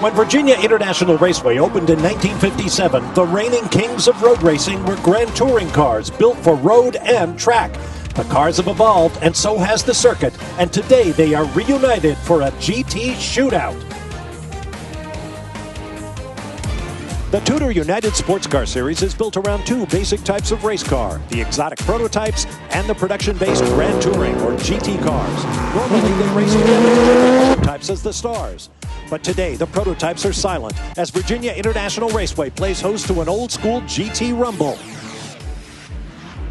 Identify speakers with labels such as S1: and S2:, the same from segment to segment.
S1: When Virginia International Raceway opened in 1957, the reigning kings of road racing were grand touring cars built for road and track. The cars have evolved, and so has the circuit, and today they are reunited for a GT shootout. The TUDOR United SportsCar Series is built around two basic types of race car, the exotic prototypes and the production-based Grand Touring, or GT cars. Normally, they race together with the prototypes as the stars. But today, the prototypes are silent as Virginia International Raceway plays host to an old-school GT Rumble.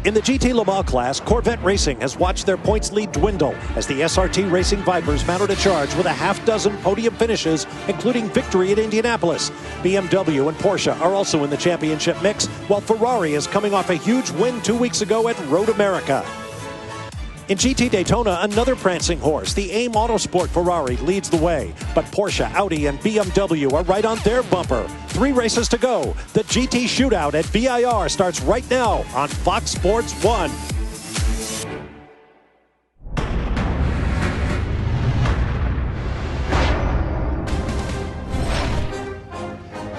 S1: In the GT Le Mans class, Corvette Racing has watched their points lead dwindle as the SRT Racing Vipers mounted a charge with a half-dozen podium finishes, including victory at Indianapolis. BMW and Porsche are also in the championship mix, while Ferrari is coming off a huge win 2 weeks ago at Road America. In GT Daytona, another prancing horse, the AIM Autosport Ferrari, leads the way. But Porsche, Audi, and BMW are right on their bumper. 3 races to go. The GT Shootout at VIR starts right now on Fox Sports 1.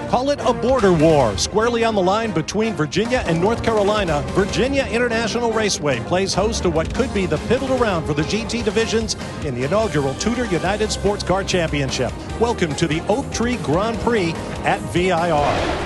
S1: Call it a border war. Squarely on the line between Virginia and North Carolina, Virginia International Raceway plays host to what could be the pivotal round for the GT divisions in the inaugural TUDOR United SportsCar Championship. Welcome to the Oak Tree Grand Prix at VIR.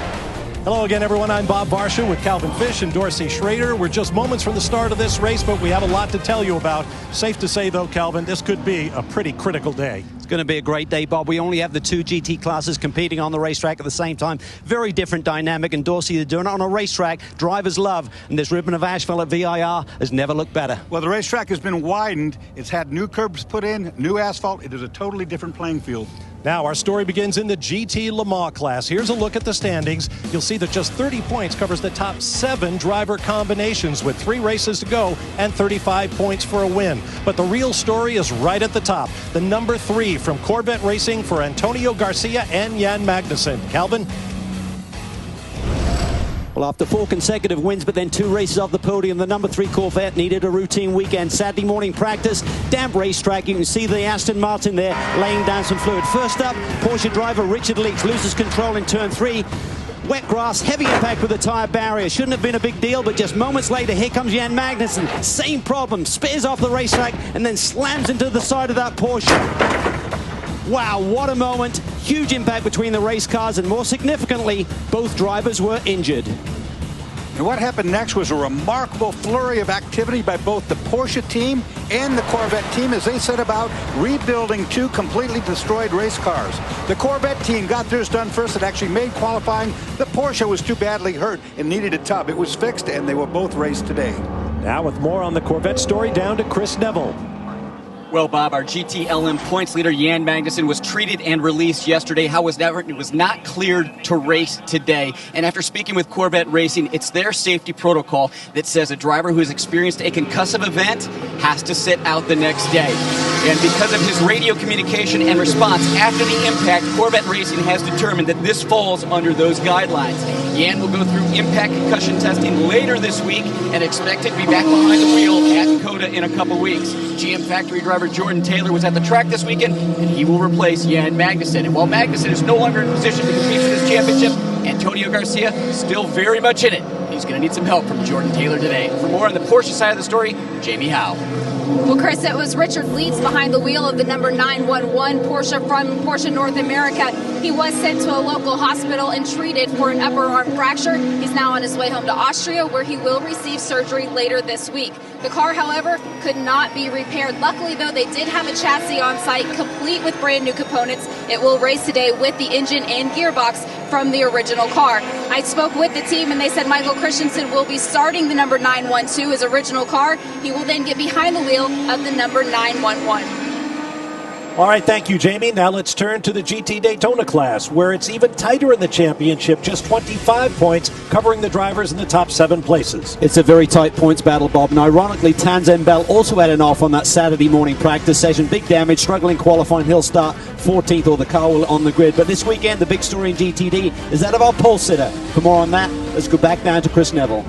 S1: Hello again, everyone. I'm Bob Varsha with Calvin Fish and Dorsey Schrader. We're just moments from the start of this race, but we have a lot to tell you about. Safe to say, though, Calvin, this could be a pretty critical day.
S2: It's going to be a great day, Bob. We only have the 2 GT classes competing on the racetrack at the same time. Very different dynamic, and Dorsey, they're doing it on a racetrack drivers love, and this ribbon of asphalt at VIR has never looked better.
S3: Well, the racetrack has been widened. It's had new curbs put in, new asphalt. It is a totally different playing field.
S1: Now, our story begins in the GT Le Mans class. Here's a look at the standings. You'll see that just 30 points covers the top 7 driver combinations with 3 races to go and 35 points for a win. But the real story is right at the top. The number 3 from Corvette Racing for Antonio Garcia and Jan Magnussen. Calvin?
S2: Well, after 4 consecutive wins, but then 2 races off the podium, the number 3 Corvette needed a routine weekend. Saturday morning practice, damp racetrack. You can see the Aston Martin there laying down some fluid. First up, Porsche driver Richard Leach loses control in turn 3. Wet grass, heavy impact with the tire barrier. Shouldn't have been a big deal, but just moments later, here comes Jan Magnussen. Same problem, spears off the racetrack and then slams into the side of that Porsche. Wow, what a moment. Huge impact between the race cars, and more significantly, both drivers were injured.
S3: And what happened next was a remarkable flurry of activity by both the Porsche team and the Corvette team as they set about rebuilding 2 completely destroyed race cars. The Corvette team got theirs done first and actually made qualifying. The Porsche was too badly hurt and needed a tub. It was fixed, and they will both race today.
S1: Now with more on the Corvette story, down to Chris Neville.
S4: Well, Bob, our GTLM points leader, Jan Magnussen, was treated and released yesterday. However, it was not cleared to race today. And after speaking with Corvette Racing, it's their safety protocol that says a driver who has experienced a concussive event has to sit out the next day. And because of his radio communication and response after the impact, Corvette Racing has determined that this falls under those guidelines. Jan will go through impact concussion testing later this week and expected to be back behind the wheel at COTA in a couple weeks. GM factory driver Jordan Taylor was at the track this weekend, and he will replace Jan Magnussen. And while Magnussen is no longer in position to compete for this championship, Antonio Garcia still very much in it. He's going to need some help from Jordan Taylor today. For more on the Porsche side of the story, Jamie Howe.
S5: Well, Chris, it was Richard Leach behind the wheel of the number 911 Porsche from Porsche North America. He was sent to a local hospital and treated for an upper arm fracture. He's now on his way home to Austria, where he will receive surgery later this week. The car, however, could not be repaired. Luckily, though, they did have a chassis on site, complete with brand new components. It will race today with the engine and gearbox from the original car. I spoke with the team, and they said Michael Christensen will be starting the number 912, his original car. He will then get behind the wheel of the number 911.
S1: All right, thank you, Jamie. Now let's turn to the GT Daytona class, where it's even tighter in the championship, just 25 points, covering the drivers in the top 7 places.
S2: It's a very tight points battle, Bob. And ironically, Tanzan Bell also had an off on that Saturday morning practice session. Big damage, struggling qualifying. He'll start 14th, or the car will on the grid. But this weekend, the big story in GTD is that of our pole sitter. For more on that, let's go back down to Chris Neville.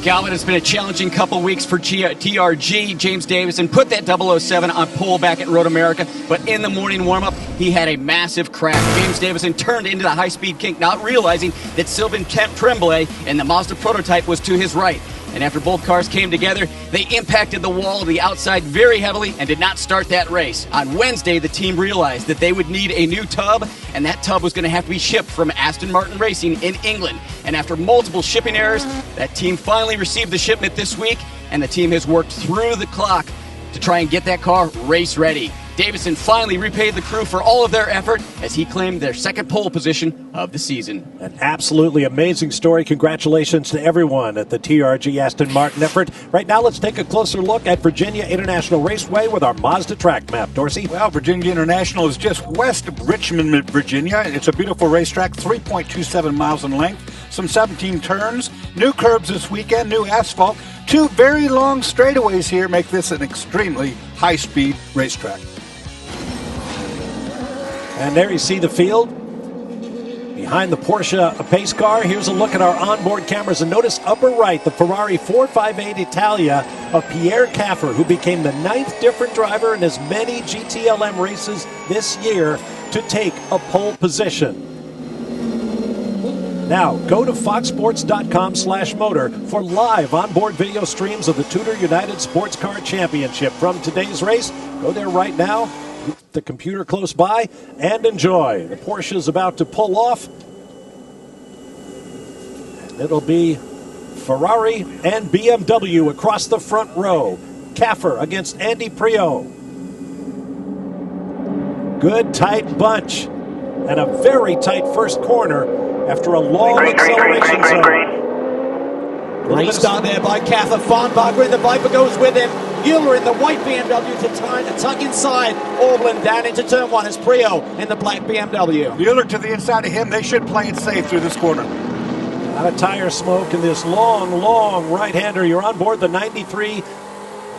S4: Galvin, it's been a challenging couple weeks for TRG. James Davison put that 007 on pole back at Road America, but in the morning warm-up, he had a massive crash. James Davison turned into the high-speed kink, not realizing that Sylvain Tremblay and the Mazda prototype was to his right. And after both cars came together, they impacted the wall of the outside very heavily and did not start that race. On Wednesday, the team realized that they would need a new tub, and that tub was going to have to be shipped from Aston Martin Racing in England. And after multiple shipping errors, that team finally received the shipment this week, and the team has worked through the clock to try and get that car race ready. Davison finally repaid the crew for all of their effort as he claimed their second pole position of the season.
S1: An absolutely amazing story. Congratulations to everyone at the TRG Aston Martin effort. Right now, let's take a closer look at Virginia International Raceway with our Mazda track map. Dorsey?
S3: Well, Virginia International is just west of Richmond, Virginia. It's a beautiful racetrack, 3.27 miles in length, some 17 turns, new curbs this weekend, new asphalt. Two very long straightaways here make this an extremely high-speed racetrack.
S1: And there you see the field. Behind the Porsche pace car, here's a look at our onboard cameras. And notice upper right, the Ferrari 458 Italia of Pierre Caffer, who became the 9th different driver in as many GTLM races this year to take a pole position. Now, go to foxsports.com/motor for live onboard video streams of the TUDOR United SportsCar Championship from today's race. Go there right now, the computer close by, and enjoy. The Porsche is about to pull off. And it'll be Ferrari and BMW across the front row. Caffer against Andy Prix. Good tight bunch and a very tight first corner after a long acceleration zone.
S2: Great start there by Caffer. Farnbacher in the Viper goes with him. Euler in the white BMW to tuck inside. Orblin down into turn one as Prio in the black BMW.
S3: Euler to the inside of him. They should play it safe through this corner.
S1: A lot of tire smoke in this long right-hander. You're on board the 93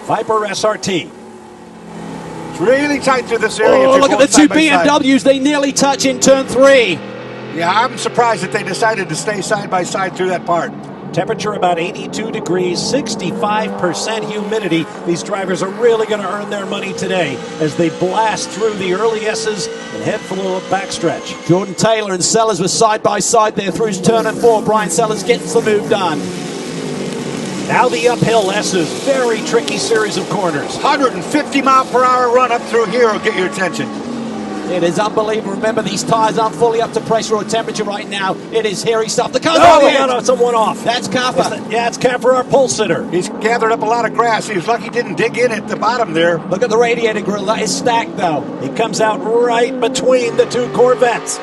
S1: Viper SRT.
S3: It's really tight through this area.
S2: Oh, look at the two BMWs. They nearly touch in turn three.
S3: Yeah, I'm surprised that they decided to stay side by side through that part.
S1: Temperature about 82 degrees, 65% humidity. These drivers are really going to earn their money today as they blast through the early S's and head for the backstretch.
S2: Jordan Taylor and Sellers were side by side there through turn and four. Brian Sellers gets the move done.
S1: Now the uphill S's, very tricky series of corners.
S3: 150-mile-per-hour run up through here will get your attention.
S2: It is unbelievable. Remember, these tires aren't fully up to pressure or temperature right now. It is hairy stuff. The car's
S1: no, it's a one-off.
S2: That's Caffer.
S1: Yeah, it's Caffer, our pole sitter.
S3: He's gathered up a lot of grass. He was lucky he didn't dig in at the bottom there.
S2: Look at the radiator grill. That is stacked, though.
S1: He comes out right between the two Corvettes.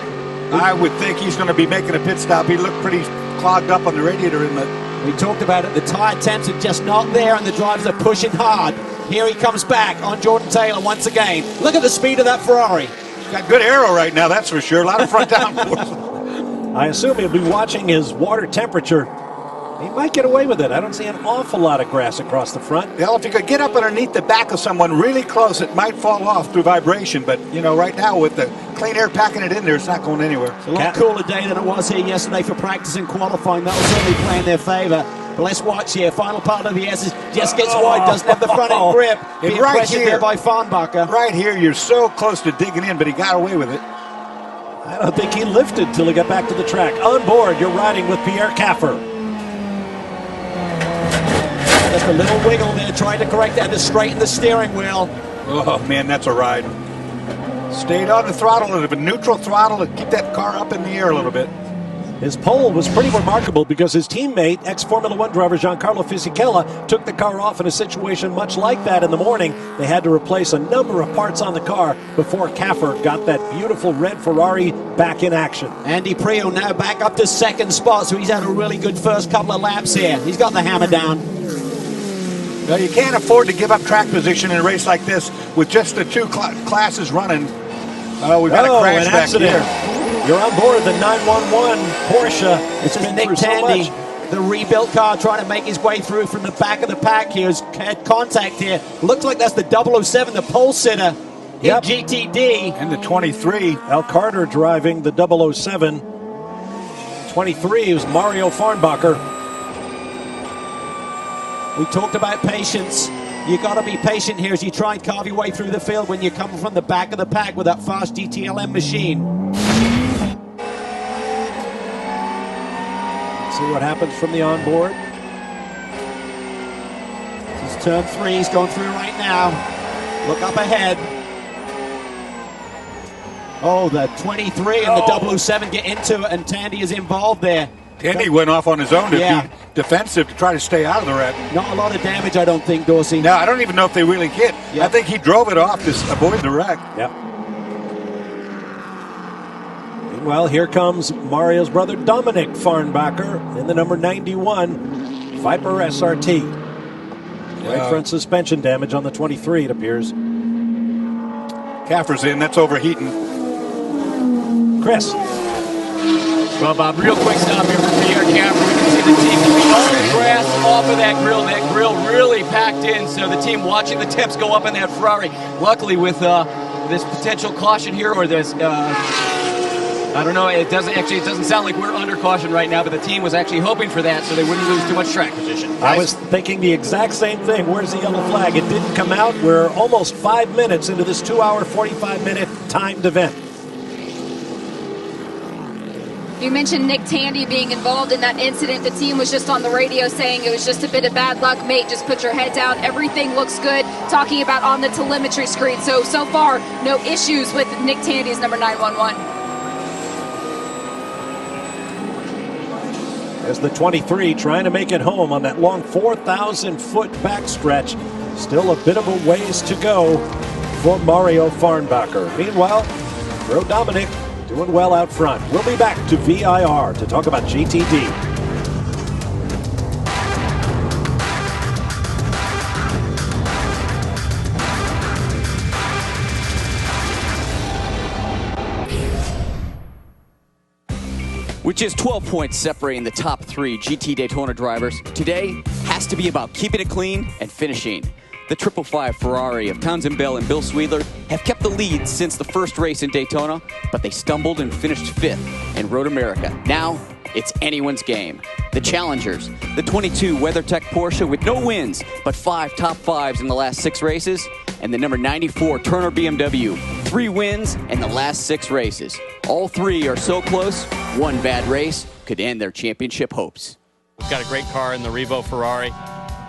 S3: I would think he's going to be making a pit stop. He looked pretty clogged up on the radiator inlet.
S2: We talked about it. The tire temps are just not there, and the drivers are pushing hard. Here he comes back on Jordan Taylor once again. Look at the speed of that Ferrari.
S3: Got good aero right now, that's for sure. A lot of front downforce.
S1: I assume he'll be watching his water temperature. He might get away with it. I don't see an awful lot of grass across the front.
S3: Well, if you could get up underneath the back of someone really close, it might fall off through vibration. But, you know, right now with the clean air packing it in there, it's not going anywhere.
S2: It's a lot cooler day than it was here yesterday for practice and qualifying. That will certainly play in their favor. But let's watch here. Final part of the S's just gets wide, doesn't have the front end grip. Being
S3: right
S2: pressured
S3: here
S2: there by Farnbacher.
S3: Right here, you're so close to digging in, but he got away with it.
S1: I don't think he lifted till he got back to the track. On board, you're riding with Pierre Caffer.
S2: Just a little wiggle there, trying to correct that to straighten the steering wheel.
S3: Oh, man, that's a ride. Stayed on the throttle, and a neutral throttle to keep that car up in the air a little bit.
S1: His pole was pretty remarkable because his teammate, ex-Formula One driver Giancarlo Fisichella, took the car off in a situation much like that in the morning. They had to replace a number of parts on the car before Caffer got that beautiful red Ferrari back in action.
S2: Andy Prio now back up to second spot, so he's had a really good first couple of laps here. He's got the hammer down.
S3: Well, you can't afford to give up track position in a race like this with just the two classes running. Oh, we've got a crash back here.
S1: You're on board the 911 Porsche.
S2: It's Nick Tandy, the rebuilt car, trying to make his way through from the back of the pack here. He's had contact here. Looks like that's the 007, the pole sitter in GTD.
S3: And the 23.
S1: Al Carter driving the 007. 23 was Mario Farnbacher.
S2: We talked about patience. You got to be patient here as you try and carve your way through the field when you come from the back of the pack with that fast GTLM machine.
S1: See what happens from the onboard.
S2: This is turn 3. He's going through right now. Look up ahead. Oh, the 23 and the 007 get into it, and Tandy is involved there.
S3: Tandy went off on his own to
S2: Yeah.
S3: be defensive to try to stay out of the wreck.
S2: Not a lot of damage, I don't think, Dorsey.
S3: No, I don't even know if they really hit.
S2: Yeah.
S3: I think he drove it off to avoid the wreck.
S1: Yep. Meanwhile, here comes Mario's brother Dominic Farnbacher in the number 91 Viper SRT. Right front suspension damage on the 23, it appears.
S3: Caffer's in. That's overheating.
S1: Chris.
S4: Well, Bob, real quick stop here for Pierre Caffer. We can see the team on the grass off of that grill. That grill really packed in, so the team watching the temps go up in that Ferrari. Luckily, with this potential caution here, or this, I don't know, it doesn't sound like we're under caution right now, but the team was actually hoping for that so they wouldn't lose too much track position.
S1: I was thinking the exact same thing. Where's the yellow flag? It didn't come out. We're almost 5 minutes into this 2-hour, 45-minute timed event.
S5: You mentioned Nick Tandy being involved in that incident. The team was just on the radio saying it was just a bit of bad luck, mate. Just put your head down. Everything looks good. Talking about on the telemetry screen. So far, no issues with Nick Tandy's number 911.
S1: As the 23 trying to make it home on that long 4,000-foot backstretch. Still a bit of a ways to go for Mario Farnbacher. Meanwhile, Bro Dominic doing well out front. We'll be back to VIR to talk about GTD.
S4: With just 12 points separating the top 3 GT Daytona drivers, today has to be about keeping it clean and finishing. The 555 Ferrari of Townsend Bell and Bill Sweedler have kept the lead since the first race in Daytona, but they stumbled and finished 5th in Road America. Now, it's anyone's game. The challengers, the 22 WeatherTech Porsche with no wins, but 5 top 5s in the last 6 races, and the number 94 Turner BMW, 3 wins in the last 6 races. All 3 are so close, one bad race could end their championship hopes.
S6: We've got a great car in the Revo Ferrari,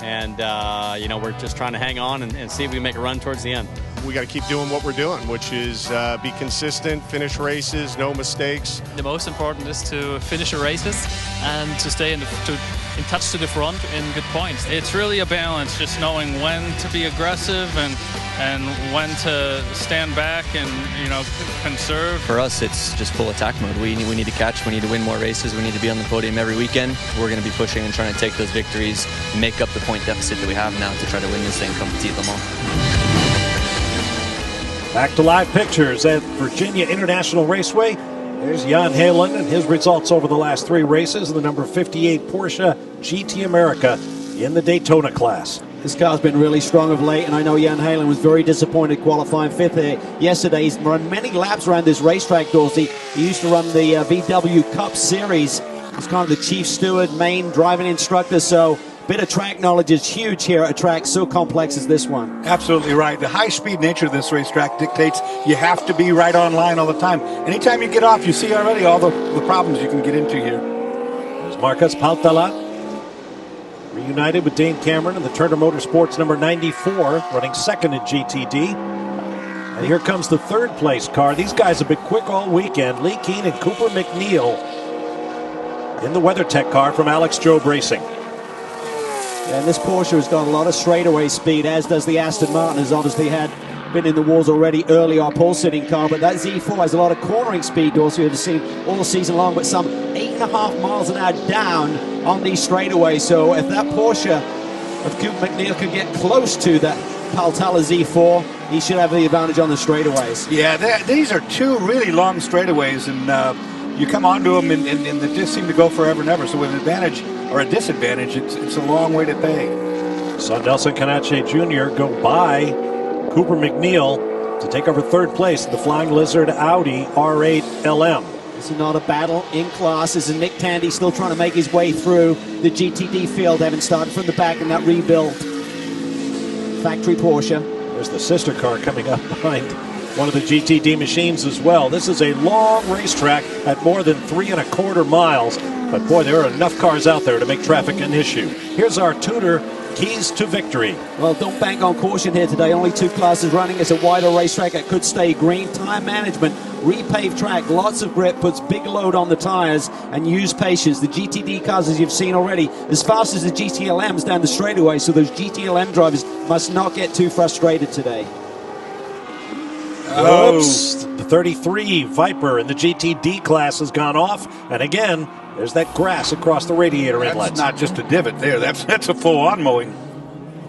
S6: and we're just trying to hang on and see if we can make a run towards the end.
S7: We got to keep doing what we're doing, which is be consistent, finish races, no mistakes.
S8: The most important is to finish the races and to stay in touch to the front in good points. It's really a balance, just knowing when to be aggressive and when to stand back and conserve.
S9: For us, it's just full attack mode. We need to catch. We need to win more races. We need to be on the podium every weekend. We're going to be pushing and trying to take those victories, make up the point deficit that we have now to try to win this thing, come compete them all.
S1: Back to live pictures at Virginia International Raceway. There's Jan Halen and his results over the last 3 races in the number 58 Porsche GT America in the Daytona class.
S2: This car's been really strong of late, and I know Jan Halen was very disappointed qualifying 5th here yesterday. He's run many laps around this racetrack, Dorsey. He used to run the VW Cup Series. He's kind of the chief steward, main driving instructor, so bit of track knowledge is huge here at a track so complex as this one.
S3: Absolutely right. The high-speed nature of this racetrack dictates you have to be right on line all the time. Anytime you get off, you see already all the problems you can get into here.
S1: There's Marcus Paltala, reunited with Dane Cameron in the Turner Motorsports number 94, running 2nd at GTD. And here comes the 3rd place car. These guys have been quick all weekend. Lee Keane and Cooper McNeil in the WeatherTech car from Alex Jobe Racing.
S2: Yeah, and this Porsche has got a lot of straightaway speed, as does the Aston Martin, has obviously been in the wars already early, our pole-sitting car, but that Z4 has a lot of cornering speed, Dorsey, we've seen all season long, but some 8.5 miles an hour down on these straightaways. So if that Porsche of Cooper McNeil can get close to that Paltala Z4, he should have the advantage on the straightaways.
S3: Yeah, these are 2 really long straightaways, and you come onto them, and they just seem to go forever and ever. So with an advantage or a disadvantage, it's a long way to pay.
S1: Saw Nelson Canache Jr. go by Cooper McNeil to take over 3rd place in the Flying Lizard Audi R8 LM.
S2: This is not a battle in class. This is Nick Tandy still trying to make his way through the GTD field, having started from the back in that rebuilt factory Porsche.
S1: There's the sister car coming up behind one of the GTD machines as well. This is a long racetrack at more than 3¼ miles. But boy, there are enough cars out there to make traffic an issue. Here's our TUDOR keys to victory.
S2: Well, don't bank on caution here today. Only 2 classes running. It's a wider racetrack. It could stay green. Tire management, repaved track, lots of grip, puts big load on the tires, and use patience. The GTD cars, as you've seen already, as fast as the GTLMs down the straightaway, so those GTLM drivers must not get too frustrated today.
S1: Oops. The 33 Viper in the GTD class has gone off, and again, there's that grass across the radiator inlet.
S3: That's not just a divot there. That's a full-on mowing.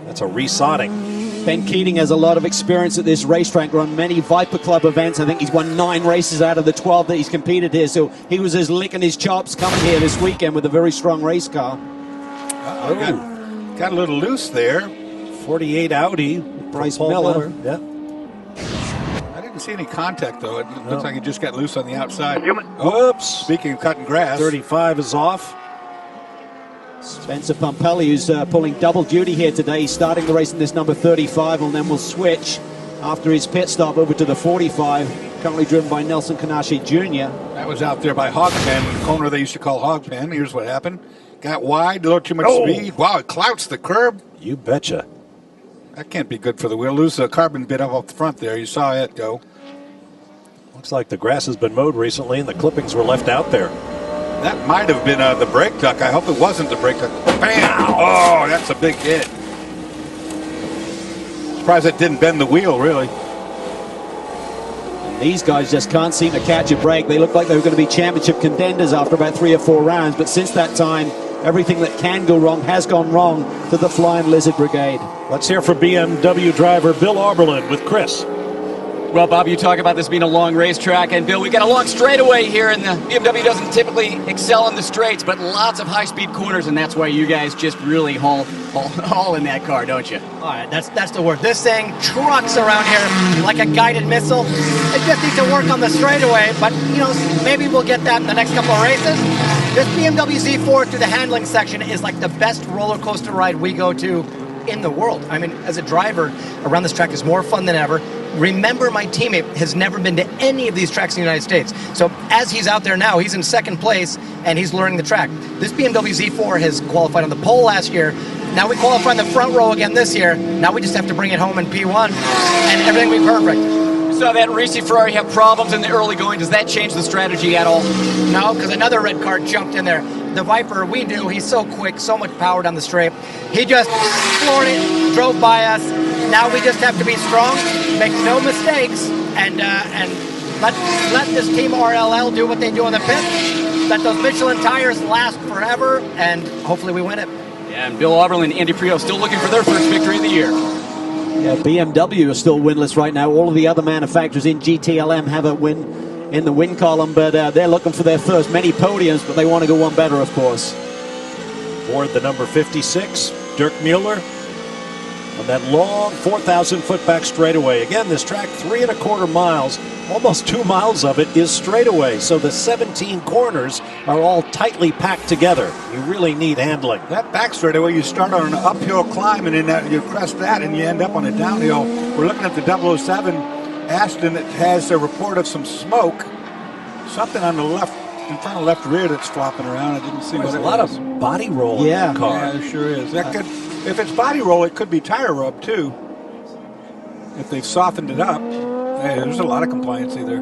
S1: That's a resodding.
S2: Ben Keating has a lot of experience at this racetrack, run many Viper Club events. I think he's won 9 races out of the 12 that he's competed here, so he was just licking his chops coming here this weekend with a very strong race car.
S3: Got a little loose there.
S1: 48 Audi.
S2: Bryce Miller.
S1: Yeah.
S3: I didn't see any contact, though. It looks like it just got loose on the outside.
S1: Whoops.
S3: Speaking of cutting grass.
S1: 35 is off.
S2: Spencer Pompelli, who's pulling double duty here today. He's starting the race in this number 35, and then will switch after his pit stop over to the 45, currently driven by Nelson Kanashi Jr.
S3: That was out there by Hogpen, the corner they used to call Hogpen. Here's what happened. Got wide, a little too much speed. Wow, it clouts the curb.
S1: You betcha.
S3: That can't be good for the wheel. Lose a carbon bit off the front there. You saw it go.
S1: Looks like the grass has been mowed recently and the clippings were left out there.
S3: That might have been the brake duct. I hope it wasn't the brake duct. Bam! Oh, that's a big hit. Surprised it didn't bend the wheel, really.
S2: These guys just can't seem to catch a break. They look like they were going to be championship contenders after about 3 or 4 rounds, but since that time, everything that can go wrong has gone wrong to the Flying Lizard Brigade.
S1: Let's hear from BMW driver Bill Auberlen with Chris.
S4: Well, Bob, you talk about this being a long racetrack, and Bill, we got a long straightaway here, and the BMW doesn't typically excel in the straights, but lots of high-speed corners, and that's why you guys just really haul in that car, don't you?
S10: All right, that's the word. This thing trucks around here like a guided missile. It just needs to work on the straightaway, but, you know, maybe we'll get that in the next couple of races. This BMW Z4 through the handling section is like the best roller coaster ride we go to in the world. I mean, as a driver, around this track is more fun than ever. Remember, my teammate has never been to any of these tracks in the United States. So as he's out there now, he's in 2nd place, and he's learning the track. This BMW Z4 has qualified on the pole last year. Now we qualify in the front row again this year. Now we just have to bring it home in P1, and everything will be perfect.
S4: We saw that Ricci Ferrari have problems in the early going. Does that change the strategy at all?
S10: No, because another red car jumped in there. The Viper, we knew, he's so quick, so much power down the straight. He just floored it, drove by us. Now we just have to be strong, make no mistakes, and let this team RLL do what they do on the pit. Let those Michelin tires last forever, and hopefully we win it.
S4: Yeah, and Bill Auberlen and Andy Prio still looking for their first victory of the year.
S2: Yeah, BMW is still winless right now. All of the other manufacturers in GTLM have a win in the win column, but they're looking for their first many podiums, but they want to go one better, of course.
S1: Board the number 56, Dirk Mueller, on that long 4,000-foot back straightaway. Again, this track, 3¼ miles, almost 2 miles of it is straightaway, so the 17 corners are all tightly packed together. You really need handling.
S3: That back straightaway, you start on an uphill climb, and then you crest that, and you end up on a downhill. We're looking at the 007 Aston that has a report of some smoke. Something on the left, in front of left rear that's flopping around. I didn't see what it was.
S1: There's a lot of body roll in the car.
S3: Yeah, there sure is. That could, if it's body roll, it could be tire rub, too. If they've softened it up. Hey, there's a lot of compliancy there.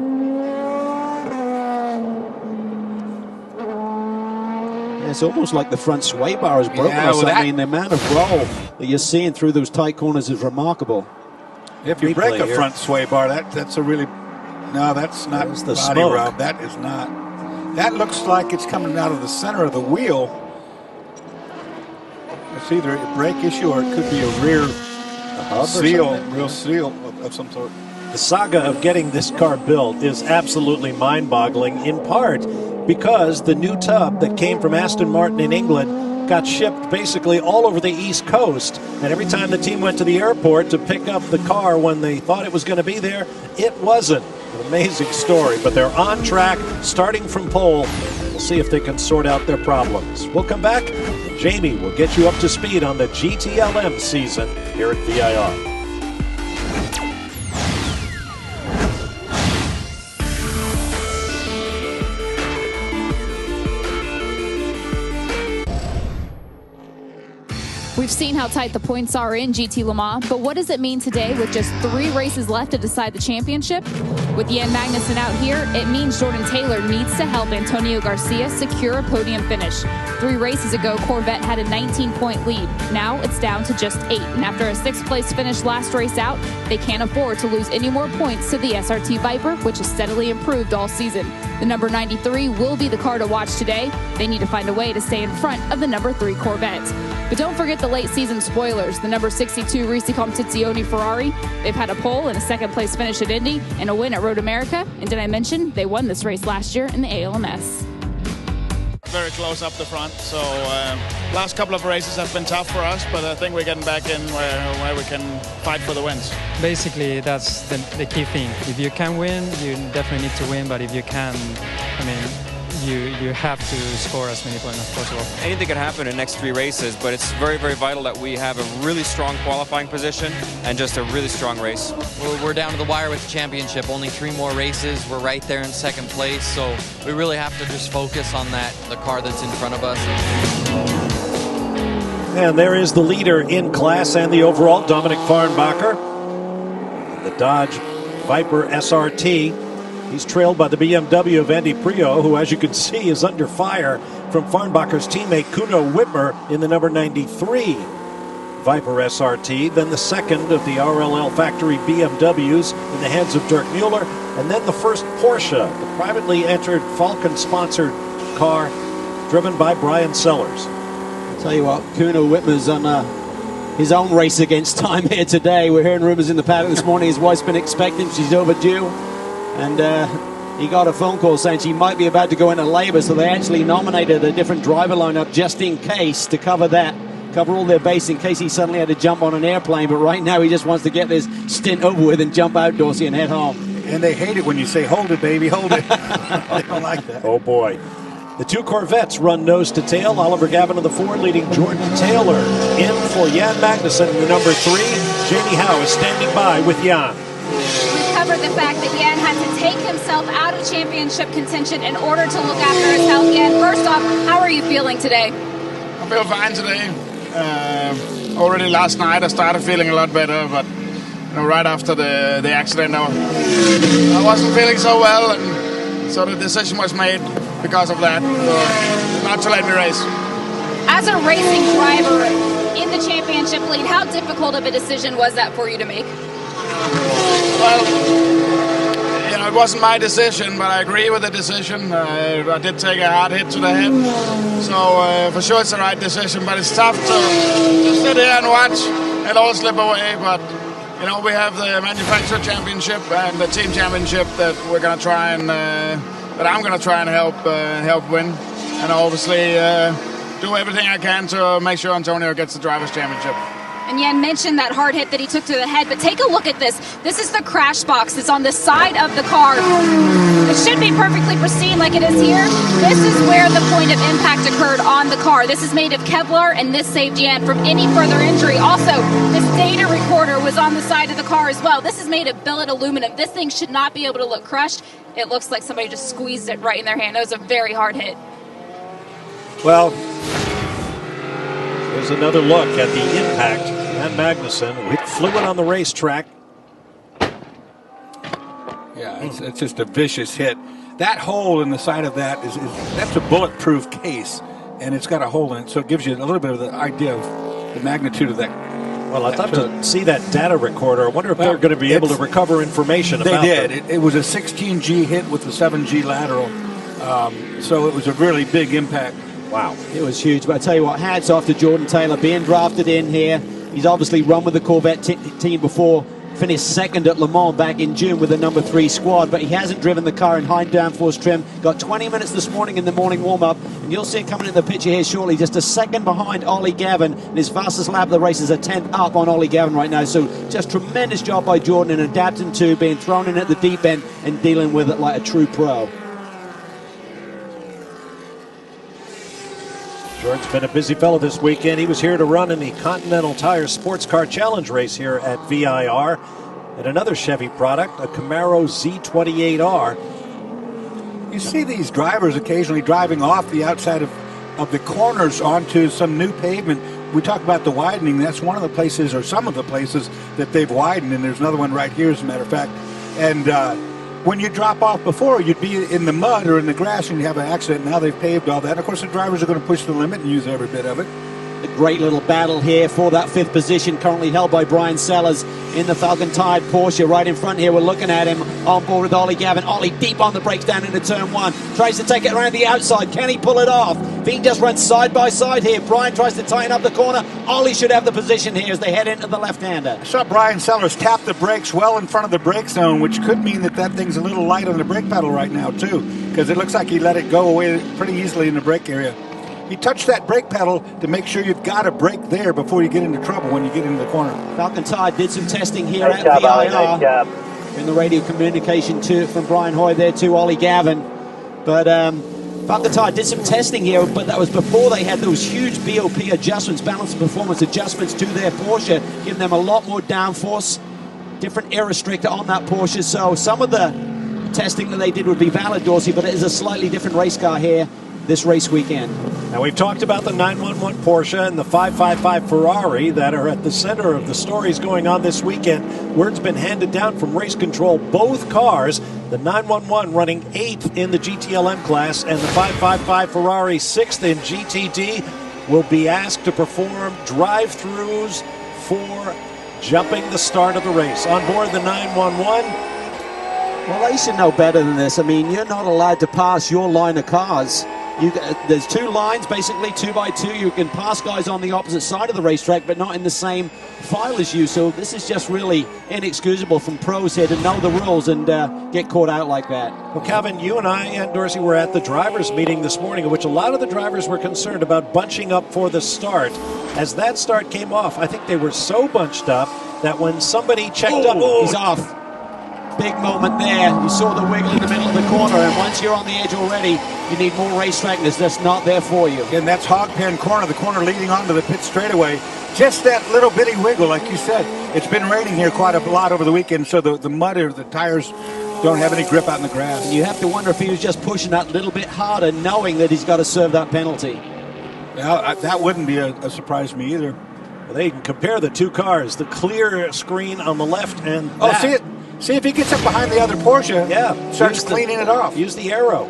S2: It's almost like the front sway bar is broken or something. I mean, the amount of roll that you're seeing through those tight corners is remarkable.
S3: If you break a front sway bar, that's a really... No, that's not
S1: the
S3: body
S1: smoke.
S3: rub. That is not. That looks like it's coming out of the center of the wheel. It's either a brake issue or it could be a rear seal, real seal of some sort.
S1: The saga of getting this car built is absolutely mind-boggling, in part because the new tub that came from Aston Martin in England got shipped basically all over the East Coast, and every time the team went to the airport to pick up the car when they thought it was going to be there, it wasn't. An amazing story, but they're on track, starting from pole. We'll see if they can sort out their problems. We'll come back. Jamie will get you up to speed on the GTLM season here at VIR.
S5: We've seen how tight the points are in GT Le Mans, but what does it mean today with just 3 races left to decide the championship? With Jan Magnussen out here, it means Jordan Taylor needs to help Antonio Garcia secure a podium finish. 3 races ago, Corvette had a 19-point lead. Now it's down to just 8, and after a 6th place finish last race out, they can't afford to lose any more points to the SRT Viper, which has steadily improved all season. The number 93 will be the car to watch today. They need to find a way to stay in front of the number 3 Corvette. But don't forget the late season spoilers. The number 62 Risi Competizione Ferrari. They've had a pole and a 2nd place finish at Indy and a win at Road America. And did I mention they won this race last year in the ALMS?
S11: Very close up the front. So last couple of races have been tough for us, but I think we're getting back in where we can fight for the wins.
S12: Basically, that's the key thing. If you can win, you definitely need to win. But if you can, I mean, you have to score as many points as possible.
S13: Anything could happen in the next 3 races, but it's very, very vital that we have a really strong qualifying position and just a really strong race.
S14: We're down to the wire with the championship. Only 3 more races. We're right there in 2nd place, so we really have to just focus on the car that's in front of us.
S1: And there is the leader in class and the overall, Dominic Farnbacher. The Dodge Viper SRT. He's trailed by the BMW of Andy Prix, who, as you can see, is under fire from Farnbacher's teammate Kuno Whitmer in the number 93 Viper SRT. Then the second of the RLL factory BMWs in the hands of Dirk Mueller. And then the first Porsche, the privately entered Falcon-sponsored car driven by Brian Sellers.
S2: I'll tell you what, Kuno Whitmer's on his own race against time here today. We're hearing rumors in the paddock this morning. His wife's been expecting. She's overdue. And he got a phone call saying she might be about to go into labor, so they actually nominated a different driver lineup just in case to cover all their base in case he suddenly had to jump on an airplane. But right now he just wants to get this stint over with and jump out, Dorsey, and head home.
S3: And they hate it when you say, hold it, baby, hold it. They don't like that.
S1: Oh, boy. The 2 Corvettes run nose to tail. Oliver Gavin of the 4 leading Jordan Taylor in for Jan Magnussen in the number 3. Jamie Howe is standing by with Jan.
S5: Covered the fact that Jan had to take himself out of championship contention in order to look after his health. Jan, first off, how are you feeling today?
S11: I feel fine today. Already last night I started feeling a lot better, but right after the accident I wasn't feeling so well, and so the decision was made because of that, not to let me race.
S5: As a racing driver in the championship lead, how difficult of a decision was that for you to make?
S11: Well, it wasn't my decision, but I agree with the decision. I did take a hard hit to the head, so for sure it's the right decision, but it's tough to sit here and watch it all slip away. But, we have the manufacturer championship and the team championship that we're going to try and, that I'm going to try and help win, and obviously do everything I can to make sure Antonio gets the Drivers' Championship.
S5: And Jan mentioned that hard hit that he took to the head, but take a look at this. This is the crash box that's on the side of the car. It should be perfectly pristine like it is here. This is where the point of impact occurred on the car. This is made of Kevlar, and this saved Jan from any further injury. Also, this data recorder was on the side of the car as well. This is made of billet aluminum. This thing should not be able to look crushed. It looks like somebody just squeezed it right in their hand. That was a very hard hit.
S1: Well, here's another look at the impact. Jan Magnussen with fluid on the racetrack.
S3: Yeah, it's just a vicious hit. That hole in the side of that that's a bulletproof case, and it's got a hole in it, so it gives you a little bit of the idea of the magnitude of that.
S1: Well, I'd love to see that data recorder. I wonder if they're going to be able to recover information about
S3: it. They did. It was a 16G hit with the 7G lateral, so it was a really big impact.
S2: Wow. It was huge, but I tell you what, hats off to Jordan Taylor being drafted in here. He's obviously run with the Corvette team before. finished second at Le Mans back in June with the number 3 squad, but he hasn't driven the car in high downforce trim. Got 20 minutes this morning in the morning warm-up, and you'll see it coming in the picture here shortly, just a second behind Ollie Gavin, and his fastest lap of the race is a 10th up on Ollie Gavin right now. So just tremendous job by Jordan in adapting to being thrown in at the deep end and dealing with it like a true pro.
S1: Jordan's been a busy fellow this weekend. He was here to run in the Continental Tire Sports Car Challenge race here at VIR. And another Chevy product, a Camaro Z28R.
S3: You see these drivers occasionally driving off the outside of the corners onto some new pavement. We talk about the widening. That's one of the places, or some of the places, that they've widened. And there's another one right here, as a matter of fact. And when you drop off before, you'd be in the mud or in the grass and you have an accident. Now they've paved all that. Of course, the drivers are going to push the limit and use every bit of it.
S2: A great little battle here for that 5th position, currently held by Brian Sellers in the Falcon-tied Porsche. Right in front here, we're looking at him on board with Ollie Gavin. Ollie deep on the brakes down into turn 1. Tries to take it around the outside. Can he pull it off? If he just runs side by side here, Brian tries to tighten up the corner. Ollie should have the position here as they head into the left-hander.
S3: I saw Brian Sellers tap the brakes well in front of the brake zone, which could mean that thing's a little light on the brake pedal right now, too, because it looks like he let it go away pretty easily in the brake area. He touched that brake pedal to make sure you've got a brake there before you get into trouble when you get into the corner.
S2: Falcon Tide did some testing here at VIR. In the radio communication from Brian Hoy there to Ollie Gavin. But Falcon Tide did some testing here, but that was before they had those huge BOP adjustments, balance and performance adjustments to their Porsche, giving them a lot more downforce, different air restrictor on that Porsche. So some of the testing that they did would be valid, Dorsey, but it is a slightly different race car here this race weekend.
S1: Now, we've talked about the 911 Porsche and the 555 Ferrari that are at the center of the stories going on this weekend. Word's been handed down from race control. Both cars, the 911 running 8th in the GTLM class and the 555 Ferrari 6th in GTD, will be asked to perform drive-throughs for jumping the start of the race. On board the 911,
S2: well, they should know better than this. I mean, you're not allowed to pass your line of cars. There's 2 lines, basically 2 by 2. You can pass guys on the opposite side of the racetrack, but not in the same file as you. So this is just really inexcusable from pros here to know the rules and get caught out like that.
S1: Well, Calvin, you and I and Dorsey were at the drivers' meeting this morning, in which a lot of the drivers were concerned about bunching up for the start. As that start came off, I think they were so bunched up that when somebody checked up...
S2: He's off. Big moment there. You saw the wiggle in the middle of the corner, and once you're on the edge already, you need more racetrack. That's just not there for you.
S3: And that's Hog Pen Corner, the corner leading onto the pit straightaway. Just that little bitty wiggle, like you said. It's been raining here quite a lot over the weekend, so the mud or the tires don't have any grip out in the grass.
S2: And you have to wonder if he was just pushing that little bit harder, knowing that he's got to serve that penalty.
S3: Well, that wouldn't be a surprise to me either.
S1: Well, they can compare the 2 cars, the clear screen on the left and
S3: that. See it. See if he gets up behind the other Porsche.
S1: Yeah,
S3: starts cleaning it off.
S1: Use the arrow.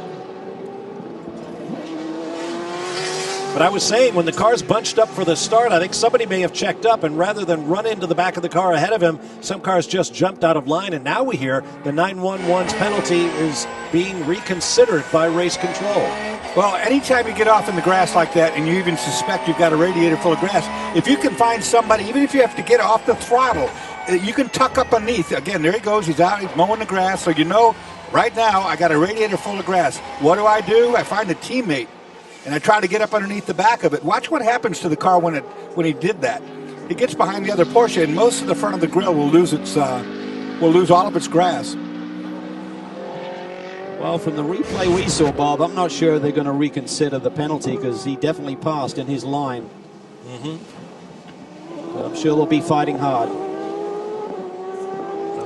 S1: But I was saying, when the car's bunched up for the start, I think somebody may have checked up, and rather than run into the back of the car ahead of him, some cars just jumped out of line, and now we hear the 911's penalty is being reconsidered by race control.
S3: Well, anytime you get off in the grass like that and you even suspect you've got a radiator full of grass, if you can find somebody, even if you have to get off the throttle, you can tuck up underneath. Again, there he goes. He's out. He's mowing the grass. So you know, right now, I got a radiator full of grass. What do? I find a teammate, and I try to get up underneath the back of it. Watch what happens to the car when he did that. He gets behind the other Porsche, and most of the front of the grill will lose all of its grass.
S2: Well, from the replay we saw, Bob, I'm not sure they're going to reconsider the penalty because he definitely passed in his line. But I'm sure they'll be fighting hard.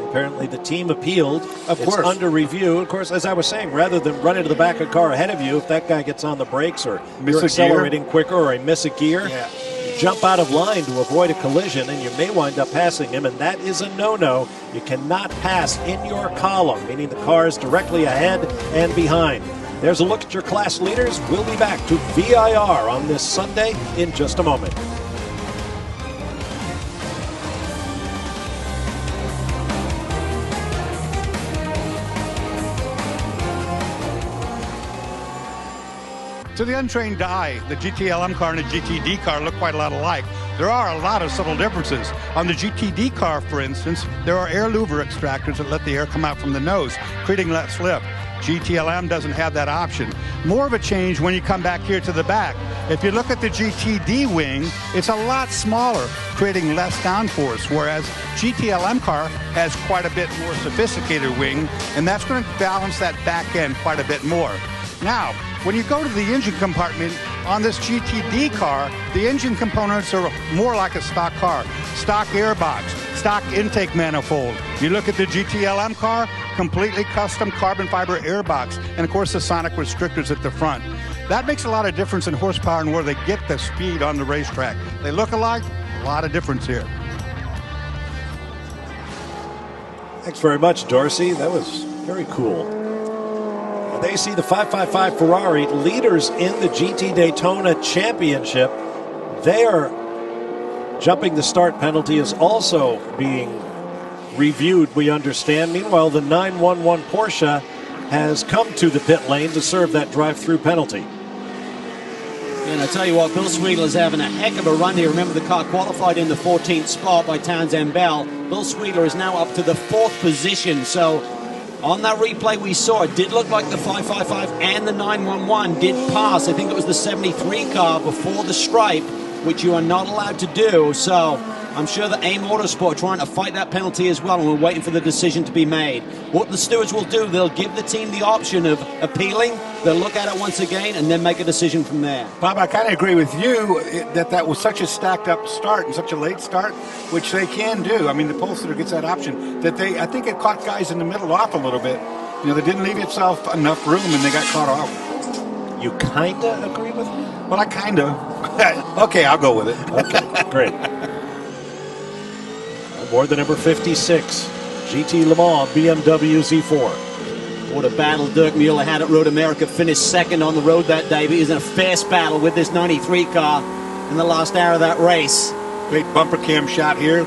S1: Apparently the team appealed.
S3: Of course.
S1: It's under review. Of course, as I was saying, rather than run into the back of the car ahead of you, if that guy gets on the brakes or you're accelerating quicker or I miss a gear, jump out of line to avoid a collision, and you may wind up passing him, and that is a no-no. You cannot pass in your column, meaning the cars directly ahead and behind. There's a look at your class leaders. We'll be back to VIR on this Sunday in just a moment.
S3: To the untrained eye, the GTLM car and the GTD car look quite a lot alike. there are a lot of subtle differences. On the GTD car, for instance, there are air louver extractors that let the air come out from the nose, creating less lift. GTLM doesn't have that option. More of a change when you come back here to the back. If you look at the GTD wing, it's a lot smaller, creating less downforce, whereas GTLM car has quite a bit more sophisticated wing, and that's going to balance that back end quite a bit more. Now, when you go to the engine compartment on this GTD car, the engine components are more like a stock car. Stock airbox, stock intake manifold. You look at the GTLM car, completely custom carbon fiber airbox, and of course the sonic restrictors at the front. That makes a lot of difference in horsepower and where they get the speed on the racetrack. They look alike, a lot of difference here.
S1: Thanks very much, Dorsey. That was very cool. They see the 555 Ferrari, leaders in the GT Daytona Championship. Their jumping the start penalty is also being reviewed, we understand. Meanwhile, the 911 Porsche has come to the pit lane to serve that drive-through penalty.
S2: And I tell you what, Bill Sweedler's having a heck of a run here. Remember, the car qualified in the 14th spot by Townsend Bell. Bill Sweedler is now up to the 4th position. So on that replay we saw, it did look like the 555 and the 911 did pass. I think it was the 73 car before the stripe, which you are not allowed to do. So I'm sure that AIM Autosport are trying to fight that penalty as well, and we're waiting for the decision to be made. What the stewards will do, they'll give the team the option of appealing. They'll look at it once again and then make a decision from there.
S3: Bob, I kind of agree with you that was such a stacked up start and such a late start, which they can do. I mean, the pole sitter gets that option. I think it caught guys in the middle off a little bit. You know, they didn't leave itself enough room and they got caught off.
S1: You kind of agree with me?
S3: Well, I kind of. Okay, I'll go with it.
S1: Okay, great. Aboard the number 56, GT Le Mans BMW Z4.
S2: What a battle Dirk Mueller had at Road America. Finished second on the road that day, but he was in a fierce battle with this 93 car in the last hour of that race.
S3: Great bumper cam shot here.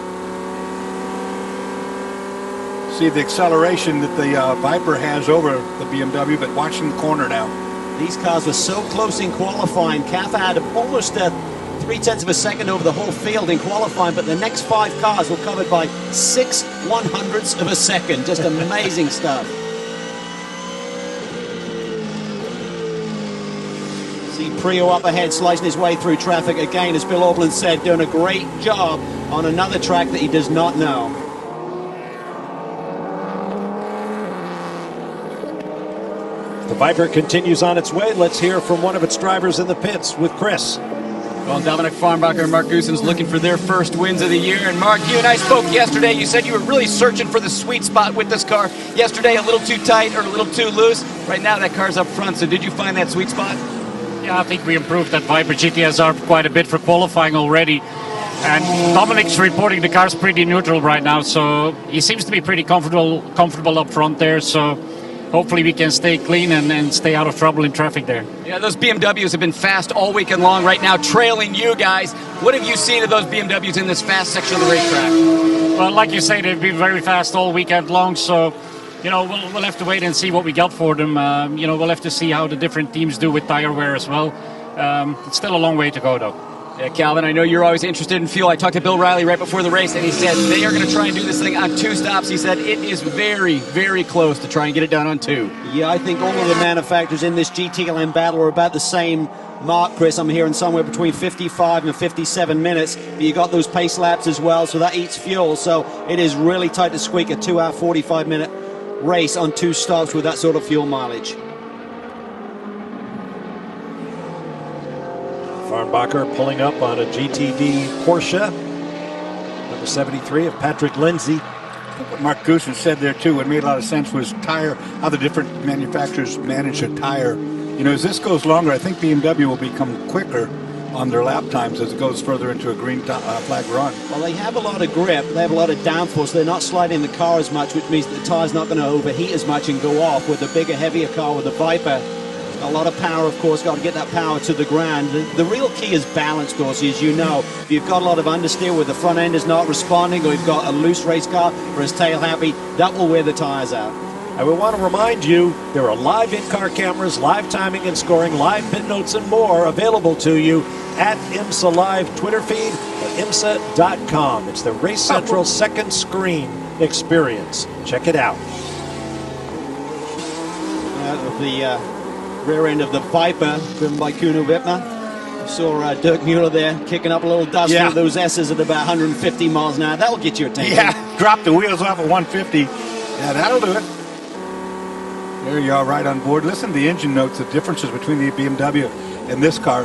S3: See the acceleration that the Viper has over the BMW, but watching the corner now.
S2: These cars were so close in qualifying. Cafa had almost 0.3 of a second over the whole field in qualifying, but the next 5 cars were covered by 0.06 of a second. Just amazing stuff. See Prix up ahead, slicing his way through traffic again, as Bill Auckland said, doing a great job on another track that he does not know.
S1: The Viper continues on its way. Let's hear from one of its drivers in the pits with Chris.
S4: Well, Dominic Farnbacher and Mark Goossens looking for their first wins of the year. And Mark, you and I spoke yesterday. You said you were really searching for the sweet spot with this car. Yesterday, a little too tight or a little too loose. Right now, that car's up front. So did you find that sweet spot?
S15: Yeah, I think we improved that Viper GTSR quite a bit for qualifying already. And Dominic's reporting the car's pretty neutral right now. So he seems to be pretty comfortable up front there. So hopefully we can stay clean and stay out of trouble in traffic there.
S4: Yeah, those BMWs have been fast all weekend long right now, trailing you guys. What have you seen of those BMWs in this fast section of the racetrack?
S15: Well, like you say, they've been very fast all weekend long, so you know, we'll have to wait and see what we got for them. You know, we'll have to see how the different teams do with tire wear as well. It's still a long way to go, though.
S4: Yeah, Calvin, I know you're always interested in fuel. I talked to Bill Riley right before the race, and he said they are going to try and do this thing on 2 stops. He said it is very, very close to try and get it done on 2.
S2: Yeah, I think all of the manufacturers in this GTLM battle are about the same mark, Chris. I'm hearing somewhere between 55 and 57 minutes, but you got those pace laps as well, so that eats fuel. So it is really tight to squeak a 2-hour, 45-minute race on 2 stops with that sort of fuel mileage.
S1: Farnbacher pulling up on a GTD Porsche, number 73 of Patrick Lindsay.
S3: What Mark Goossens said there too, what made a lot of sense was tire, how the different manufacturers manage a tire. You know, as this goes longer, I think BMW will become quicker on their lap times as it goes further into a green flag run.
S2: Well, they have a lot of grip, they have a lot of downforce, they're not sliding the car as much, which means the tire's not going to overheat as much and go off. With the bigger, heavier car, with the Viper, a lot of power, of course, got to get that power to the ground. The real key is balance, Dorsey, as you know. If you've got a lot of understeer where the front end is not responding, or you've got a loose race car or is tail happy, that will wear the tires out.
S1: I will want to remind you, there are live in-car cameras, live timing and scoring, live pit notes and more available to you at IMSA Live Twitter feed or IMSA.com. It's the Race Central second screen experience. Check it out.
S2: The rear end of the Viper, driven by Kuno Wittmer. Saw Dirk Mueller there kicking up a little dust with those S's at about 150 miles an hour. That'll get your attention.
S3: Yeah, drop the wheels off at 150. Yeah, that'll do it. There you are, right on board. Listen to the engine notes, the differences between the BMW and this car.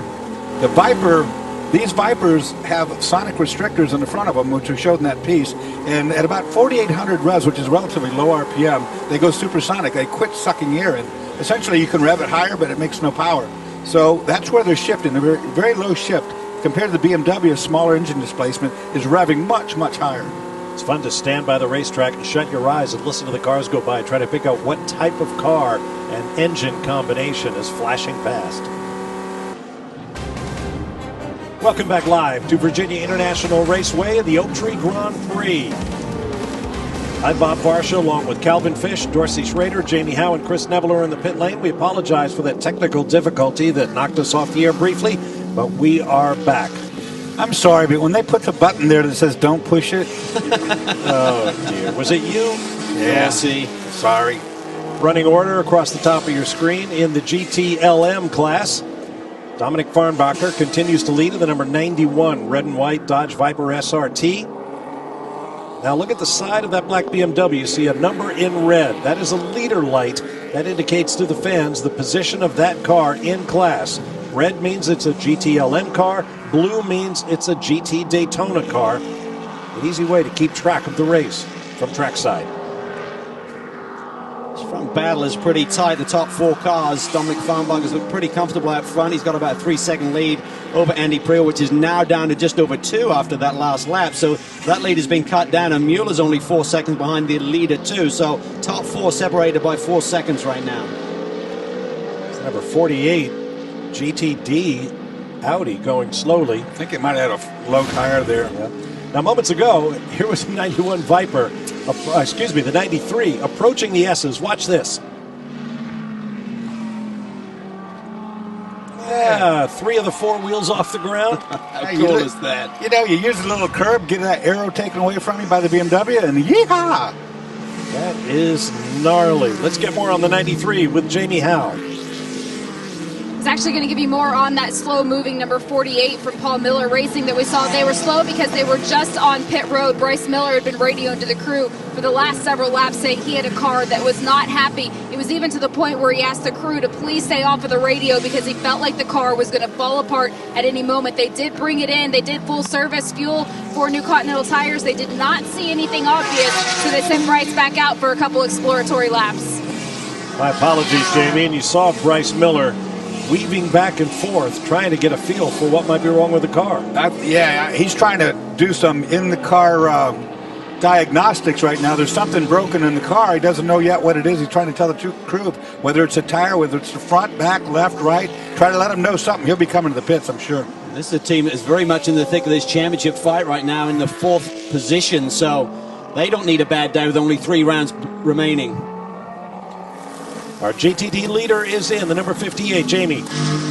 S3: The Viper, these Vipers have sonic restrictors in the front of them, which we showed in that piece. And at about 4,800 revs, which is relatively low RPM, they go supersonic. They quit sucking air in. Essentially, you can rev it higher, but it makes no power. So that's where they're shifting. They're very, very low shift. Compared to the BMW, smaller engine displacement is revving much, much higher.
S1: It's fun to stand by the racetrack and shut your eyes and listen to the cars go by and try to pick out what type of car and engine combination is flashing past. Welcome back live to Virginia International Raceway and the Oak Tree Grand Prix. I'm Bob Varsha, along with Calvin Fish, Dorsey Schrader, Jamie Howe, and Chris Neville are in the pit lane. We apologize for that technical difficulty that knocked us off the air briefly, but we are back.
S3: I'm sorry, but when they put the button there that says don't push it.
S1: Oh, dear. Was it you?
S3: Yeah, see. Sorry.
S1: Running order across the top of your screen in the GTLM class. Dominic Farnbacher continues to lead in the number 91 red and white Dodge Viper SRT. Now look at the side of that black BMW. You see a number in red. That is a leader light. That indicates to the fans the position of that car in class. Red means it's a GTLM car. Blue means it's a GT Daytona car. An easy way to keep track of the race from trackside.
S2: This front battle is pretty tight. The top four cars, Dominic Farnbacher's look pretty comfortable out front. He's got about a 3-second lead over Andy Prix, which is now down to just over 2 after that last lap. So that lead has been cut down, and Mueller's only 4 seconds behind the leader too. So top four separated by 4 seconds right now.
S1: It's number 48, GTD Audi, going slowly.
S3: I think it might have had a low tire there.
S1: Yeah. Now, moments ago, here was the 91 Viper, the 93, approaching the S's. Watch this. Yeah, 3 of the 4 wheels off the ground.
S2: How cool is that?
S3: You know, you use a little curb, get that arrow taken away from you by the BMW, and yeehaw!
S1: That is gnarly. Let's get more on the 93 with Jamie Howe.
S5: I was actually going to give you more on that slow-moving number 48 from Paul Miller Racing that we saw. They were slow because they were just on pit road. Bryce Miller had been radioing to the crew for the last several laps saying he had a car that was not happy. It was even to the point where he asked the crew to please stay off of the radio because he felt like the car was going to fall apart at any moment. They did bring it in. They did full service fuel for new Continental tires. They did not see anything obvious, so they sent Bryce back out for a couple exploratory laps.
S1: My apologies, Jamie, and you saw Bryce Miller weaving back and forth, trying to get a feel for what might be wrong with the car.
S3: Yeah, he's trying to do some in-the-car diagnostics right now. There's something broken in the car. He doesn't know yet what it is. He's trying to tell the crew whether it's a tire, whether it's the front, back, left, right. Try to let him know something. He'll be coming to the pits, I'm sure.
S2: This is a team that is very much in the thick of this championship fight right now in the 4th position, so they don't need a bad day with only 3 rounds remaining.
S1: Our GTD leader is in, the number 58, Jamie.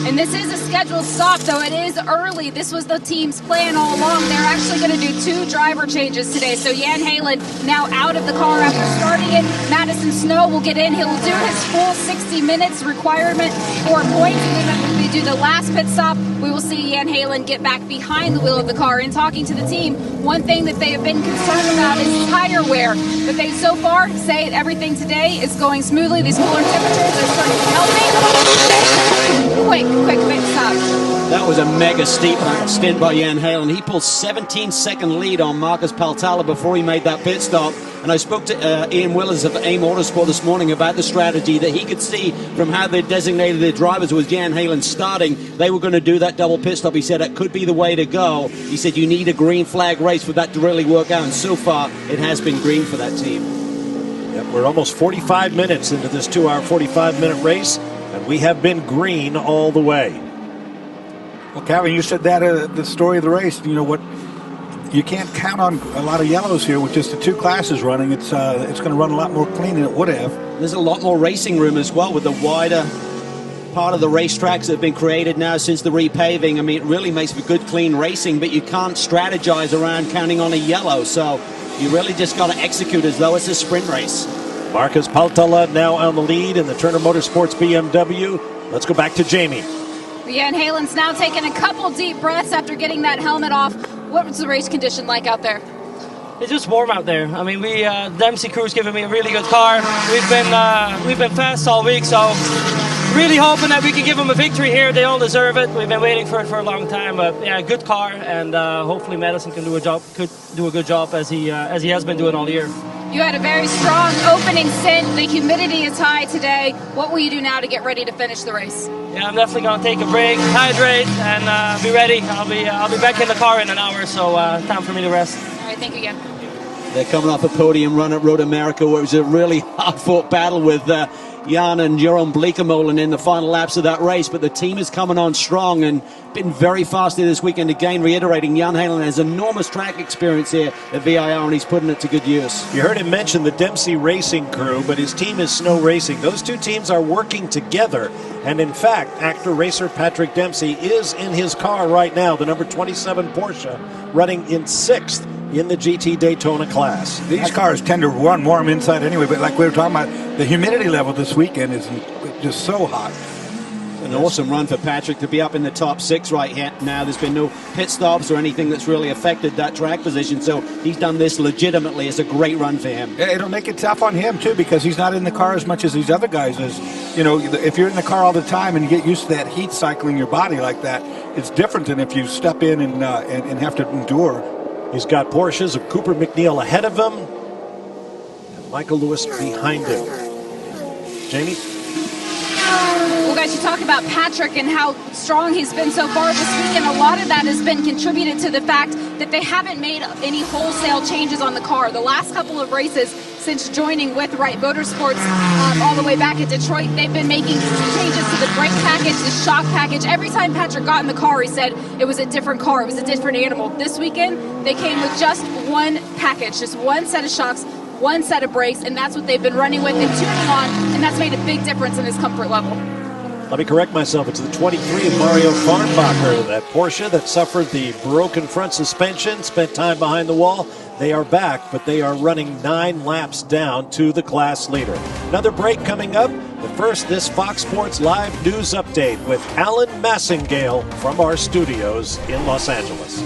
S5: And this is a scheduled stop, though it is early. This was the team's plan all along. They're actually going to do 2 driver changes today. So Jan Halen now out of the car after starting it. Madison Snow will get in. He'll do his full 60 minutes requirement for points. And then when we do the last pit stop, we will see Jan Halen get back behind the wheel of the car. And talking to the team, one thing that they have been concerned about is tire wear. But they so far say everything today is going smoothly. These cooler temperatures are starting to help me. Quick pit stop.
S2: That was a mega steep stint by Jan Halen. He pulled 17-second lead on Marcus Paltala before he made that pit stop. And I spoke to Ian Willers of AIM Autosport this morning about the strategy that he could see from how they designated their drivers with Jan Halen starting. They were going to do that double pit stop. He said that could be the way to go. He said you need a green flag race for that to really work out. And so far, it has been green for that team.
S1: Yep, we're almost 45 minutes into this 2-hour, 45-minute race, and we have been green all the way.
S3: Well, Calvin, you said that the story of the race. You know what? you can't count on a lot of yellows here with just the 2 classes running. It's going to run a lot more clean than it would have.
S2: There's a lot more racing room as well with the wider part of the racetracks that have been created now since the repaving. I mean, it really makes for good, clean racing, but you can't strategize around counting on a yellow. So you really just got to execute as though it's a sprint race.
S1: Marcus Paltala now on the lead in the Turner Motorsports BMW. Let's go back to Jamie.
S5: Jan Halen's now taking a couple deep breaths after getting that helmet off. What was the race condition like out there?
S16: It's just warm out there. I mean, Dempsey crew's giving me a really good car. We've been fast all week, so really hoping that we can give them a victory here. They all deserve it. We've been waiting for it for a long time, but yeah, good car, and hopefully Madison can do a good job as he has been doing all year.
S5: You had a very strong opening stint. The humidity is high today. What will you do now to get ready to finish the race?
S16: Yeah, I'm definitely going to take a break, hydrate, and be ready. I'll be back in the car in an hour, so time for me to rest.
S5: All right, thank you again.
S2: They're coming off a podium run at Road America where it was a really hard-fought battle with Jan and Jeroen Bleekemolen in the final laps of that race, but the team is coming on strong and been very fast here this weekend. Again, reiterating, Jan Halen has enormous track experience here at VIR, and he's putting it to good use.
S1: You heard him mention the Dempsey Racing crew, but his team is Snow Racing. Those 2 teams are working together, and in fact, actor racer Patrick Dempsey is in his car right now, the number 27 Porsche, running in 6th in the GT Daytona class.
S3: These cars tend to run warm inside anyway, but like we were talking about, the humidity level this weekend is just so hot.
S2: An awesome run for Patrick to be up in the top 6 right here now. There's been no pit stops or anything that's really affected that track position, so he's done this legitimately. It's a great run for him.
S3: Yeah, it'll make it tough on him too, because he's not in the car as much as these other guys is. You know, if you're in the car all the time and you get used to that heat cycling your body like that, it's different than if you step in and have to endure.
S1: He's got Porsches of Cooper McNeil ahead of him and Michael Lewis behind him. Jamie?
S5: Well, guys, you talk about Patrick and how strong he's been so far this weekend. A lot of that has been contributed to the fact that they haven't made any wholesale changes on the car. The last couple of races since joining with Wright Motorsports all the way back at Detroit, they've been making changes to the brake package, the shock package. Every time Patrick got in the car, he said it was a different car, it was a different animal. This weekend, they came with just one package, just one set of shocks, one set of brakes, and that's what they've been running with and tuning on, and that's made a big difference in his comfort level.
S1: Let me correct myself. It's the 23 of Mario Farnbacher, that Porsche that suffered the broken front suspension, spent time behind the wall. They are back, but they are running 9 laps down to the class leader. Another break coming up, but first this Fox Sports Live News Update with Alan Massingale from our studios in Los Angeles.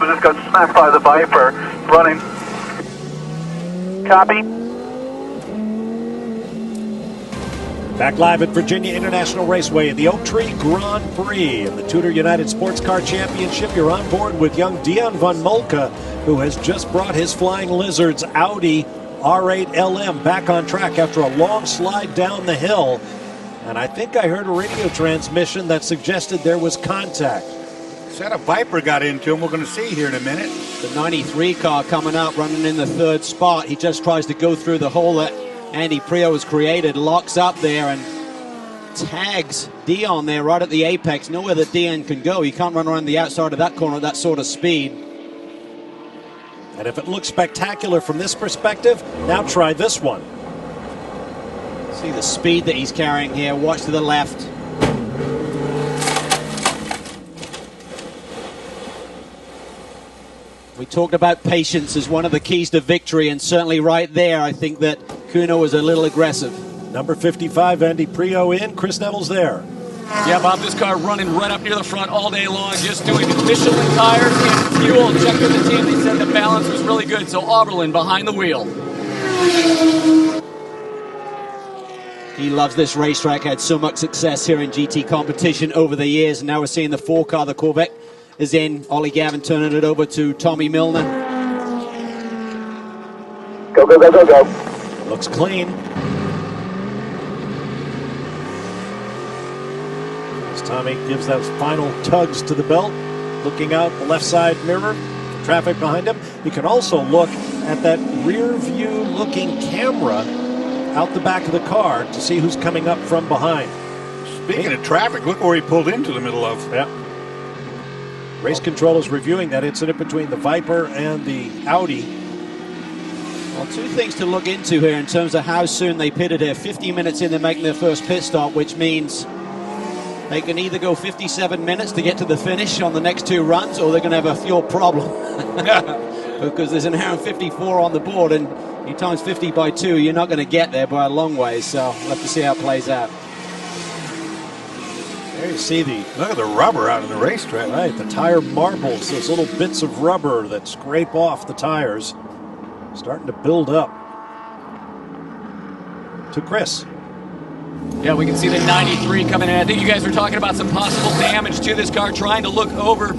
S17: We just got smacked by the Viper. Running. Copy.
S1: Back live at Virginia International Raceway in the Oak Tree Grand Prix of the TUDOR United SportsCar Championship. You're on board with young Dion van Molke, who has just brought his Flying Lizards Audi R8 LM back on track after a long slide down the hill. And I think I heard a radio transmission that suggested there was contact.
S3: Said a Viper got into him. We're going to see here in a minute.
S2: The 93 car coming up, running in the third spot. He just tries to go through the hole that Andy Prix has created, locks up there and tags Dion there right at the apex. Nowhere that Dion can go. He can't run around the outside of that corner at that sort of speed.
S1: And if it looks spectacular from this perspective, now try this one.
S2: See the speed that he's carrying here. Watch to the left. We talked about patience as one of the keys to victory, and certainly right there, I think that Kuno was a little aggressive.
S1: Number 55, Andy Prix in. Chris Neville's there.
S4: Yeah, Bob, this car running right up near the front all day long, just doing Michelin tires and fuel. Checked with the team. They said the balance was really good. So Oberlin behind the wheel.
S2: He loves this racetrack, had so much success here in GT competition over the years, and now we're seeing the 4 car, the Corvette, is in. Ollie Gavin turning it over to Tommy Milner.
S17: Go, go, go, go, go.
S1: Looks clean. As Tommy gives those final tugs to the belt, looking out the left side mirror, traffic behind him. You can also look at that rear view looking camera out the back of the car to see who's coming up from behind.
S3: Speaking of traffic, look where he pulled into the middle of.
S1: Yeah. Race control is reviewing that incident between the Viper and the Audi.
S2: Well, 2 things to look into here in terms of how soon they pitted here. 50 minutes in, they're making their first pit stop, which means they can either go 57 minutes to get to the finish on the next 2 runs, or they're going to have a fuel problem. Because there's an hour and 54 on the board, and you times 50 by 2, you're not going to get there by a long way. So we'll have to see how it plays out.
S1: There you see
S3: look at the rubber out in the racetrack.
S1: Right, the tire marbles, those little bits of rubber that scrape off the tires, starting to build up. To Chris.
S4: Yeah, we can see the 93 coming in. I think you guys were talking about some possible damage to this car, trying to look over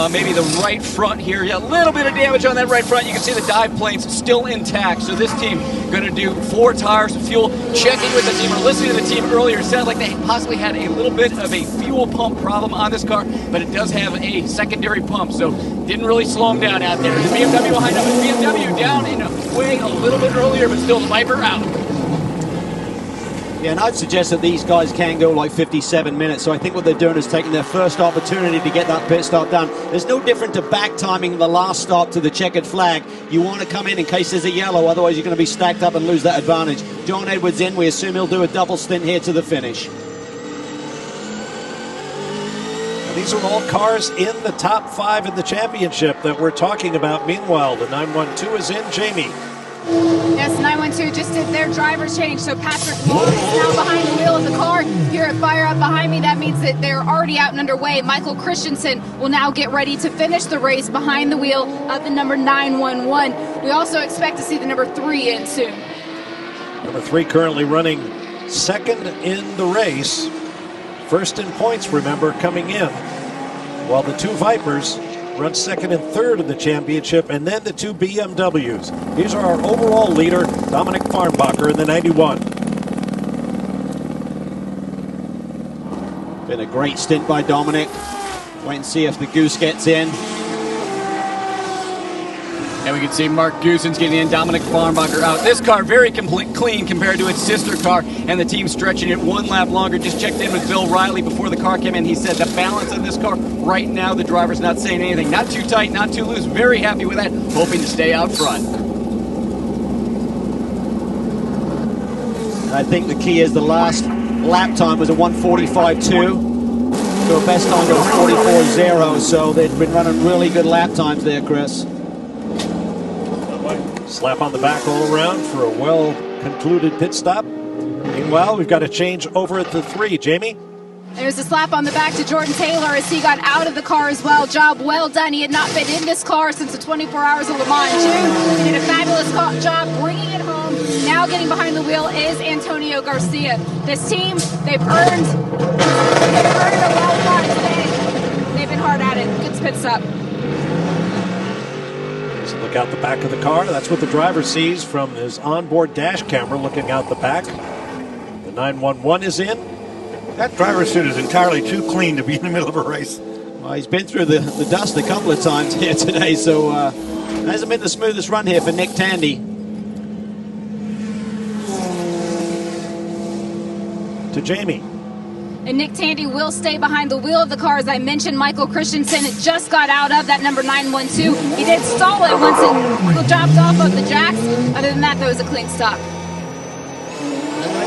S4: maybe the right front here. Yeah, a little bit of damage on that right front. You can see the dive planes still intact. So this team going to do 4 tires of fuel. Checking with the team or listening to the team earlier, sounded like they possibly had a little bit of a fuel pump problem on this car, but it does have a secondary pump, so didn't really slow them down out there. The BMW behind them. The BMW down in a way a little bit earlier, but still the Viper out.
S2: Yeah, and I'd suggest that these guys can go like 57 minutes. So I think what they're doing is taking their first opportunity to get that pit stop done. There's no different to back timing the last stop to the checkered flag. You want to come in case there's a yellow, otherwise you're going to be stacked up and lose that advantage. John Edwards in. We assume he'll do a double stint here to the finish.
S1: And these are all cars in the top 5 in the championship that we're talking about. Meanwhile, the 912 is in. Jamie.
S5: Yes, 912 just did their driver change, so Patrick Moore is now behind the wheel of the car. Here at Fire Up behind me, that means that they're already out and underway. Michael Christensen will now get ready to finish the race behind the wheel of the number 911. We also expect to see the number 3 in soon.
S1: Number 3 currently running second in the race. First in points, remember, coming in. While the 2 Vipers run second and third in the championship, and then the 2 BMWs. Here's our overall leader, Dominic Farnbacher, in the 91.
S2: Been a great stint by Dominic. Wait and see if the Goose gets in.
S4: And we can see Mark Goossens getting in, Dominic Farnbacher out. This car very clean compared to its sister car, and the team stretching it 1 lap longer. Just checked in with Bill Riley before the car came in. He said the balance of this car right now, the driver's not saying anything. Not too tight, not too loose. Very happy with that, hoping to stay out front.
S2: I think the key is the last lap time was a 1:45.2. So a best time was 44.0, so they've been running really good lap times there, Chris.
S1: Slap on the back all around for a well-concluded pit stop. Meanwhile, we've got a change over at the 3. Jamie?
S5: There's a slap on the back to Jordan Taylor as he got out of the car as well. Job well done. He had not been in this car since the 24 Hours of Le Mans in June. He did a fabulous job bringing it home. Now getting behind the wheel is Antonio Garcia. This team, they've earned a well run today. They've been hard at it. Good pit stop.
S1: Let's look out the back of the car. That's what the driver sees from his onboard dash camera looking out the back. The 911 is in.
S3: That driver's suit is entirely too clean to be in the middle of a race.
S2: Well, he's been through the dust a couple of times here today, so it hasn't been the smoothest run here for Nick Tandy.
S1: To Jamie.
S5: And Nick Tandy will stay behind the wheel of the car. As I mentioned, Michael Christensen just got out of that number 912. He did stall it once it dropped off of the jacks. Other than that, that was a clean stop.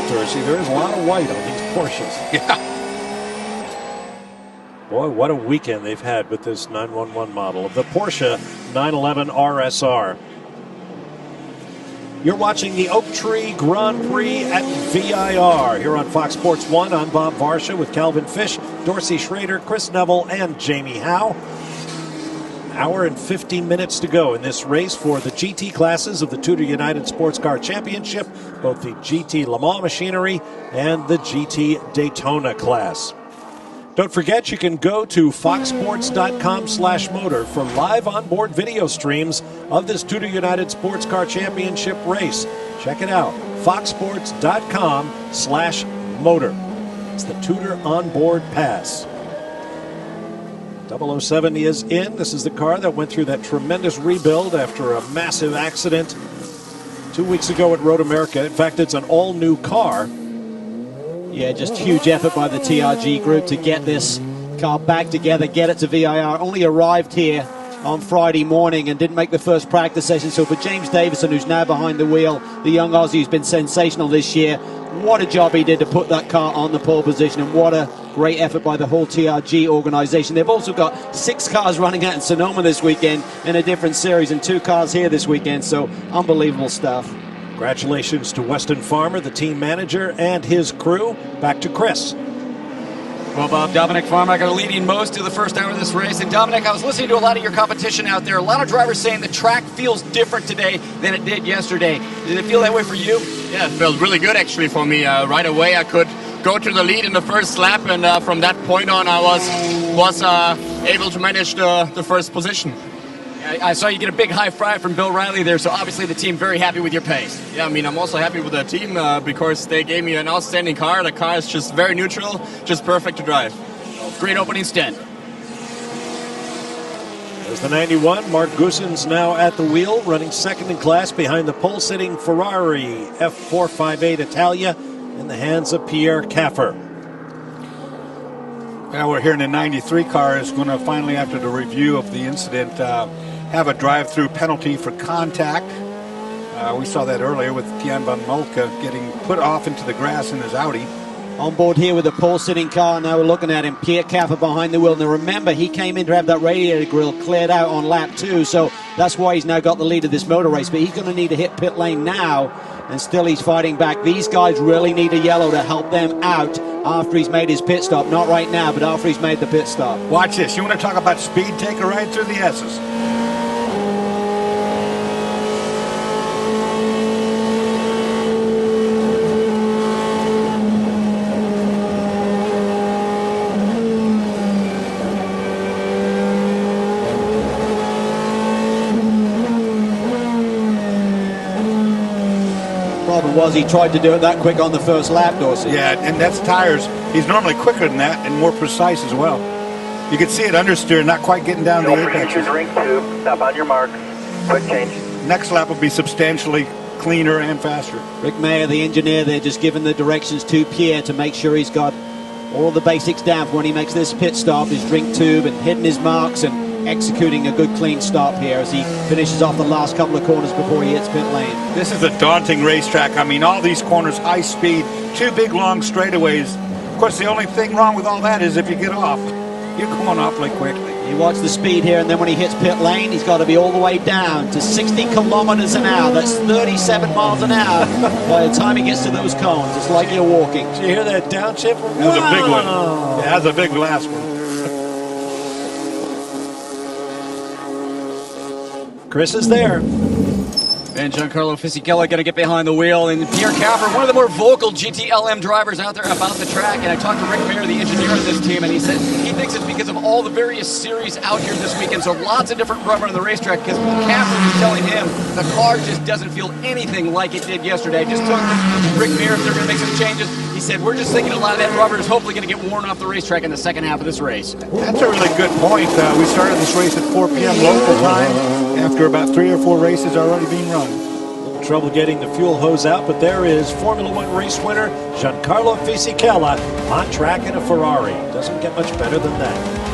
S1: Dorsey, there is a lot of white on these Porsches.
S3: Yeah.
S1: Boy, what a weekend they've had with this 911 model of the Porsche 911 RSR. You're watching the Oak Tree Grand Prix at VIR here on Fox Sports 1. I'm Bob Varsha with Calvin Fish, Dorsey Schrader, Chris Neville, and Jamie Howe. Hour and 15 minutes to go in this race for the GT classes of the TUDOR United SportsCar Championship, both the GT Le Mans machinery and the GT Daytona class. Don't forget, you can go to foxsports.com/motor for live onboard video streams of this TUDOR United SportsCar Championship race. Check it out, foxsports.com/motor. It's the TUDOR onboard pass. 007 is in. This is the car that went through that tremendous rebuild after a massive accident 2 weeks ago at Road America. In fact, it's an all-new car.
S2: Yeah, just huge effort by the TRG group to get this car back together, get it to VIR. Only arrived here on Friday morning and didn't make the first practice session. So for James Davison, who's now behind the wheel, the young Aussie who's been sensational this year, what a job he did to put that car on the pole position, and what a great effort by the whole TRG organization. They've also got 6 cars running out in Sonoma this weekend in a different series and 2 cars here this weekend, so unbelievable stuff.
S1: Congratulations to Weston Farmer, the team manager, and his crew. Back to Chris.
S4: Well, Bob, Dominic Farmer got leading most of the first hour of this race. And Dominic, I was listening to a lot of your competition out there. A lot of drivers saying the track feels different today than it did yesterday. Did it feel that way for you?
S18: Yeah, it felt really good actually for me. Right away I could go to the lead in the first lap, and from that point on I was able to manage the first position.
S4: I saw you get a big high five from Bill Riley there, so obviously the team very happy with your pace.
S18: Yeah, I mean, I'm also happy with the team because they gave me an outstanding car. The car is just very neutral, just perfect to drive.
S4: Great opening stint.
S1: There's the 91. Mark Goossens now at the wheel, running second in class behind the pole-sitting Ferrari F458 Italia in the hands of Pierre Caffer.
S3: Well, we're here in the 93 car is going to finally, after the review of the incident, have a drive-through penalty for contact. We saw that earlier with Tian van Molke getting put off into the grass in his Audi.
S2: On board here with the pole-sitting car, now we're looking at him, Pierre Caffer behind the wheel. Now remember, he came in to have that radiator grill cleared out on lap 2, so that's why he's now got the lead of this motor race. But he's going to need to hit pit lane now, and still he's fighting back. These guys really need a yellow to help them out after he's made his pit stop. Not right now, but after he's made the pit stop.
S3: Watch this. You want to talk about speed? Take her right through the S's.
S2: Was he tried to do it that quick on the first lap, Dorsey?
S3: Yeah, and that's tires. He's normally quicker than that and more precise as well. You can see it understeer, not quite getting down the apex.
S17: Ring 2, stop on your mark, quick change.
S3: Next lap will be substantially cleaner and faster.
S2: Rick Mayer, the engineer there, just giving the directions to Pierre to make sure he's got all the basics down for when he makes this pit stop, his drink tube and hitting his marks and executing a good clean stop here as he finishes off the last couple of corners before he hits pit lane.
S3: This is a daunting racetrack. I mean, all these corners, high speed, 2 big long straightaways. Of course, the only thing wrong with all that is if you get off, you're going awfully quickly.
S2: You watch the speed here, and then when he hits pit lane, he's got to be all the way down to 60 kilometers an hour. That's 37 miles an hour by the time he gets to those cones. It's like you're walking.
S1: Did you hear that downshift?
S3: That was a big one. Yeah, that was a big last one.
S1: Chris is there.
S4: And Giancarlo Fisichella going to get behind the wheel. And Pierre Capper, one of the more vocal GTLM drivers out there about the track. And I talked to Rick Mayer, the engineer of this team, and he said he thinks it's because of all the various series out here this weekend. So lots of different rubber on the racetrack, because Capper was telling him the car just doesn't feel anything like it did yesterday. I just talked to Rick Mayer if they're going to make some changes. He said, we're just thinking a lot of that rubber is hopefully going to get worn off the racetrack in the second half of this race.
S3: That's a really good point. We started this race at 4 p.m. local time after about 3 or 4 races already being run.
S1: Trouble getting the fuel hose out, but there is Formula One race winner Giancarlo Fisichella on track in a Ferrari. Doesn't get much better than that.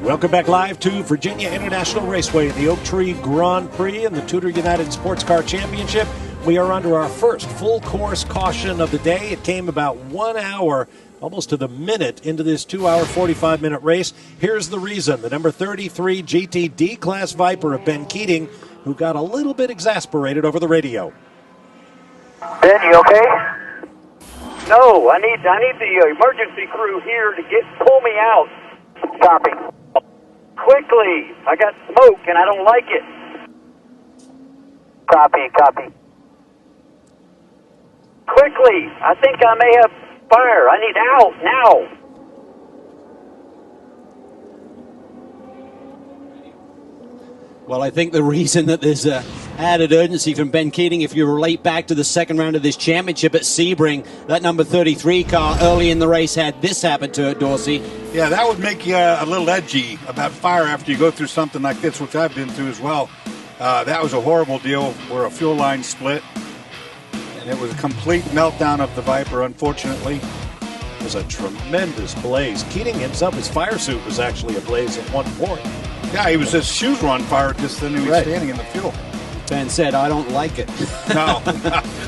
S1: Welcome back live to Virginia International Raceway in the Oak Tree Grand Prix and the TUDOR United SportsCar Championship. We are under our first full course caution of the day. It came about 1 hour, almost to the minute, into this 2-hour, 45-minute race. Here's the reason. The number 33 GTD class Viper of Ben Keating, who got a little bit exasperated over the radio.
S17: Ben, you okay? No, I need the emergency crew here to pull me out. Copy. Quickly. I got smoke and I don't like it. Copy. Quickly. I think I may have fire. I need out now.
S2: Well, I think the reason that there's added urgency from Ben Keating, if you relate back to the second round of this championship at Sebring, that number 33 car early in the race had this happen to it, Dorsey.
S3: Yeah, that would make you a little edgy about fire after you go through something like this, which I've been through as well. That was a horrible deal where a fuel line split, and it was a complete meltdown of the Viper, unfortunately.
S1: It was a tremendous blaze. Keating himself, his fire suit was actually ablaze at one point.
S3: Yeah, his shoes were on fire just then he was standing in the fuel.
S2: Ben said, I don't like it.
S3: No,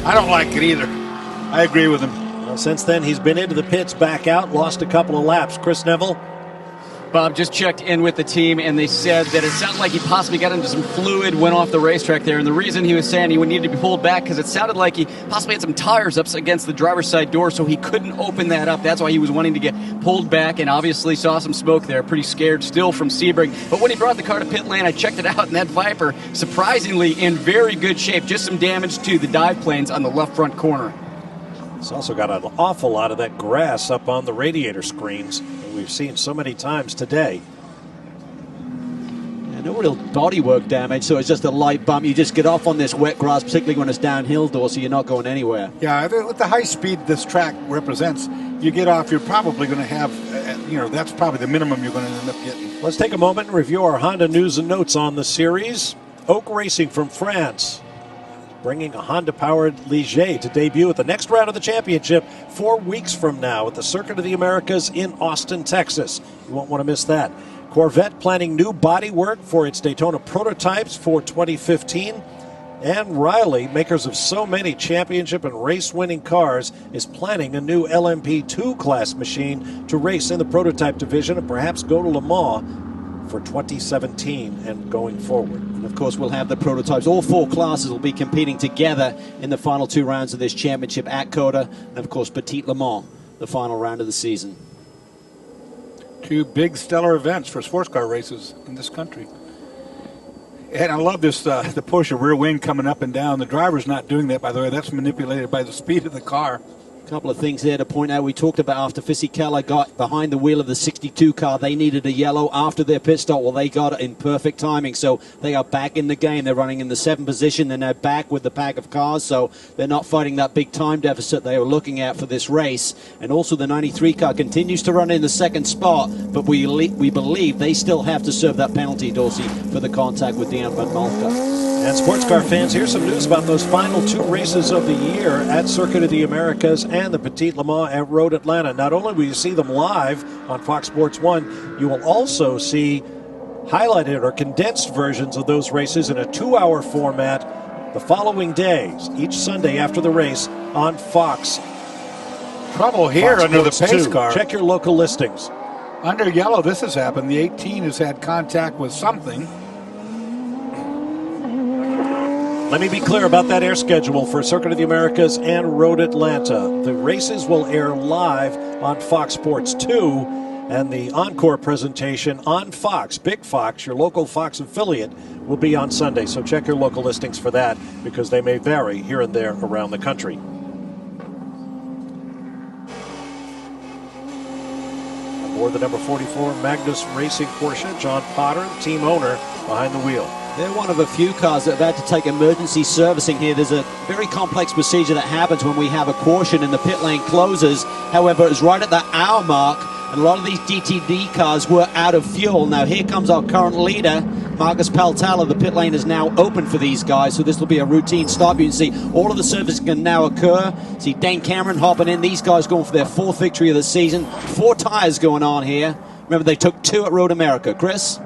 S3: I don't like it either. I agree with him.
S1: Well, since then, he's been into the pits, back out, lost a couple of laps. Chris Neville?
S4: Bob just checked in with the team, and they said that it sounded like he possibly got into some fluid, went off the racetrack there. And the reason he was saying he would need to be pulled back, because it sounded like he possibly had some tires up against the driver's side door, so he couldn't open that up. That's why he was wanting to get pulled back, and obviously saw some smoke there. Pretty scared still from Sebring. But when he brought the car to pit lane, I checked it out, and that Viper, surprisingly in very good shape. Just some damage to the dive planes on the left front corner.
S1: It's also got an awful lot of that grass up on the radiator screens that we've seen so many times today.
S2: Yeah, no real bodywork damage, so it's just a light bump. You just get off on this wet grass, particularly when it's downhill, Dorsey. You're not going anywhere.
S3: Yeah, with the high speed this track represents, you get off, you're probably going to have, that's probably the minimum you're going to end up getting.
S1: Let's take a moment and review our Honda news and notes on the series. Oak Racing from France, bringing a Honda-powered Ligier to debut at the next round of the championship 4 weeks from now at the Circuit of the Americas in Austin, Texas. You won't want to miss that. Corvette planning new bodywork for its Daytona prototypes for 2015. And Riley, makers of so many championship and race-winning cars, is planning a new LMP2 class machine to race in the prototype division and perhaps go to Le Mans for 2017 and going forward.
S2: And of course, we'll have the prototypes. All 4 classes will be competing together in the final 2 rounds of this championship at COTA, and of course, Petit Le Mans, the final round of the season.
S3: 2 big stellar events for sports car races in this country. And I love this, the Porsche rear wing coming up and down. The driver's not doing that, by the way. That's manipulated by the speed of the car.
S2: Couple of things there to point out. We talked about after Fisichella got behind the wheel of the 62 car, they needed a yellow after their pit stop. Well, they got it in perfect timing, so they are back in the game. They're running in the 7th position. They're now back with the pack of cars, so they're not fighting that big time deficit they were looking at for this race. And also the 93 car continues to run in the 2nd spot, but we believe they still have to serve that penalty, Dorsey, for the contact with Dejan van Malka.
S1: And sports car fans, here's some news about those final 2 races of the year at Circuit of the Americas and the Petit Le Mans at Road Atlanta. Not only will you see them live on Fox Sports 1, you will also see highlighted or condensed versions of those races in a 2-hour format the following days, each Sunday after the race on Fox.
S3: Trouble here
S1: Fox
S3: under the
S1: Sports
S3: pace
S1: 2.
S3: car.
S1: Check your local listings.
S3: Under yellow, this has happened. The 18 has had contact with something.
S1: Let me be clear about that air schedule for Circuit of the Americas and Road Atlanta. The races will air live on Fox Sports 2, and the encore presentation on Fox, Big Fox, your local Fox affiliate, will be on Sunday. So check your local listings for that, because they may vary here and there around the country. Aboard the number 44 Magnus Racing Porsche, John Potter, team owner, behind the wheel.
S2: They're one of a few cars that have had to take emergency servicing here. There's a very complex procedure that happens when we have a caution and the pit lane closes. However, it's right at that hour mark, and a lot of these GTD cars were out of fuel. Now here comes our current leader, Marcus Paltala. The pit lane is now open for these guys, so this will be a routine stop. You can see all of the servicing can now occur. See Dane Cameron hopping in. These guys going for their 4th victory of the season. 4 tires going on here. Remember, they took 2 at Road America. Chris?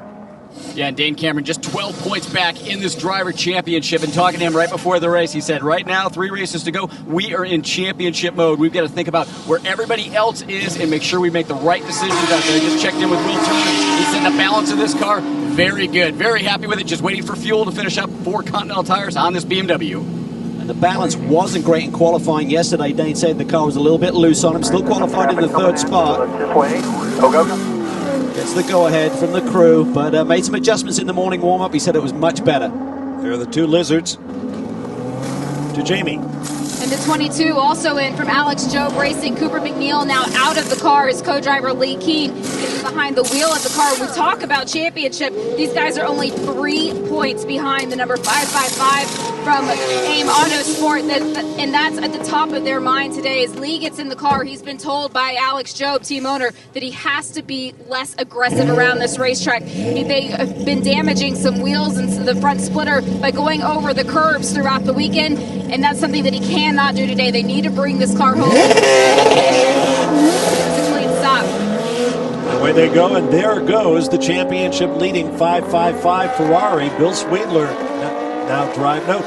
S4: Yeah, and Dane Cameron just 12 points back in this driver championship. And talking to him right before the race, he said, right now, 3 races to go. We are in championship mode. We've got to think about where everybody else is and make sure we make the right decisions out there. Just checked in with Will Turner. He said the balance of this car, very good. Very happy with it. Just waiting for fuel to finish up 4 Continental tires on this BMW.
S2: And the balance wasn't great in qualifying yesterday. Dane said the car was a little bit loose on him. Still qualified in the 3rd spot.
S17: Go.
S2: Gets the go-ahead from the crew, but made some adjustments in the morning warm-up. He said it was much better.
S1: There are the 2 lizards. To Jamie.
S5: And the 22 also in from Alex Jobe Racing. Cooper McNeil now out of the car. His co-driver Lee Keene is behind the wheel of the car. We talk about championship. These guys are only 3 points behind the number 555 from AIM Autosport. And that's at the top of their mind today. As Lee gets in the car, he's been told by Alex Jobe, team owner, that he has to be less aggressive around this racetrack. They have been damaging some wheels and the front splitter by going over the curbs throughout the weekend. And that's something that he cannot do today. They need to bring this car home. It's a clean stop.
S1: Away they go, and there goes the championship leading 555 Ferrari. Bill Sweetler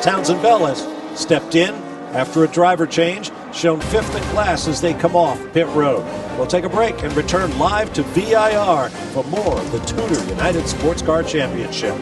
S1: Townsend Bell has stepped in after a driver change, shown 5th in class as they come off pit road. We'll take a break and return live to VIR for more of the TUDOR United SportsCar Championship.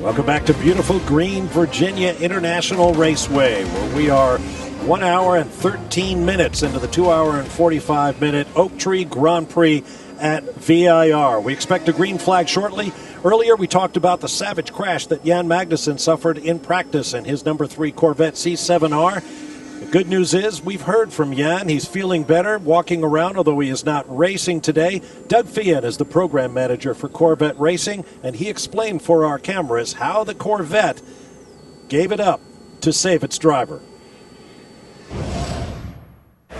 S1: Welcome back to beautiful green Virginia International Raceway, where we are 1 hour and 13 minutes into the 2 hour and 45 minute Oak Tree Grand Prix at VIR. We expect a green flag shortly. Earlier we talked about the savage crash that Jan Magnussen suffered in practice in his number 3 Corvette C7R. The good news is we've heard from Jan. He's feeling better, walking around, although he is not racing today. Doug Fian is the program manager for Corvette Racing, and he explained for our cameras how the Corvette gave it up to save its driver.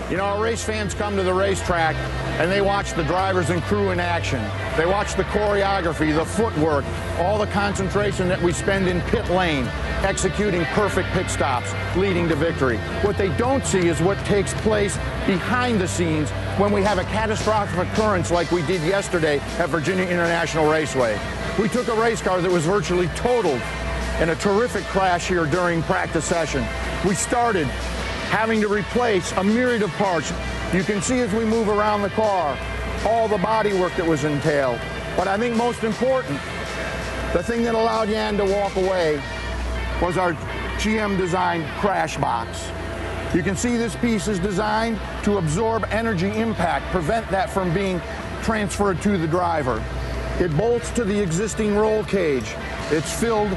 S19: You know, race fans come to the racetrack and they watch the drivers and crew in action. They watch the choreography, the footwork, all the concentration that we spend in pit lane, executing perfect pit stops, leading to victory. What they don't see is what takes place behind the scenes when we have a catastrophic occurrence like we did yesterday at Virginia International Raceway. We took a race car that was virtually totaled in a terrific crash here during practice session. We started having to replace a myriad of parts. You can see as we move around the car, all the body work that was entailed. But I think most important, the thing that allowed Jan to walk away was our GM-designed crash box. You can see this piece is designed to absorb energy impact, prevent that from being transferred to the driver. It bolts to the existing roll cage. It's filled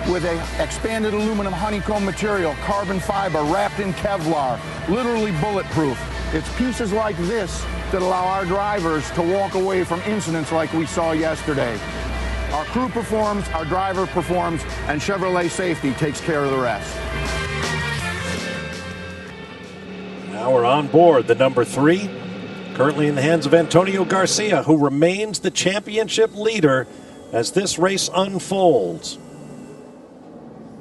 S19: with an expanded aluminum honeycomb material, carbon fiber wrapped in Kevlar, literally bulletproof. It's pieces like this that allow our drivers to walk away from incidents like we saw yesterday. Our crew performs, our driver performs, and Chevrolet safety takes care of the rest.
S1: Now we're on board the number 3, currently in the hands of Antonio Garcia, who remains the championship leader as this race unfolds.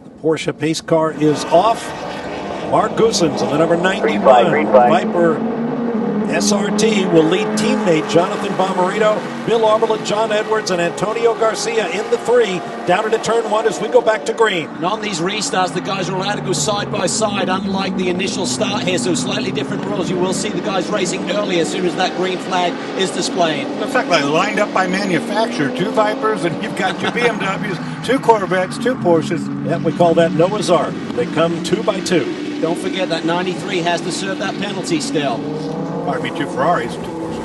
S1: The Porsche pace car is off. Mark Goossens in the number 91 Viper SRT will lead teammate Jonathan Bomarito, Bill Arbola, John Edwards, and Antonio Garcia in the 3 down into turn 1 as we go back to green.
S2: And on these restarts, the guys are allowed to go side by side, unlike the initial start here, so slightly different rules. You will see the guys racing early as soon as that green flag is displayed.
S3: Looks like they lined up by manufacturer. 2 Vipers, and you've got 2 BMWs, 2 Corvettes, 2 Porsches.
S1: Yep, we call that Noah's Ark. They come 2 by 2.
S2: Don't forget that 93 has to serve that penalty still.
S3: Pardon me, 2 Ferraris, 2 Porsches.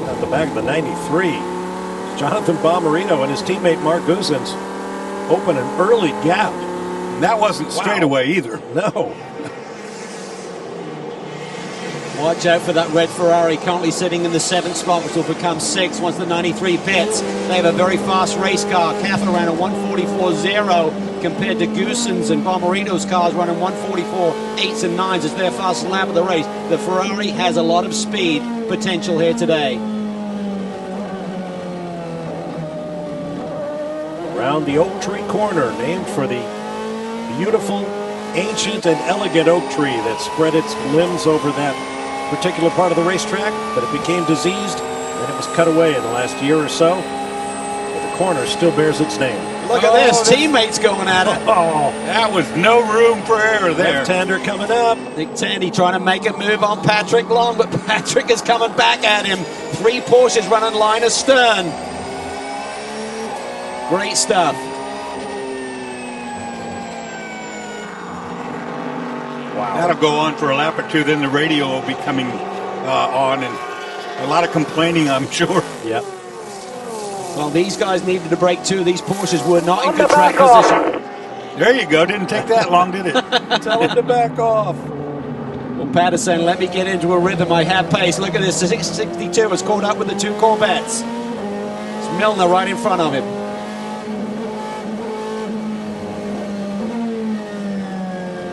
S1: At the back of the 93, Jonathan Bomarito and his teammate Mark Goossens open an early gap.
S3: And that wasn't straightaway either.
S1: No.
S2: Watch out for that red Ferrari, currently sitting in the 7th spot, which will become 6th once the 93 pits. They have a very fast race car, Catherine around a 144.0 compared to Goossens and Bomarito's cars running 144 8s and 9s. It's their fastest lap of the race. The Ferrari has a lot of speed potential here today.
S1: Around the oak tree corner, named for the beautiful, ancient, and elegant oak tree that spread its limbs over that particular part of the racetrack, but it became diseased and it was cut away in the last year or so. But the corner still bears its name.
S2: Look at this, teammates going at it.
S3: Oh, that was no room for error there.
S1: Left-hander coming up.
S2: Nick Tandy trying to make a move on Patrick Long, but Patrick is coming back at him. 3 Porsches running line astern. Great stuff.
S3: Wow. That'll go on for a lap or 2, then the radio will be coming on, and a lot of complaining, I'm sure.
S1: Yep.
S2: Well, these guys needed to break too. These Porsches were not in good track position.
S3: There you go. Didn't take that long, did it?
S1: Tell him to back off.
S2: Well, Patterson, let me get into a rhythm. I have pace. Look at this. The 662 has caught up with the 2 Corvettes. It's Milner right in front of him.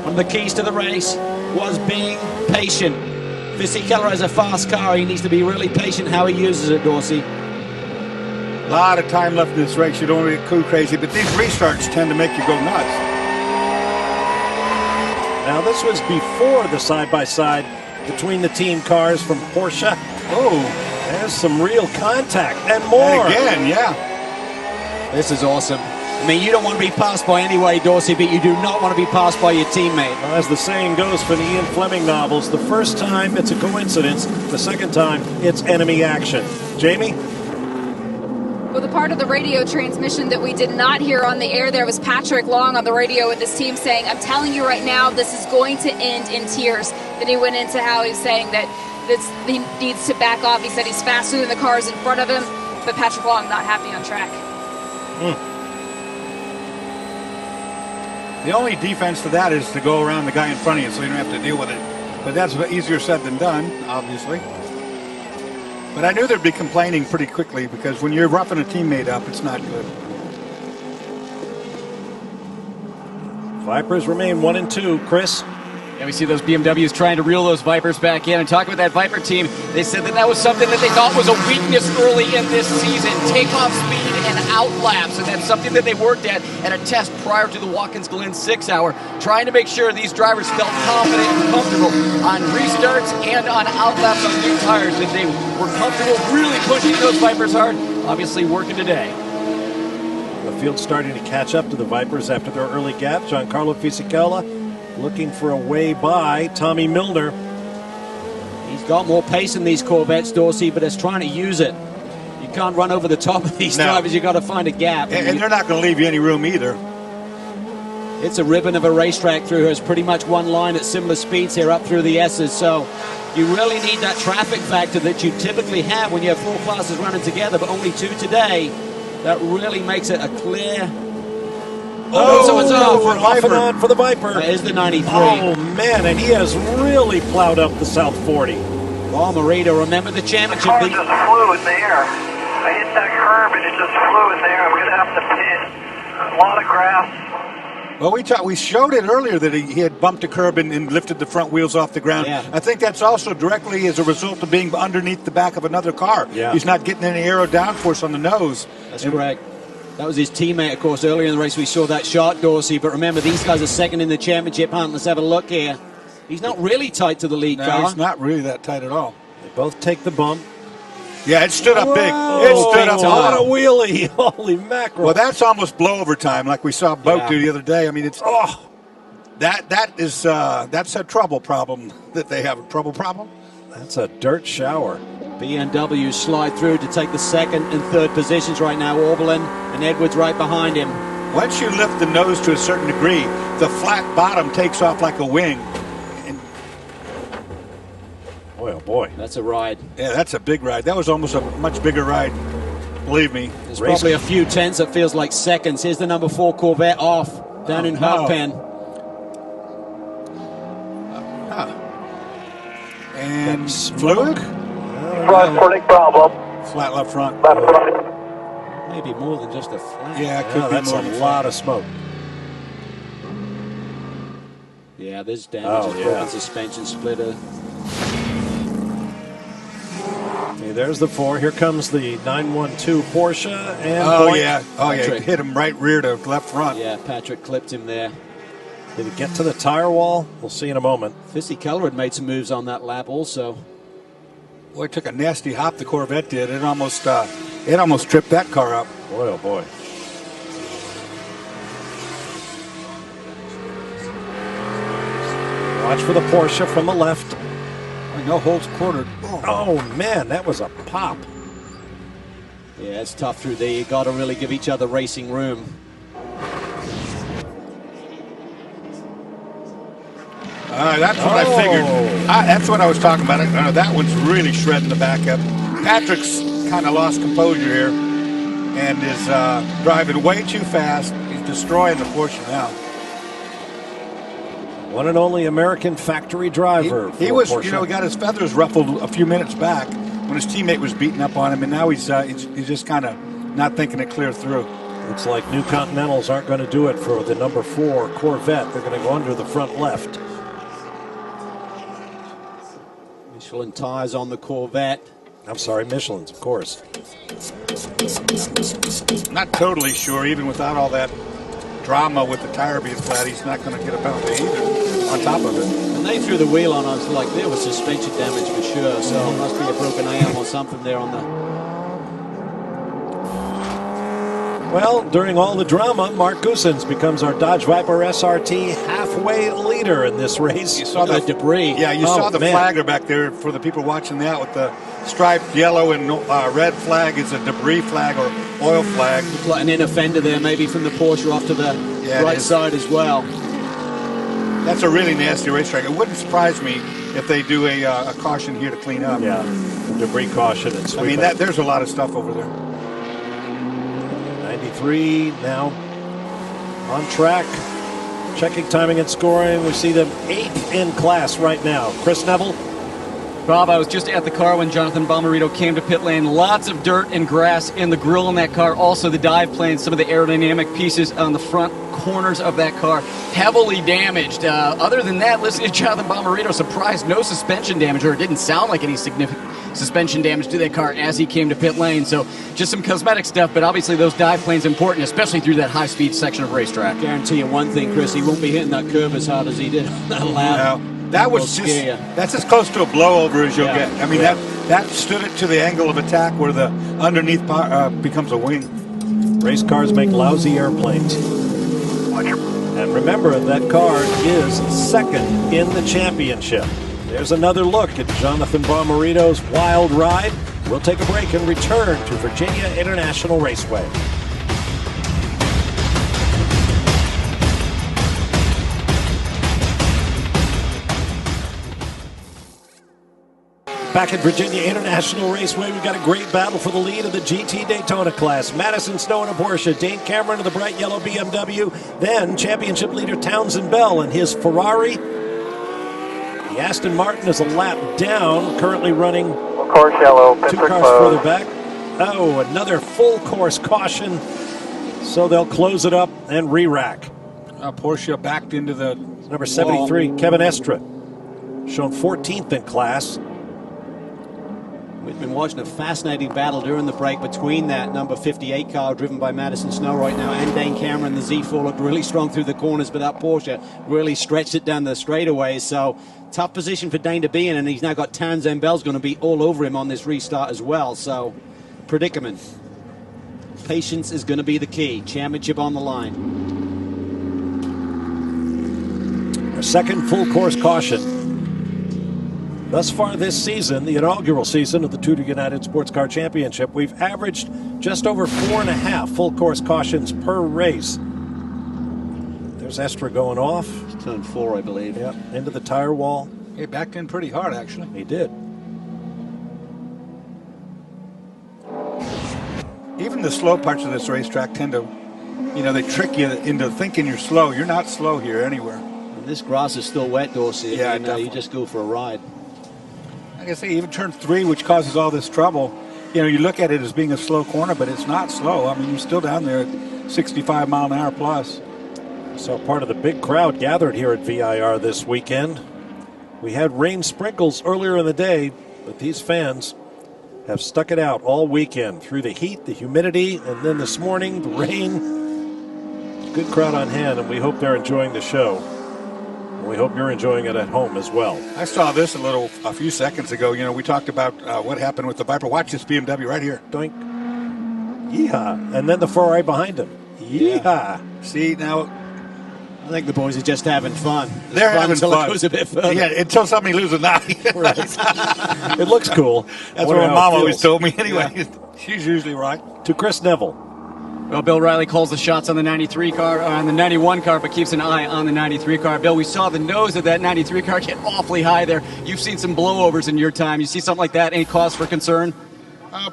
S2: One of the keys to the race was being patient. Fisichella has a fast car. He needs to be really patient how he uses it, Dorsey.
S3: A lot of time left in this race. You don't want to get crazy, but these restarts tend to make you go nuts.
S1: Now, this was before the side-by-side between the team cars from Porsche.
S3: Oh,
S1: there's some real contact and more.
S3: And again, yeah.
S2: This is awesome. I mean, you don't want to be passed by anyway, Dorsey, but you do not want to be passed by your teammate.
S1: Well, as the saying goes for the Ian Fleming novels, the first time it's a coincidence, the second time it's enemy action. Jamie?
S5: Well, the part of the radio transmission that we did not hear on the air there was Patrick Long on the radio with his team saying, I'm telling you right now, this is going to end in tears. Then he went into how he was saying that he needs to back off. He said he's faster than the cars in front of him, but Patrick Long not happy on track.
S3: The only defense to that is to go around the guy in front of you so you don't have to deal with it. But that's easier said than done, obviously. But I knew there'd be complaining pretty quickly because when you're roughing a teammate up, it's not good.
S1: Vipers remain 1 and 2. Chris?
S4: Yeah, we see those BMWs trying to reel those Vipers back in. And talking with that Viper team, they said that was something that they thought was a weakness early in this season. Takeoff speed and out laps. And that's something that they worked at a test prior to the Watkins Glen 6 hour, trying to make sure these drivers felt confident and comfortable on restarts and on out laps on new tires, that they were comfortable really pushing those Vipers hard. Obviously working today.
S1: The field's starting to catch up to the Vipers after their early gap. Giancarlo Fisichella looking for a way by Tommy Milner.
S2: He's got more pace in these Corvettes, Dorsey, but it's trying to use it. You can't run over the top of these drivers. You've got to find a gap.
S3: And they're not going to leave you any room either.
S2: It's a ribbon of a racetrack through here. It's pretty much one line at similar speeds here up through the S's. So you really need that traffic factor that you typically have when you have 4 classes running together, but only 2 today. That really makes it a clear...
S1: so it's off and on for the Viper.
S2: That is the 93.
S1: Oh, man, and he has really plowed up the South 40.
S2: Bomarito, remember the championship.
S17: The car just flew in the air. I hit that curb and it just flew in there. I'm going to have to pit. A lot of grass.
S3: Well, we showed it earlier that he had bumped a curb and lifted the front wheels off the ground.
S2: Yeah.
S3: I think that's also directly as a result of being underneath the back of another car.
S2: Yeah.
S3: He's not getting any aero downforce on the nose.
S2: That's correct. That was his teammate, of course, earlier in the race. We saw that shot, Dorsey. But remember, these guys are second in the championship hunt. Let's have a look here. He's not really tight to the lead car.
S3: No, he's not really that tight at all.
S1: They both take the bump.
S3: Yeah, it stood up big.
S1: It stood up on a wheelie. Holy mackerel.
S3: Well, that's almost blowover time, like we saw Boat do the other day. I mean, it's that's a trouble problem that they have. A trouble problem?
S1: That's a dirt shower.
S2: BMW slide through to take the second and third positions right now. Oberlin and Edwards right behind him.
S3: Once you lift the nose to a certain degree, the flat bottom takes off like a wing.
S1: Boy, oh boy.
S2: That's a ride.
S3: Yeah, that's a big ride. That was almost a much bigger ride. Believe me.
S2: There's probably a few tenths that feels like seconds. Here's the number 4 Corvette off down in Halfpen.
S3: And fluid?
S17: Front problem.
S3: Flat left front.
S17: Left front.
S2: Maybe more than just a flat.
S3: Yeah, it could be
S1: that's
S3: more
S1: a
S3: than
S1: lot
S3: flat.
S1: of smoke.
S2: Yeah, there's damage.
S1: Oh,
S2: Broken suspension splitter.
S1: Okay, there's the 4. Here comes the 912 Porsche. And
S3: Oh,
S1: boink.
S3: yeah. Oh, yeah.
S2: Patrick.
S3: Hit him right rear to left front.
S2: Yeah, Patrick clipped him there.
S1: Did he get to the tire wall? We'll see in a moment.
S2: Fissy Keller had made some moves on that lap also.
S3: Boy, it took a nasty hop, the Corvette did. It almost tripped that car up.
S1: Boy, oh boy. Watch for the Porsche from the left.
S3: No holds quartered.
S1: Oh, man, that was a pop.
S2: Yeah, it's tough through there. You got to really give each other racing room.
S3: That's what I figured. That's what I was talking about. That one's really shredding the back up. Patrick's kind of lost composure here and is driving way too fast. He's destroying the Porsche now.
S1: One and only American factory driver.
S3: He was, Porsche. He got his feathers ruffled a few minutes back when his teammate was beating up on him, and now he's just kind of not thinking it clear through.
S1: Looks like New Continentals aren't going to do it for the number 4 Corvette. They're going to go under the front left.
S2: Michelin tires on the Corvette.
S1: I'm sorry, Michelin's, of course.
S3: Not totally sure, even without all that drama with the tire being flat, he's not going to get a penalty either on top of it.
S2: When they threw the wheel on, I was like, there was suspension damage for sure, so it must be a broken AM or something there on the...
S1: Well, during all the drama, Mark Goossens becomes our Dodge Viper SRT halfway leader in this race.
S3: You saw the
S2: debris.
S3: Yeah, you saw the flagger back there for the people watching that with the striped yellow and red flag is a debris flag or oil flag.
S2: Looked like an inner fender there, maybe from the Porsche off to the right side as well.
S3: That's a really nasty racetrack. It wouldn't surprise me if they do a caution here to clean up.
S1: Yeah, debris caution and sweep.
S3: I mean, there's a lot of stuff over there.
S1: 93 now on track. Checking timing and scoring. We see them 8th in class right now. Chris Neville.
S4: Bob, I was just at the car when Jonathan Bomarito came to pit lane. Lots of dirt and grass in the grill in that car. Also the dive plane, some of the aerodynamic pieces on the front corners of that car heavily damaged. Other than that, listening to Jonathan Bomarito, surprised no suspension damage, or it didn't sound like any significant suspension damage to that car as he came to pit lane. So just some cosmetic stuff, but obviously those dive planes important, especially through that high-speed section of racetrack.
S2: I guarantee you one thing, Chris, he won't be hitting that curve as hard as he did on that lap.
S3: No. That was that's as close to a blowover as you'll get. I mean, that stood it to the angle of attack where the underneath becomes a wing.
S1: Race cars make lousy airplanes. And remember, that car is second in the championship. There's another look at Jonathan Bomarito's wild ride. We'll take a break and return to Virginia International Raceway. Back at Virginia International Raceway, we've got a great battle for the lead of the GT Daytona class. Madison Snow in a Porsche, Dane Cameron in the bright yellow BMW, then championship leader Townsend Bell in his Ferrari. The Aston Martin is a lap down, currently running
S17: course yellow,
S1: 2 cars further back. Oh, another full course caution. So they'll close it up and re-rack.
S3: Porsche backed into the
S1: number 73, wall. Kevin Estra, shown 14th in class.
S2: We've been watching a fascinating battle during the break between that number 58 car driven by Madison Snow right now and Dane Cameron. The Z4 looked really strong through the corners, but that Porsche really stretched it down the straightaways. So tough position for Dane to be in, and he's now got Tan Zembel's going to be all over him on this restart as well. So predicament. Patience is going to be the key. Championship on the line.
S1: Our second full course caution. Thus far this season, the inaugural season of the TUDOR United SportsCar Championship, we've averaged just over 4.5 full course cautions per race. There's Estra going off.
S2: It's turn 4, I believe.
S1: Yeah, into the tire wall.
S3: He backed in pretty hard, actually.
S1: He did.
S3: Even the slow parts of this racetrack tend to, they trick you into thinking you're slow. You're not slow here anywhere.
S2: And this grass is still wet, Dorsey.
S3: Yeah,
S2: and, you just go for a ride.
S3: Like I say, even turn 3, which causes all this trouble, you look at it as being a slow corner, but it's not slow. I mean, you're still down there at 65 mile an hour plus.
S1: So part of the big crowd gathered here at VIR this weekend. We had rain sprinkles earlier in the day, but these fans have stuck it out all weekend through the heat, the humidity, and then this morning, the rain. Good crowd on hand, and we hope they're enjoying the show. We hope you're enjoying it at home as well.
S3: I saw this a few seconds ago. We talked about what happened with the Viper. Watch this BMW right here.
S1: Doink. Yeehaw. And then the Ferrari behind him. Yeehaw.
S3: Yeah. See, now,
S2: I think the boys are just having fun.
S3: They're having
S2: until
S3: fun.
S2: It goes a bit further.
S3: Yeah, until somebody loses an eye.
S1: Right. It looks cool.
S3: That's what my mom always told me anyway. Yeah. She's usually right.
S1: To Chris Neville.
S4: Well, Bill Riley calls the shots on the 93 car, on the 91 car, but keeps an eye on the 93 car. Bill, we saw the nose of that 93 car get awfully high there. You've seen some blowovers in your time. You see something like that, any cause for concern?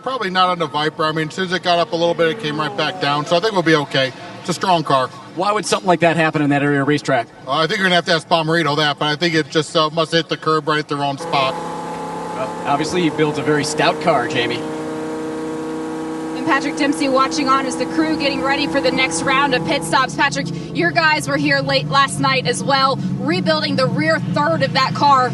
S20: Probably not on the Viper. I mean, as soon as it got up a little bit, it came right back down. So I think we'll be okay. It's a strong car.
S4: Why would something like that happen in that area of racetrack?
S20: I think you're going to ask Pomerito that, but I think it just must hit the curb right at the wrong spot.
S4: Well, obviously, he builds a very stout car, Jamie.
S5: And Patrick Dempsey watching on as the crew getting ready for the next round of pit stops. Patrick, your guys were here late last night as well, rebuilding the rear third of that car.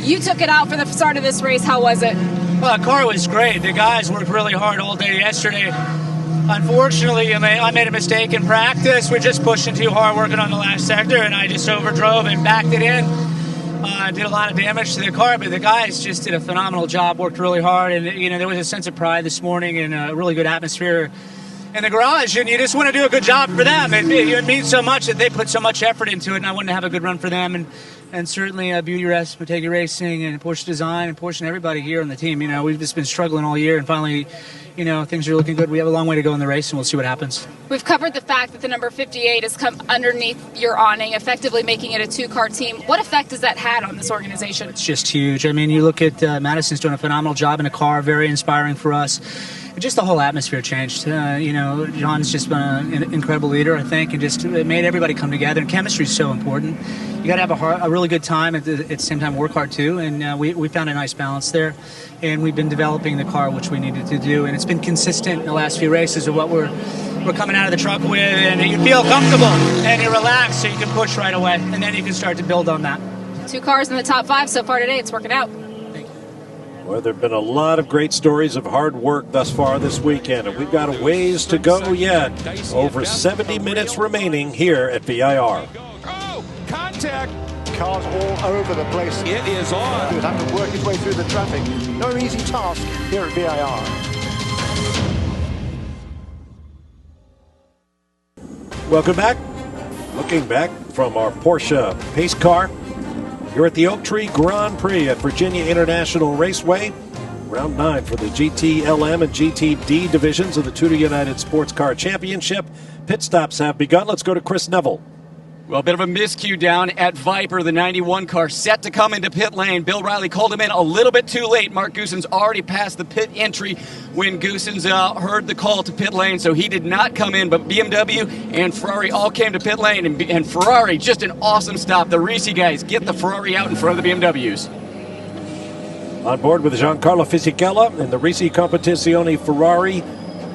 S5: You took it out for the start of this race. How was it?
S16: Well, the car was great. The guys worked really hard all day yesterday. Unfortunately, I made a mistake in practice. We're just pushing too hard working on the last sector, and I just overdrove and backed it in. Did a lot of damage to the car, but the guys just did a phenomenal job, worked really hard, and there was a sense of pride this morning and a really good atmosphere in the garage, and you just want to do a good job for them. It means so much that they put so much effort into it, and I wanted to have a good run for them, and certainly Beauty Rest, Bottega Racing, and Porsche Design, and Porsche and everybody here on the team. We've just been struggling all year, and finally, things are looking good. We have a long way to go in the race, and we'll see what happens.
S5: We've covered the fact that the number 58 has come underneath your awning, effectively making it a two-car team. What effect has that had on this organization?
S16: It's just huge. You look at Madison's doing a phenomenal job in a car, very inspiring for us. Just the whole atmosphere changed. John's just been an incredible leader, I think, and just it made everybody come together. And chemistry is so important. You got to have a really good time at the same time work hard too. And we found a nice balance there. And we've been developing the car, which we needed to do. And it's been consistent in the last few races of what we're coming out of the truck with. And you feel comfortable and you relax, so you can push right away. And then you can start to build on that.
S5: 2 cars in the top 5 so far today. It's working out.
S1: Well, there have been a lot of great stories of hard work thus far this weekend, and we've got a ways to go yet. Over 70 minutes remaining here at VIR.
S21: Oh, contact. Cars all over the place. It is on. He's having to work his way through the traffic. No easy task here at VIR.
S1: Welcome back. Looking back from our Porsche pace car. You're at the Oak Tree Grand Prix at Virginia International Raceway. Round 9 for the GTLM and GTD divisions of the TUDOR United SportsCar Championship. Pit stops have begun. Let's go to Chris Neville.
S4: Well, a bit of a miscue down at Viper, the 91 car set to come into pit lane. Bill Riley called him in a little bit too late. Mark Goossens already passed the pit entry when Goossens heard the call to pit lane, so he did not come in. But BMW and Ferrari all came to pit lane, and Ferrari, just an awesome stop. The Risi guys get the Ferrari out in front of the BMWs.
S1: On board with Giancarlo Fisichella in the Risi Competizione Ferrari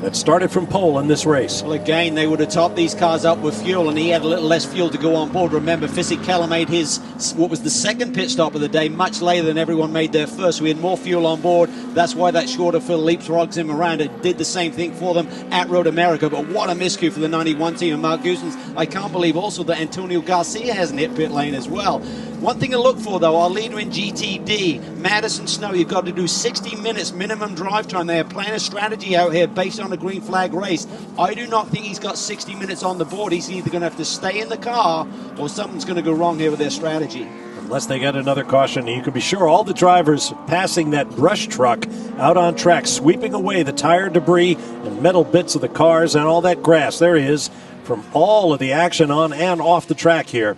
S1: that started from pole in this race.
S2: Well, again, they would have topped these cars up with fuel, and he had a little less fuel to go on board. Remember, Fisichella made his, what was the second pit stop of the day, much later than everyone made their first. So we had more fuel on board. That's why that shorter fill leapfrogs him around. It did the same thing for them at Road America. But what a miscue for the 91 team and Mark Goosens. I can't believe also that Antonio Garcia hasn't hit pit lane as well. One thing to look for, though, our leader in GTD, Madison Snow, you've got to do 60 minutes minimum drive time. They are playing a strategy out here based on a green flag race. I do not think he's got 60 minutes on the board. He's either going to have to stay in the car or something's going to go wrong here with their strategy.
S1: Unless they get another caution, you can be sure all the drivers passing that brush truck out on track, sweeping away the tire debris and metal bits of the cars and all that grass. There he is from all of the action on and off the track here.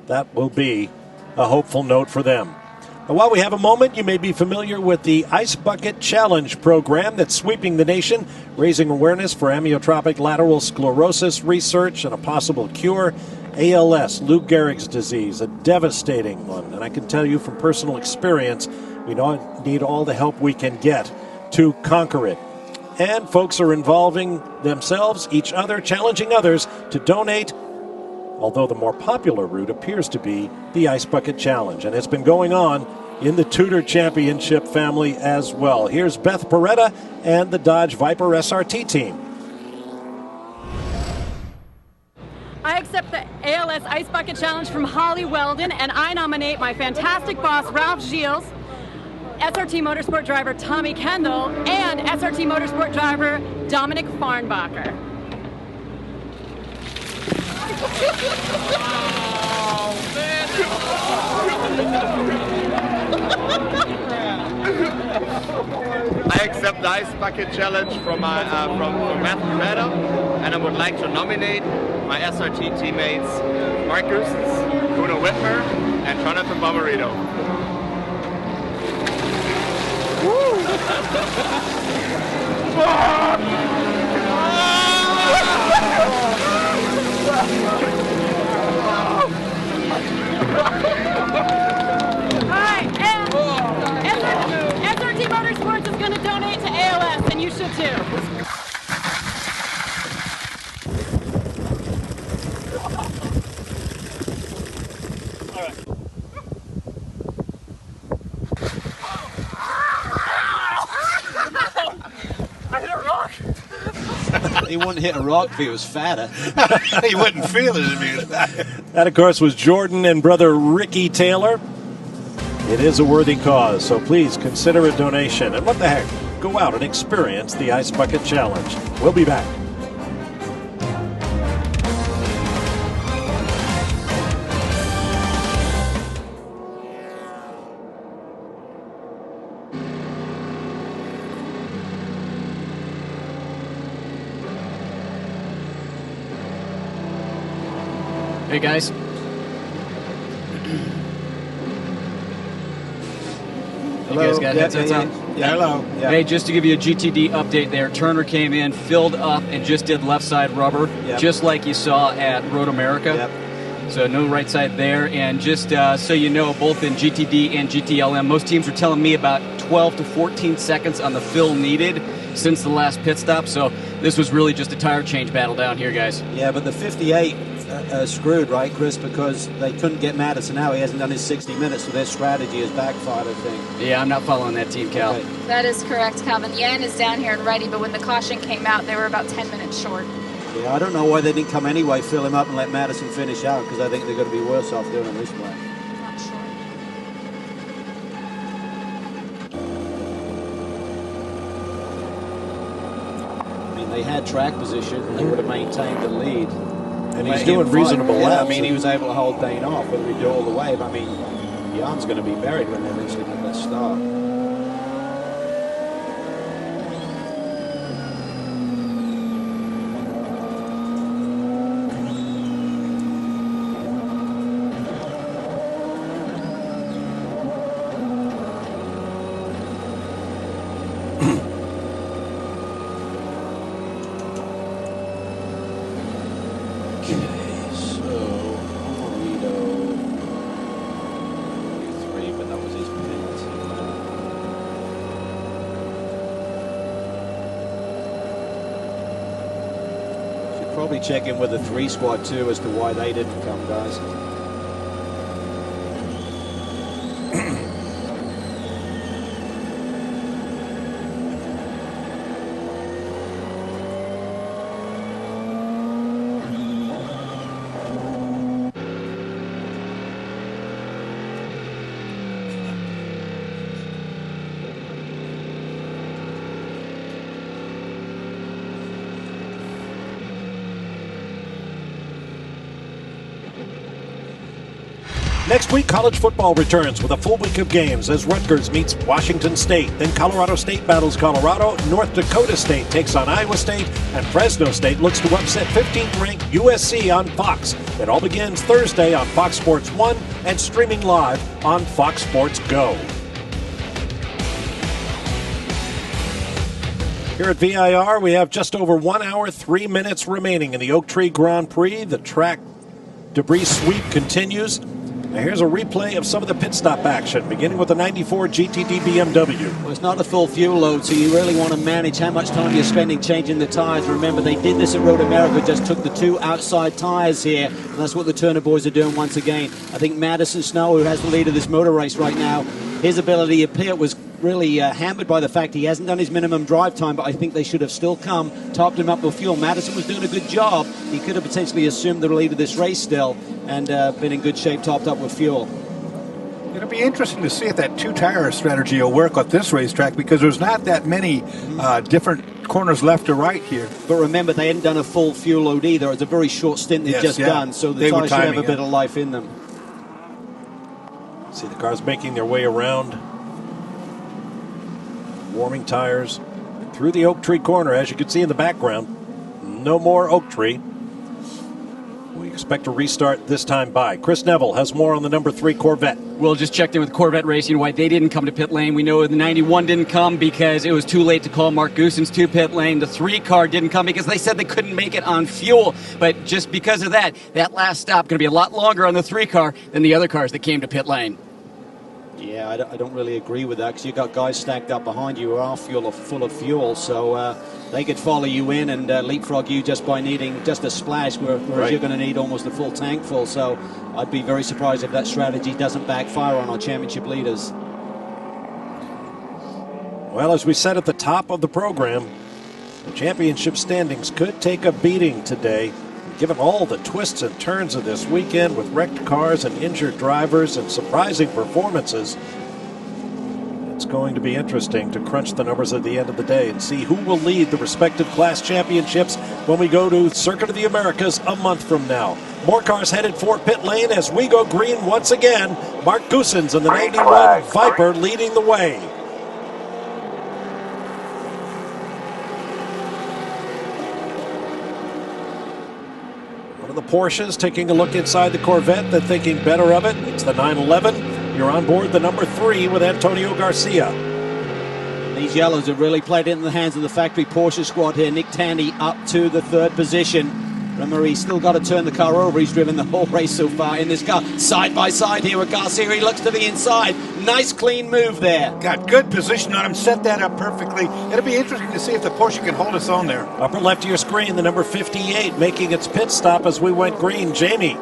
S1: That will be a hopeful note for them. Now, while we have a moment, you may be familiar with the Ice Bucket Challenge program that's sweeping the nation, raising awareness for amyotrophic lateral sclerosis research and a possible cure. ALS, Lou Gehrig's disease, a devastating one. And I can tell you from personal experience, we need all the help we can get to conquer it. And folks are involving themselves, each other, challenging others to donate, although the more popular route appears to be the Ice Bucket Challenge. And it's been going on in the TUDOR Championship family as well. Here's Beth Peretta and the Dodge Viper SRT team.
S6: I accept the ALS Ice Bucket Challenge from Holly Weldon, and I nominate my fantastic boss, Ralph Gilles, SRT Motorsport driver Tommy Kendall, and SRT Motorsport driver Dominic Farnbacher.
S22: I accept the Ice Bucket Challenge from Beth Peretta, and I would like to nominate my SRT teammates Mark Goosens, Kuno Whitmer, and Jonathan Bomarito.
S6: Hi, and SRT Motorsports is going to donate to ALS, and you should too.
S2: He wouldn't hit a rock if he was fatter.
S3: He wouldn't feel it if he was fatter.
S1: That, of course, was Jordan and brother Ricky Taylor. It is a worthy cause, so please consider a donation. And what the heck, go out and experience the Ice Bucket Challenge. We'll be back.
S4: Hey guys. You guys got headsets on?
S2: Yeah. Hello. Yeah.
S4: Hey, just to give you a GTD update there, Turner came in, filled up, and just did left side rubber, just like you saw at Road America. So no right side there. And just so you know, both in GTD and GTLM, most teams are telling me about 12 to 14 seconds on the fill needed since the last pit stop. So this was really just a tire change battle down here, guys.
S2: Yeah, but the 58 screwed, right, Chris, because they couldn't get Madison out. He hasn't done his 60 minutes, so their strategy has backfired, I think.
S4: Yeah, I'm not following that team, Cal.
S2: Okay.
S5: That is correct, Calvin. Yan is down here and ready, but when the caution came out, they were about 10 minutes short.
S2: Yeah, I don't know why they didn't come anyway, fill him up and let Madison finish out, because I think they're going to be worse off doing it this way.
S5: Not sure.
S2: I mean, they had track position, and they would have maintained the lead.
S1: And he's doing reasonable laps.
S2: I mean, he was able to hold Dane off, whether he do all the way. But I mean, Jan's going to be buried when they eventually get that start. Probably check in with the 3 squad too as to why they didn't come, guys.
S1: Next week, college football returns with a full week of games as Rutgers meets Washington State. Then Colorado State battles Colorado, North Dakota State takes on Iowa State, and Fresno State looks to upset 15th-ranked USC on Fox. It all begins Thursday on Fox Sports 1 and streaming live on Fox Sports Go. Here at VIR, we have just over 1 hour, 3 minutes remaining in the Oak Tree Grand Prix. The track debris sweep continues. Now here's a replay of some of the pit stop action, beginning with the 94 GTD BMW.
S2: Well, it's not a full fuel load, so you really want to manage how much time you're spending changing the tires. Remember, they did this at Road America, just took the 2 outside tires here, and that's what the Turner boys are doing once again. I think Madison Snow, who has the lead of this motor race right now, his ability to pit was really hampered by the fact he hasn't done his minimum drive time, but I think they should have still topped him up with fuel. Madison was doing a good job. He could have potentially assumed the lead of this race still and been in good shape, topped up with fuel.
S3: It'll be interesting to see if that 2-tire strategy will work at this racetrack, because there's not that many different corners left or right here.
S2: But remember, they hadn't done a full fuel load either. It's a very short stint they've just done, so the tires should have a bit of life in them.
S1: See the cars making their way around. Warming tires through the Oak Tree corner, as you can see in the background. No more Oak Tree. We expect a restart this time by. Chris Neville has more on the number 3 Corvette.
S4: We'll just checked in with Corvette Racing why they didn't come to pit lane. We know the 91 didn't come because it was too late to call Mark Goosens to pit lane. The 3 car didn't come because they said they couldn't make it on fuel. But just because of that, that last stop going to be a lot longer on the 3 car than the other cars that came to pit lane.
S2: Yeah, I don't really agree with that, because you've got guys stacked up behind you who are full of fuel, so they could follow you in and leapfrog you just by needing just a splash, whereas you're going to need almost a full tank full. So I'd be very surprised if that strategy doesn't backfire on our championship leaders.
S1: Well, as we said at the top of the program, the championship standings could take a beating today. Given all the twists and turns of this weekend with wrecked cars and injured drivers and surprising performances, it's going to be interesting to crunch the numbers at the end of the day and see who will lead the respective class championships when we go to Circuit of the Americas a month from now. More cars headed for pit lane as we go green once again. Mark Goosens in the 91 Viper leading the way. The Porsches taking a look inside the Corvette. They're thinking better of it. It's the 911. You're on board the number 3 with Antonio Garcia.
S2: These yellows have really played it in the hands of the factory Porsche squad here. Nick Tandy up to the 3rd position. Remember, he's still got to turn the car over. He's driven the whole race so far in this car. Side by side here with Garcia. He looks to the inside. Nice clean move there.
S3: Got good position on him. Set that up perfectly. It'll be interesting to see if the Porsche can hold its own there.
S1: Upper left of your screen, the number 58 making its pit stop as we went green. Jamie.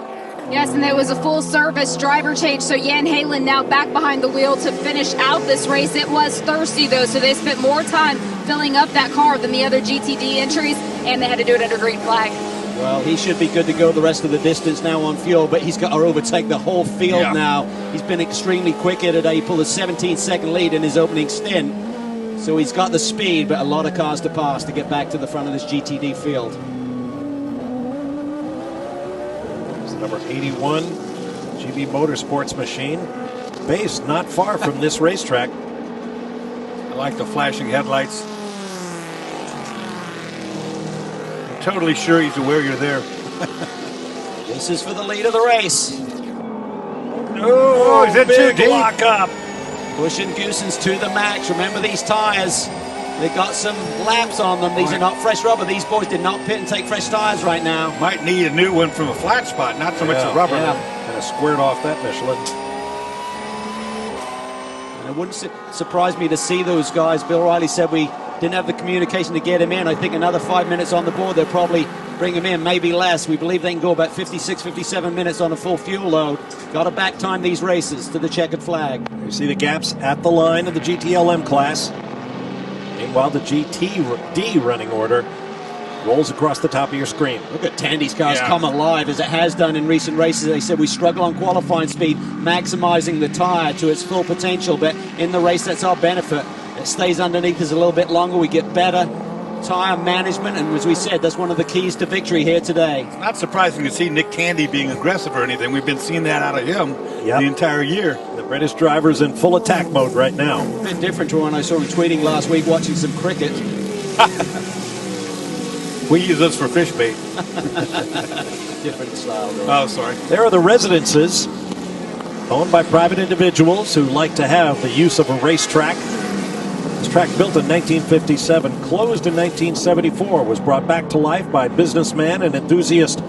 S5: Yes, and there was a full-service driver change, so Jan Halen now back behind the wheel to finish out this race. It was thirsty, though, so they spent more time filling up that car than the other GTD entries, and they had to do it under green flag.
S2: Well, he should be good to go the rest of the distance now on fuel, but he's got to overtake the whole field now. He's been extremely quick here today. He pulled a 17-second lead in his opening stint. So he's got the speed, but a lot of cars to pass to get back to the front of this GTD field.
S1: There's the number 81 GB Motorsports machine. Based not far from this racetrack.
S3: I like the flashing headlights. Totally sure he's aware you're there.
S2: This is for the lead of the race.
S3: Oh, he's in too deep.
S1: Lock up.
S2: Pushing Goosens to the max. Remember these tires. They got some laps on them. These are not fresh rubber. These boys did not pit and take fresh tires right now.
S3: Might need a new one from a flat spot, not so much a rubber.
S1: Kind of squared off that Michelin.
S2: And it wouldn't surprise me to see those guys. Bill Riley said we didn't have the communication to get him in. I think another 5 minutes on the board, they'll probably bring him in, maybe less. We believe they can go about 56, 57 minutes on a full fuel load. Got to back time these races to the checkered flag.
S1: You see the gaps at the line of the GTLM class. Meanwhile, the GTD running order rolls across the top of your screen.
S2: Look at Tandy's cars come alive, as it has done in recent races. They said we struggle on qualifying speed, maximizing the tire to its full potential, but in the race, that's our benefit. It stays underneath us a little bit longer. We get better tire management, and as we said, that's one of the keys to victory here today.
S3: It's not surprising to see Nick Tandy being aggressive or anything. We've been seeing that out of him the entire year.
S1: The British driver's in full attack mode right now.
S2: A bit different to when I saw him tweeting last week watching some cricket.
S3: We use this for fish bait.
S2: Different style, though.
S3: Oh, sorry.
S1: There are the residences owned by private individuals who like to have the use of a racetrack. This track, built in 1957, closed in 1974, was brought back to life by businessman and enthusiast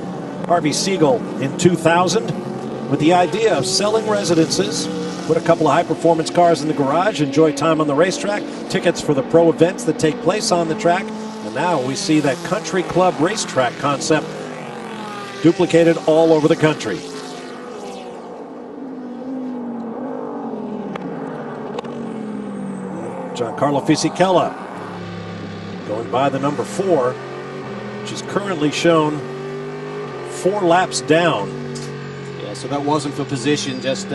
S1: Harvey Siegel in 2000 with the idea of selling residences, put a couple of high-performance cars in the garage, enjoy time on the racetrack, tickets for the pro events that take place on the track, and now we see that country club racetrack concept duplicated all over the country. Giancarlo Fisichella going by the number 4, which is currently shown 4 laps down.
S2: Yeah, so that wasn't for position, just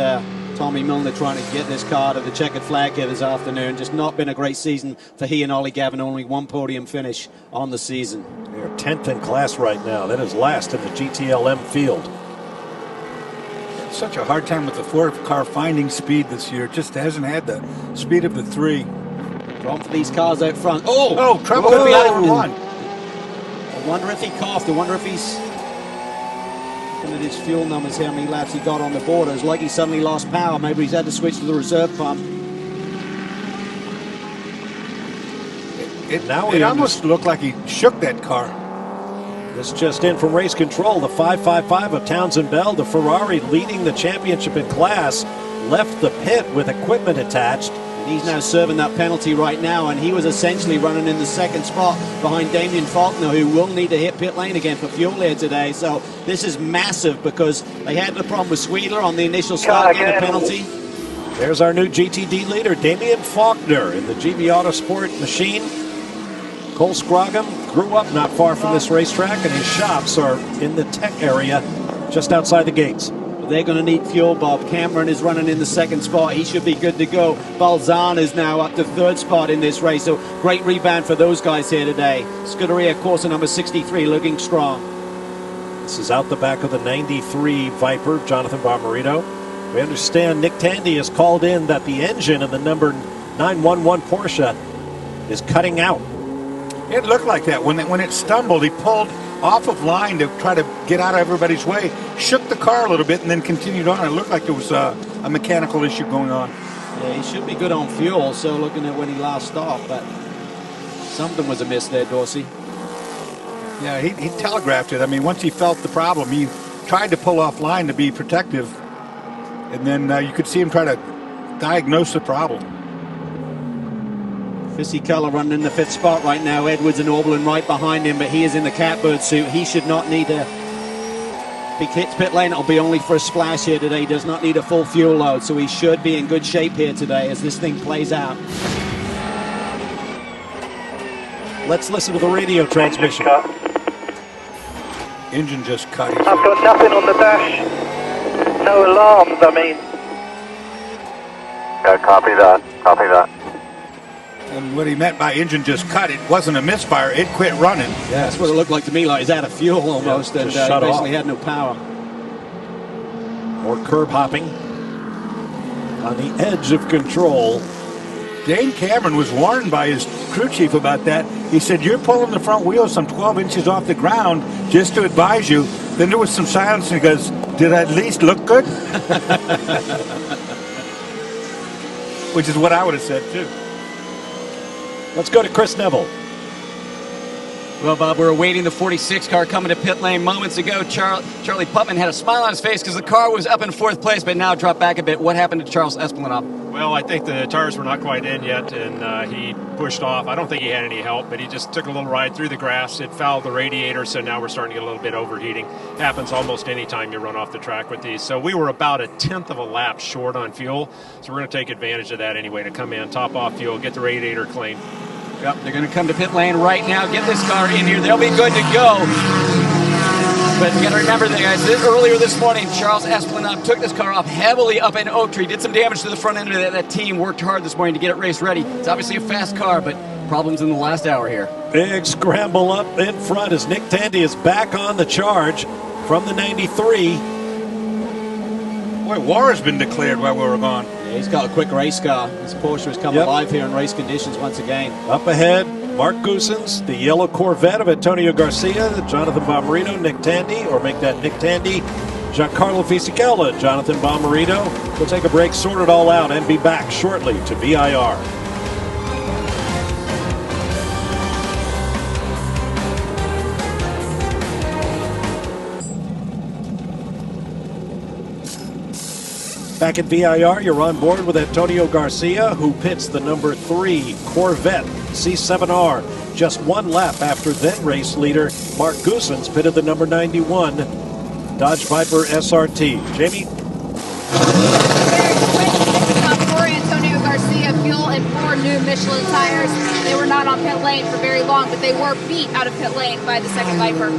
S2: Tommy Milner trying to get this car to the checkered flag here this afternoon. Just not been a great season for he and Ollie Gavin, only 1 podium finish on the season.
S1: They're 10th in class right now. That is last in the GTLM field.
S3: Such a hard time with the 4-car finding speed this year. Just hasn't had the speed of the 3.
S2: Drawn for these cars out front.
S3: Trouble with the other one.
S2: I wonder if he coughed. I wonder if he's looking at his fuel numbers, how many laps he got on the board. It's like he suddenly lost power. Maybe he's had to switch to the reserve pump.
S3: It almost looked like he shook that car.
S1: This just in from race control. The 555 of Townsend Bell, the Ferrari leading the championship in class, left the pit with equipment attached.
S2: And he's now serving that penalty right now, and he was essentially running in the second spot behind Damien Faulkner, who will need to hit pit lane again for fuel here today. So this is massive because they had the problem with Sweedler on the initial start, getting a penalty.
S1: There's our new GTD leader, Damien Faulkner, in the GB Autosport machine. Cole Scroggum grew up not far from this racetrack, and his shops are in the tech area just outside the gates.
S2: They're going to need fuel, Bob. Cameron is running in the second spot. He should be good to go. Balzan is now up to 3rd spot in this race, so great rebound for those guys here today. Scuderia Corsa number 63 looking strong.
S1: This is out the back of the 93 Viper, Jonathan Barmerito. We understand Nick Tandy has called in that the engine of the number 911 Porsche is cutting out.
S3: It looked like that. When it stumbled, he pulled off of line to try to get out of everybody's way, shook the car a little bit, and then continued on. It looked like there was a mechanical issue going on.
S2: Yeah, he should be good on fuel, so looking at when he last stopped, but something was amiss there, Dorsey.
S3: Yeah, he telegraphed it. I mean, once he felt the problem, he tried to pull off line to be protective, and then you could see him try to diagnose the problem.
S2: Fisichella running in the 5th spot right now. Edwards and Oberlin right behind him, but he is in the catbird suit. He should not need to be hit pit lane. It'll be only for a splash here today. He does not need a full fuel load, so he should be in good shape here today as this thing plays out.
S1: Let's listen to the radio transmission.
S3: Engine just cut.
S17: I've got nothing on the dash. No alarms, I mean.
S22: Yeah, copy that. Copy that.
S3: And what he meant by engine just cut, it wasn't a misfire, it quit running.
S2: Yeah, that's what it looked like to me, like he's out of fuel almost, and he basically had no power.
S1: More curb hopping on the edge of control.
S3: Dane Cameron was warned by his crew chief about that. He said, you're pulling the front wheel some 12 inches off the ground just to advise you. Then there was some silence, and he goes, did I at least look good? Which is what I would have said, too.
S1: Let's go to Chris Neville.
S4: Well, Bob, we're awaiting the 46 car coming to pit lane moments ago. Charlie Putman had a smile on his face because the car was up in 4th place, but now dropped back a bit. What happened to Charles Esplanade?
S7: Well, I think the tires were not quite in yet, and he pushed off. I don't think he had any help, but he just took a little ride through the grass. It fouled the radiator, so now we're starting to get a little bit overheating. Happens almost any time you run off the track with these. So we were about a 1/10 of a lap short on fuel, so we're going to take advantage of that anyway to come in, top off fuel, get the radiator clean.
S4: Yep, they're going to come to pit lane right now, get this car in here. They'll be good to go. But you got to remember, guys, earlier this morning, Charles Esplanade took this car off heavily up in Oak Tree, did some damage to the front end of it. That team worked hard this morning to get it race ready. It's obviously a fast car, but problems in the last hour here.
S1: Big scramble up in front as Nick Tandy is back on the charge from the 93.
S3: Boy, war has been declared while we were gone.
S2: Yeah, he's got a quick race car. His Porsche has come alive here in race conditions once again.
S1: Up ahead, Mark Goosens, the yellow Corvette of Antonio Garcia, Jonathan Bomarito, Nick Tandy, or make that Nick Tandy, Giancarlo Fisichella, Jonathan Bomarito. We'll take a break, sort it all out, and be back shortly to VIR. Back at VIR, you're on board with Antonio Garcia, who pits the number 3 Corvette C7R. Just 1 lap after then race leader Mark Goosens pitted the number 91 Dodge Viper SRT. Jamie?
S5: For Antonio Garcia, fuel and 4 new Michelin tires. They were not on pit lane for very long, but they were beat out of pit lane by the second Viper.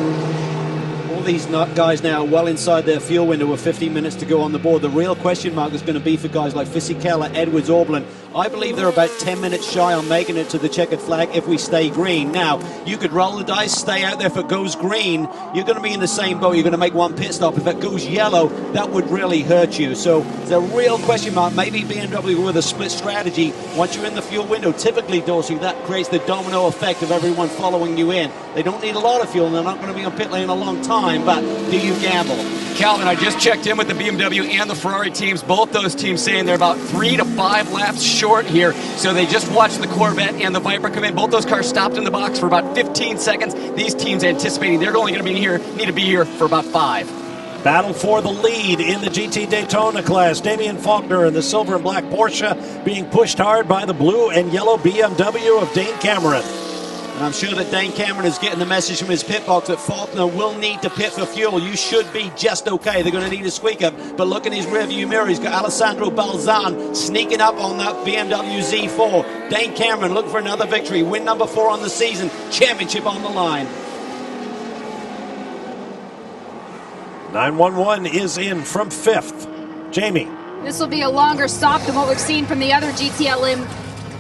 S2: All these guys now well inside their fuel window with 15 minutes to go on the board. The real question mark is going to be for guys like Fisichella, Edwards, Auberlen. I believe they're about 10 minutes shy on making it to the checkered flag if we stay green. Now, you could roll the dice, stay out there. If it goes green, you're going to be in the same boat. You're going to make 1 pit stop. If it goes yellow, that would really hurt you. So the real question mark, maybe BMW with a split strategy. Once you're in the fuel window, typically, Dorsey, that creates the domino effect of everyone following you in. They don't need a lot of fuel, and they're not going to be on pit lane a long time, but do you gamble?
S4: Calvin, I just checked in with the BMW and the Ferrari teams. Both those teams saying they're about 3 to 5 laps short here. So they just watched the Corvette and the Viper come in. Both those cars stopped in the box for about 15 seconds. These teams anticipating they're only going to need to be here for about 5.
S1: Battle for the lead in the GT Daytona class. Damian Faulkner in the silver and black Porsche being pushed hard by the blue and yellow BMW of Dane Cameron.
S2: And I'm sure that Dane Cameron is getting the message from his pit box that Faulkner will need to pit for fuel. You should be just okay. They're going to need a squeak up. But look in his rearview mirror. He's got Alessandro Balzan sneaking up on that BMW Z4. Dane Cameron looking for another victory. Win number 4 on the season. Championship on the line.
S1: 911 is in from 5th. Jamie.
S5: This will be a longer stop than what we've seen from the other GTLM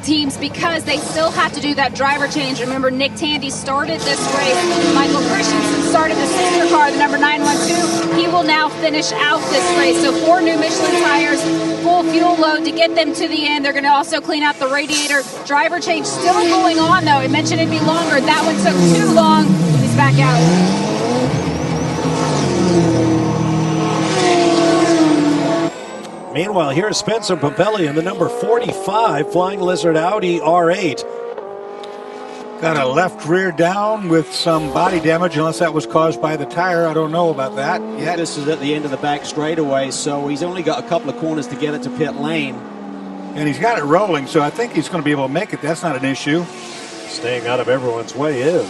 S5: teams because they still have to do that driver change. Remember, Nick Tandy started this race. Michael Christensen started the sister car, the number 912. He will now finish out this race. So 4 new Michelin tires, full fuel load to get them to the end. They're going to also clean out the radiator. Driver change still going on, though. I mentioned it'd be longer. That one took too long. He's back out.
S1: Meanwhile, here's Spencer Papelli in the number 45 Flying Lizard Audi R8.
S3: Got a left rear down with some body damage, unless that was caused by the tire. I don't know about that yet.
S2: This is at the end of the back straightaway, so he's only got a couple of corners to get it to pit lane.
S3: And he's got it rolling, so I think he's going to be able to make it. That's not an issue.
S1: Staying out of everyone's way is.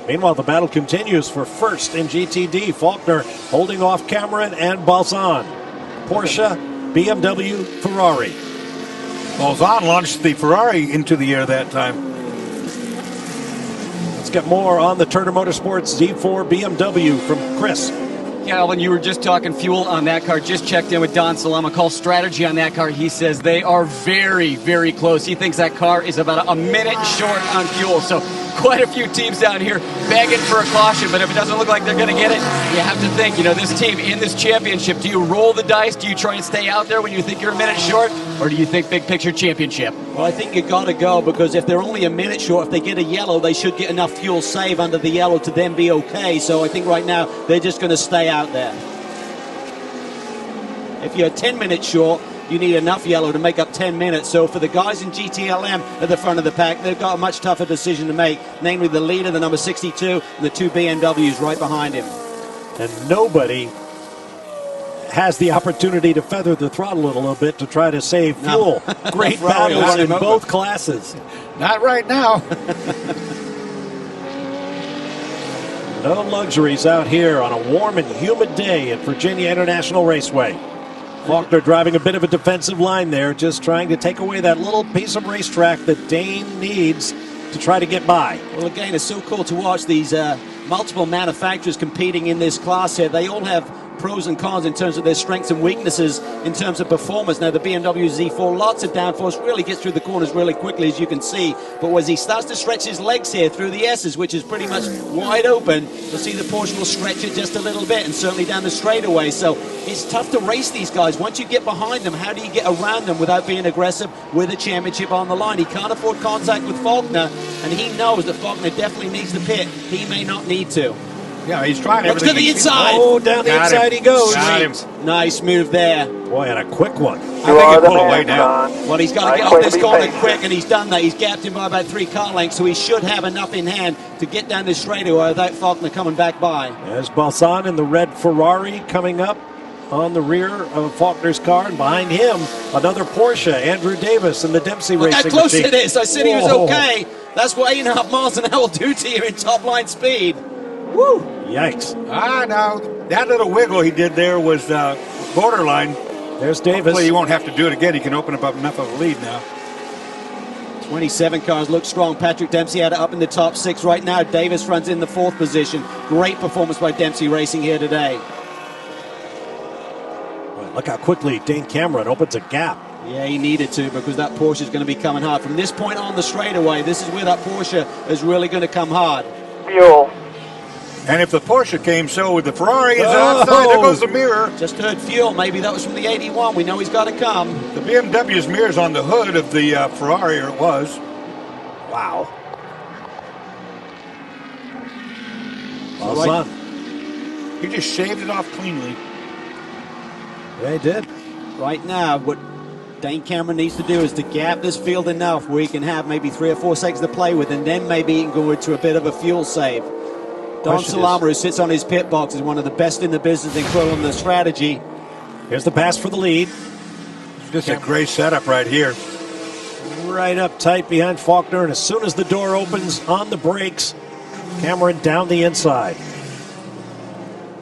S1: Meanwhile, the battle continues for first in GTD. Faulkner holding off Cameron and Balzan. Porsche, BMW, Ferrari.
S3: Balzan launched the Ferrari into the air that time.
S1: Let's get more on the Turner Motorsports Z4 BMW from Chris.
S4: Calvin, you were just talking fuel on that car. Just checked in with Don Salama. Call strategy on that car. He says they are very, very close. He thinks that car is about a minute short on fuel. So quite a few teams down here begging for a caution. But if it doesn't look like they're going to get it, you have to think, this team in this championship, do you roll the dice? Do you try and stay out there when you think you're a minute short? Or do you think big picture championship?
S2: Well, I think you got to go because if they're only a minute short, if they get a yellow, they should get enough fuel save under the yellow to then be okay. So I think right now they're just going to stay out there. If you're 10 minutes short, you need enough yellow to make up 10 minutes. So for the guys in GTLM at the front of the pack, they've got a much tougher decision to make, namely the leader, the number 62, and the 2 BMWs right behind him.
S1: And nobody has the opportunity to feather the throttle a little bit to try to save fuel. Great battles in both classes.
S3: Not right now.
S1: No luxuries out here on a warm and humid day at Virginia International Raceway. Faulkner driving a bit of a defensive line there, just trying to take away that little piece of racetrack that Dane needs to try to get by.
S2: Well, again, it's so cool to watch these multiple manufacturers competing in this class here. They all have pros and cons in terms of their strengths and weaknesses in terms of performance. Now, the BMW Z4, lots of downforce, really gets through the corners really quickly, as you can see. But as he starts to stretch his legs here through the S's, which is pretty much wide open, you'll see the Porsche will stretch it just a little bit, and certainly down the straightaway. So it's tough to race these guys. Once you get behind them, how do you get around them without being aggressive with a championship on the line? He can't afford contact with Faulkner, and he knows that Faulkner definitely needs to pit. He may not need to.
S3: Yeah, he's trying
S2: Looks
S3: everything.
S2: to the inside.
S1: Oh, down the inside he goes.
S2: Nice move there.
S1: Boy, and a quick one.
S3: I think he pulled away now.
S2: Well, he's got to get off this corner quick, and he's done that. He's gapped him by about 3 car lengths, so he should have enough in hand to get down this straightaway without Faulkner coming back by.
S1: There's Balsan in the red Ferrari coming up on the rear of Faulkner's car, and behind him, another Porsche, Andrew Davis in the Dempsey
S2: Look
S1: Racing
S2: how close
S1: machine.
S2: it is. I said he was okay. That's what 8.5 miles an hour will do to you in top line speed.
S1: Woo! Yikes.
S3: Now, that little wiggle he did there was borderline.
S1: There's Davis.
S3: Hopefully he won't have to do it again. He can open up enough of a lead now.
S2: 27 cars look strong. Patrick Dempsey had it up in the top 6 right now. Davis runs in the 4th position. Great performance by Dempsey Racing here today.
S1: Well, look how quickly Dane Cameron opens a gap.
S2: Yeah, he needed to, because that Porsche is going to be coming hard. From this point on the straightaway, this is where that Porsche is really going to come hard.
S17: Fuel.
S3: And if the Porsche came so with the Ferrari is outside, there goes the mirror.
S2: Just heard fuel. Maybe that was from the 81. We know he's got to come.
S3: The BMW's mirror's on the hood of the Ferrari, or it was.
S1: Wow.
S3: Well, he just shaved it off cleanly.
S1: Yeah, he did.
S2: Right now, what Dane Cameron needs to do is to gap this field enough where he can have maybe 3 or 4 seconds to play with, and then maybe he can go into a bit of a fuel save. Don Salama, who sits on his pit box, is one of the best in the business in controlling the strategy.
S1: Here's the pass for the lead.
S3: Just a great setup right here.
S1: Right up tight behind Faulkner, and as soon as the door opens on the brakes, Cameron down the inside.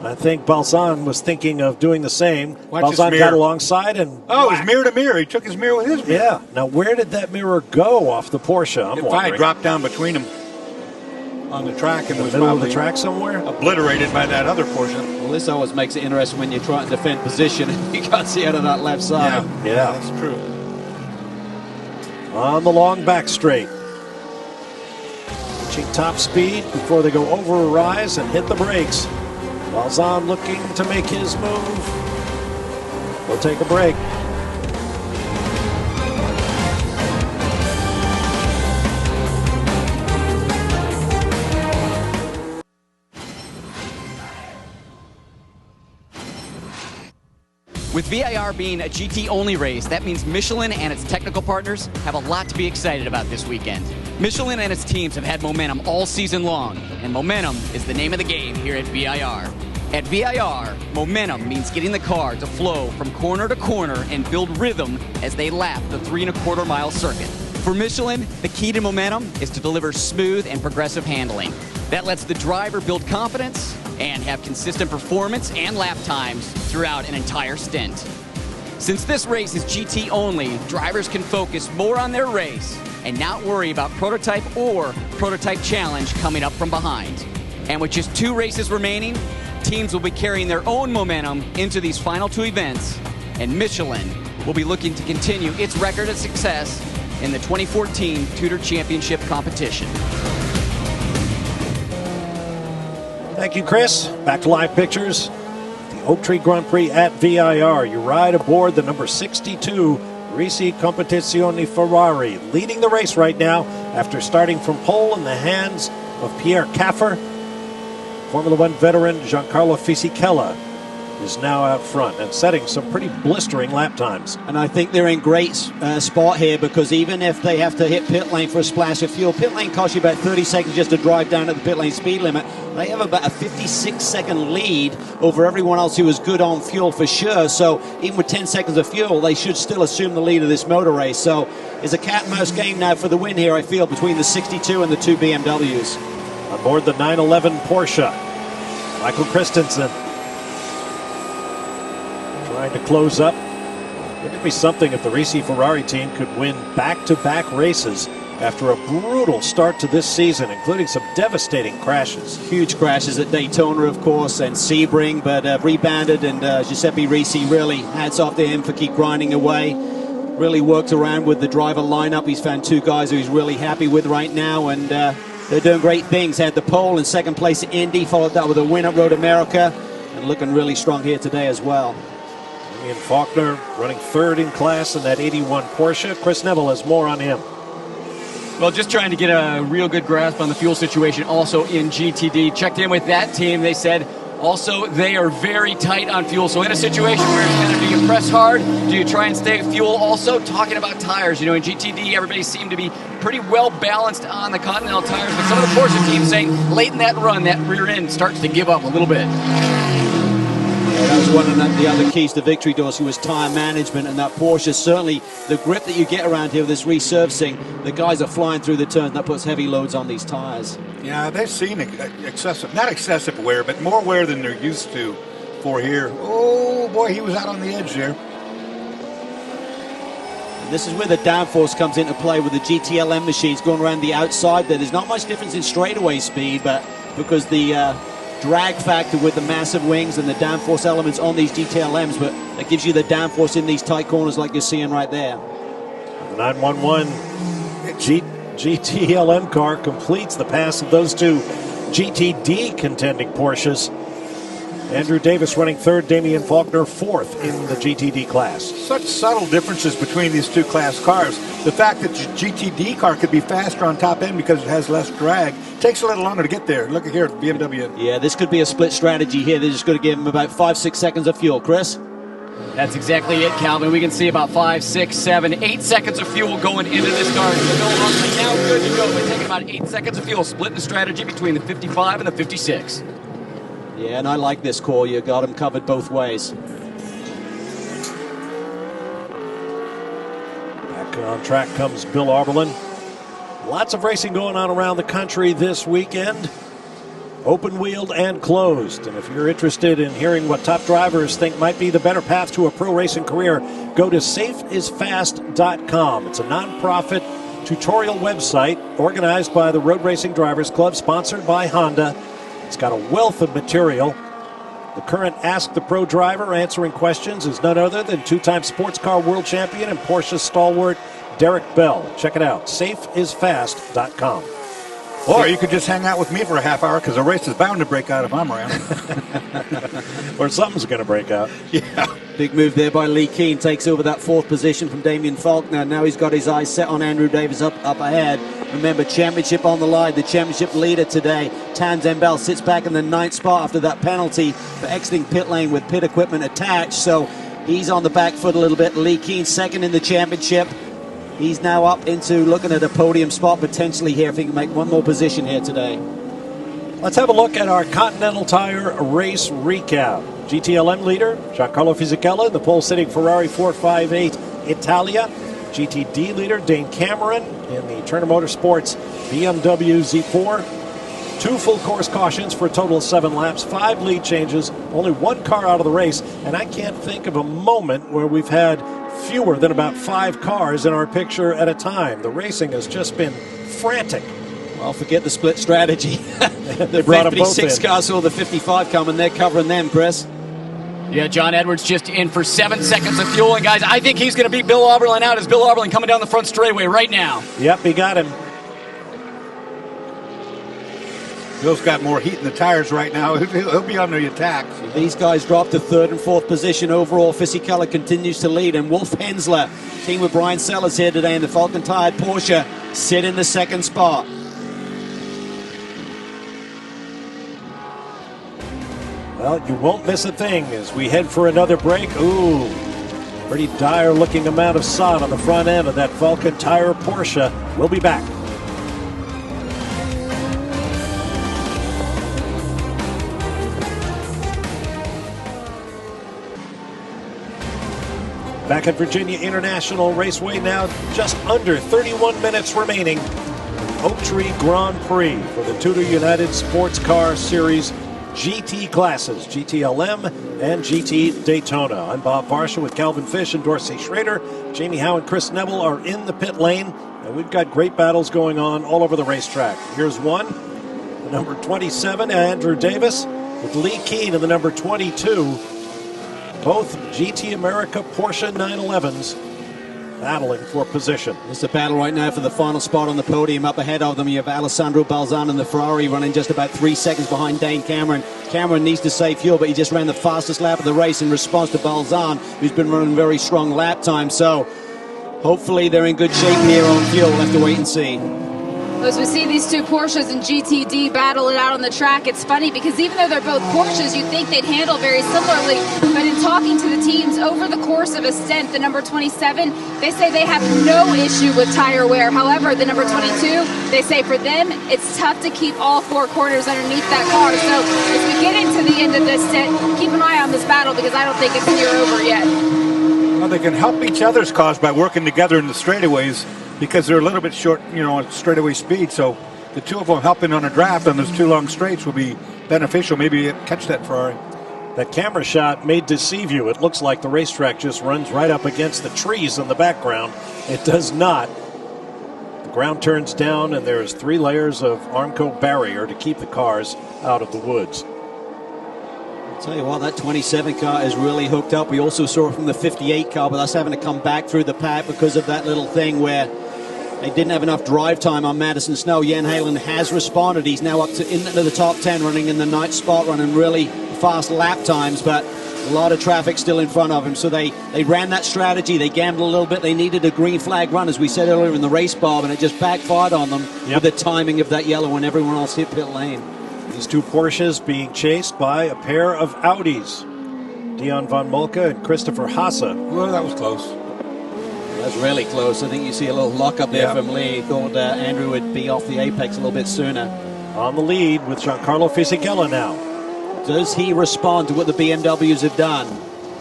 S1: I think Balsan was thinking of doing the same. Balsan got alongside and...
S3: Oh, it was mirror to mirror. He took his mirror with his mirror.
S1: Yeah. Now, where did that mirror go off the Porsche? I'm
S3: It
S1: wondering.
S3: finally dropped down between them on the track and was
S1: middle of
S3: probably
S1: the track somewhere?
S3: obliterated by that other Porsche.
S2: Well, this always makes it interesting when you're trying to defend position and you can't see out of that left side.
S1: Yeah.
S3: That's true.
S1: On the long back straight. Reaching top speed before they go over a rise and hit the brakes. Balsan looking to make his move. We'll take a break.
S4: With VIR being a GT-only race, that means Michelin and its technical partners have a lot to be excited about this weekend. Michelin and its teams have had momentum all season long, and momentum is the name of the game here at VIR. At VIR, momentum means getting the car to flow from corner to corner and build rhythm as they lap the 3.25 mile circuit. For Michelin, the key to momentum is to deliver smooth and progressive handling. That lets the driver build confidence and have consistent performance and lap times throughout an entire stint. Since this race is GT only, drivers can focus more on their race and not worry about prototype or prototype challenge coming up from behind. And with just 2 races remaining, teams will be carrying their own momentum into these final 2 events, and Michelin will be looking to continue its record of success in the 2014 TUDOR Championship competition.
S1: Thank you, Chris. Back to live pictures. The Oak Tree Grand Prix at VIR. You ride aboard the number 62 Risi Competizione Ferrari, leading the race right now after starting from pole in the hands of Pierre Caffer. Formula One veteran Giancarlo Fisichella is now out front and setting some pretty blistering lap times.
S2: And I think they're in great spot here, because even if they have to hit pit lane for a splash of fuel, pit lane costs you about 30 seconds just to drive down at the pit lane speed limit. They have about a 56-second lead over everyone else who is good on fuel for sure. So even with 10 seconds of fuel, they should still assume the lead of this motor race. So it's a cat and mouse game now for the win here, I feel, between the 62 and the 2 BMWs.
S1: Aboard the 911 Porsche, Michael Christensen trying to close up. Wouldn't it be something if the Ricci Ferrari team could win back-to-back races after a brutal start to this season, including some devastating crashes?
S2: Huge crashes at Daytona, of course, and Sebring, but rebounded, and Giuseppe Ricci, really hats off to him for keep grinding away. Really worked around with the driver lineup. He's found 2 guys who he's really happy with right now, and they're doing great things. Had the pole in second place at Indy, followed that with a win at Road America, and looking really strong here today as well.
S1: Ian Faulkner running 3rd in class in that 81 Porsche. Chris Neville has more on him.
S4: Well, just trying to get a real good grasp on the fuel situation also in GTD. Checked in with that team. They said also they are very tight on fuel. So in a situation where it's kind of, do you press hard? Do you try and stay fuel? Also talking about tires. You know, in GTD, everybody seemed to be pretty well balanced on the Continental tires. But some of the Porsche teams saying late in that run, that rear end starts to give up a little bit.
S2: That was one of the other keys to victory, Dorsey, was tire management, and that Porsche, certainly the grip that you get around here with this resurfacing, the guys are flying through the turns, and that puts heavy loads on these tires.
S3: Yeah, they've seen excessive, not excessive wear, but more wear than they're used to for here. Oh boy, he was out on the edge there.
S2: And this is where the downforce comes into play with the GTLM machines going around the outside there. There's not much difference in straightaway speed, but because the drag factor with the massive wings and the downforce elements on these GTLMs, but that gives you the downforce in these tight corners like you're seeing right there.
S1: The 911 GTLM car completes the pass of those 2 GTD contending Porsches. Andrew Davis running 3rd, Damian Faulkner 4th in the GTD class.
S3: Such subtle differences between these 2 class cars. The fact that the GTD car could be faster on top end because it has less drag takes a little longer to get there. Look at here, BMW.
S2: Yeah, this could be a split strategy here. They're just going to give them about 5-6 seconds of fuel. Chris?
S4: That's exactly it, Calvin. We can see about 5, 6, 7, 8 seconds of fuel going into this car. Now good to go. We're taking about 8 seconds of fuel, splitting the strategy between the 55 and the 56.
S2: Yeah, and I like this call. You got them covered both ways.
S1: Back on track comes Bill Auberlen. Lots of racing going on around the country this weekend. Open-wheeled and closed. And if you're interested in hearing what top drivers think might be the better path to a pro racing career, go to safeisfast.com. It's a non-profit tutorial website organized by the Road Racing Drivers Club, sponsored by Honda. It's got a wealth of material. The current Ask the Pro driver answering questions is none other than 2-time sports car world champion and Porsche stalwart Derek Bell. Check it out, safeisfast.com.
S3: Or you could just hang out with me for a half hour, because the race is bound to break out if I'm around.
S1: Or something's going to break out.
S3: Yeah.
S2: Big move there by Lee Keane. Takes over that 4th position from Damian Faulkner. Now he's got his eyes set on Andrew Davis up ahead. Remember, championship on the line. The championship leader today, Tamzen Bell, sits back in the 9th spot after that penalty for exiting pit lane with pit equipment attached. So he's on the back foot a little bit. Lee Keane 2nd in the championship. He's now up into looking at a podium spot potentially here if he can make one more position here today.
S1: Let's have a look at our Continental Tire race recap. GTLM leader, Giancarlo Fisichella, the pole-sitting Ferrari 458 Italia. GTD leader, Dane Cameron, in the Turner Motorsports BMW Z4. 2 full course cautions for a total of 7 laps, 5 lead changes, only 1 car out of the race, and I can't think of a moment where we've had fewer than about 5 cars in our picture at a time. The racing has just been frantic.
S2: Well, forget the split strategy. The
S1: brought them both
S2: 56
S1: in.
S2: cars saw the 55 coming. They're covering them, Chris.
S4: Yeah, John Edwards just in for 7 seconds of fuel. And, guys, I think he's going to beat Bill Auberlen out as Bill Auberlen coming down the front straightaway right now.
S1: Yep, he got him.
S3: Bill's got more heat in the tires right now. He'll be under the attack.
S2: These guys dropped to 3rd and 4th position overall. Fisichella continues to lead, and Wolf Hensler, team with Brian Sellers here today in the Falcon-tired Porsche, sit in the 2nd spot.
S1: Well, you won't miss a thing as we head for another break. Ooh, pretty dire looking amount of sod on the front end of that Vulcan Tire Porsche. We'll be back. Back at Virginia International Raceway now, just under 31 minutes remaining. Oak Tree Grand Prix for the TUDOR United SportsCar Series GT classes, GTLM and GT Daytona. I'm Bob Varsha with Calvin Fish and Dorsey Schrader. Jamie Howe and Chris Neville are in the pit lane, and we've got great battles going on all over the racetrack. Here's one, the number 27, Andrew Davis, with Lee Keane in the number 22. Both GT America Porsche 911s battling for position.
S2: It's a battle right now for the final spot on the podium. Up ahead of them, you have Alessandro Balzan in the Ferrari running just about 3 seconds behind Dane Cameron. Cameron needs to save fuel, but he just ran the fastest lap of the race in response to Balzan, who's been running very strong lap time. So hopefully they're in good shape here on fuel. We'll have to wait and see.
S5: As we see these two Porsches and GTD battle it out on the track, it's funny because even though they're both Porsches, you'd think they'd handle very similarly. But in talking to the teams over the course of a stint, the number 27, they say they have no issue with tire wear. However, the number 22, they say for them, it's tough to keep all four corners underneath that car. So as we get into the end of this stint, keep an eye on this battle because I don't think it's near over yet.
S3: Well, they can help each other's cause by working together in the straightaways, because they're a little bit short, at straightaway speed. So the two of them helping on a draft on those two long straights will be beneficial. Maybe catch that Ferrari.
S1: That camera shot may deceive you. It looks like the racetrack just runs right up against the trees in the background. It does not. The ground turns down, and there's 3 layers of Armco barrier to keep the cars out of the woods.
S2: I'll tell you what, that 27 car is really hooked up. We also saw it from the 58 car, but that's having to come back through the pack because of that little thing where they didn't have enough drive time on Madison Snow. Jan Halen has responded. He's now up to into the top 10, running in the 9th spot, running really fast lap times, but a lot of traffic still in front of him. So they ran that strategy. They gambled a little bit. They needed a green flag run, as we said earlier in the race, Bob, and it just backfired on them with the timing of that yellow when everyone else hit pit lane.
S1: These two Porsches being chased by a pair of Audis. Dion von Molke and Christopher Haase.
S3: Well, that was close.
S2: That's really close. I think you see a little lock up there from Lee. Thought Andrew would be off the apex a little bit sooner.
S1: On the lead with Giancarlo Fisichella now.
S2: Does he respond to what the BMWs have done?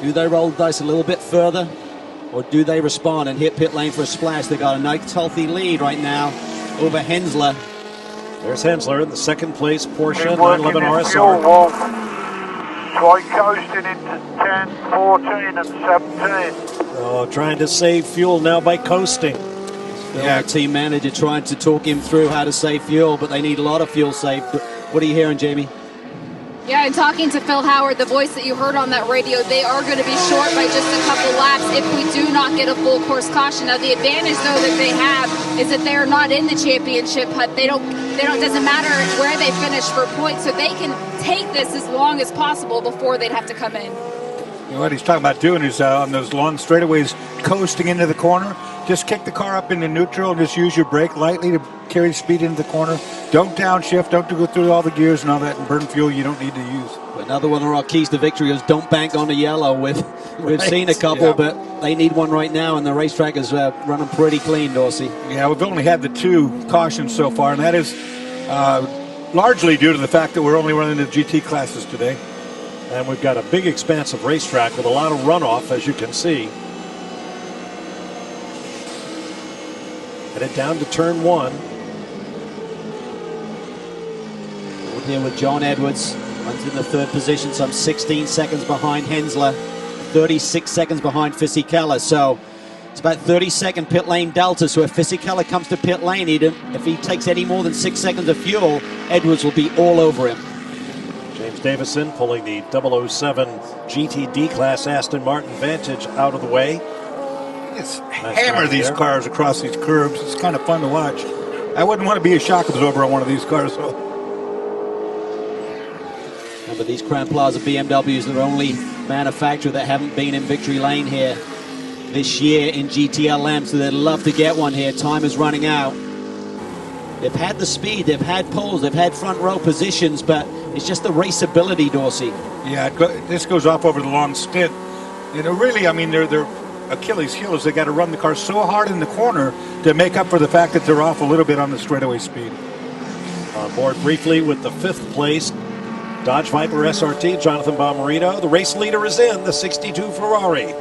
S2: Do they roll the dice a little bit further? Or do they respond and hit pit lane for a splash? They got a nice healthy lead right now over Hensler.
S1: There's Hensler in the second place Porsche 911 RSR.
S8: Try coasting into 10, 14 and 17.
S1: Oh, trying to save fuel now by coasting.
S2: Yeah, team manager trying to talk him through how to save fuel, but they need a lot of fuel saved. What are you hearing, Jamie?
S5: Yeah, and talking to Phil Howard, the voice that you heard on that radio, they are going to be short by just a couple laps if we do not get a full course caution. Now, the advantage, though, that they have is that they are not in the championship hut. Doesn't matter where they finish for points, so they can take this as long as possible before they'd have to come in.
S3: What he's talking about doing is on those long straightaways, coasting into the corner. Just kick the car up into neutral and just use your brake lightly to carry the speed into the corner. Don't downshift. Don't go through all the gears and all that and burn fuel you don't need to use.
S2: Another one of our keys to victory is don't bank on the yellow. We've seen a couple, but they need one right now, and the racetrack is running pretty clean, Dorsey.
S3: Yeah, we've only had the 2 cautions so far, and that is largely due to the fact that we're only running the GT classes today.
S1: And we've got a big expansive racetrack with a lot of runoff, as you can see. Headed down to turn 1.
S2: We're here with John Edwards. Runs in the 3rd position, some 16 seconds behind Hensler, 36 seconds behind Fisichella. So it's about 30-second pit lane delta. So if Fisichella comes to pit lane, if he takes any more than 6 seconds of fuel, Edwards will be all over him.
S1: James Davison pulling the 007 GTD class Aston Martin Vantage out of the way.
S3: Nice hammer these cars across these curbs. It's kind of fun to watch. I wouldn't want to be a shock absorber on one of these cars. So.
S2: But these Crown Plaza BMWs are the only manufacturer that haven't been in victory lane here this year in GTLM, so they'd love to get one here. Time is running out. They've had the speed, they've had poles, they've had front row positions, but it's just the raceability, Dorsey.
S3: Yeah, this goes off over the long stint. You know, really, I mean, their Achilles' heel is they got to run the car so hard in the corner to make up for the fact that they're off a little bit on the straightaway speed.
S1: On board briefly with the 5th place Dodge Viper SRT, Jonathan Bomarito. The race leader is in, the 62 Ferrari.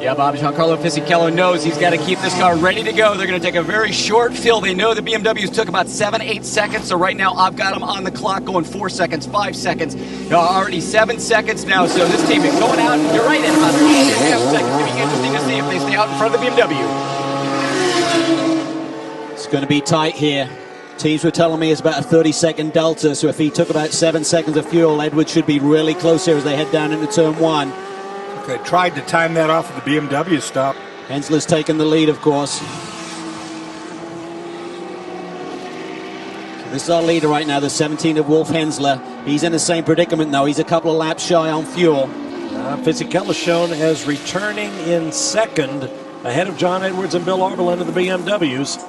S4: Yeah, Bob, Giancarlo Fisichella knows he's got to keep this car ready to go. They're going to take a very short fill. They know the BMWs took about 7-8 seconds, so right now I've got them on the clock going 4 seconds, 5 seconds. Already 7 seconds now, so this team is going out, you're right, at about 8.5 seconds. It'll be interesting to see if they stay out in front of the BMW.
S2: It's going to be tight here. Teams were telling me it's about a 30-second delta, so if he took about 7 seconds of fuel, Edwards should be really close here as they head down into turn 1.
S3: Okay, tried to time that off with the BMW stop.
S2: Hensler's taken the lead, of course. So this is our leader right now, the 17 of Wolf Hensler. He's in the same predicament, though. He's a couple of laps shy on fuel.
S1: Fisichella shown as returning in second, ahead of John Edwards and Bill Arbelin of the BMWs.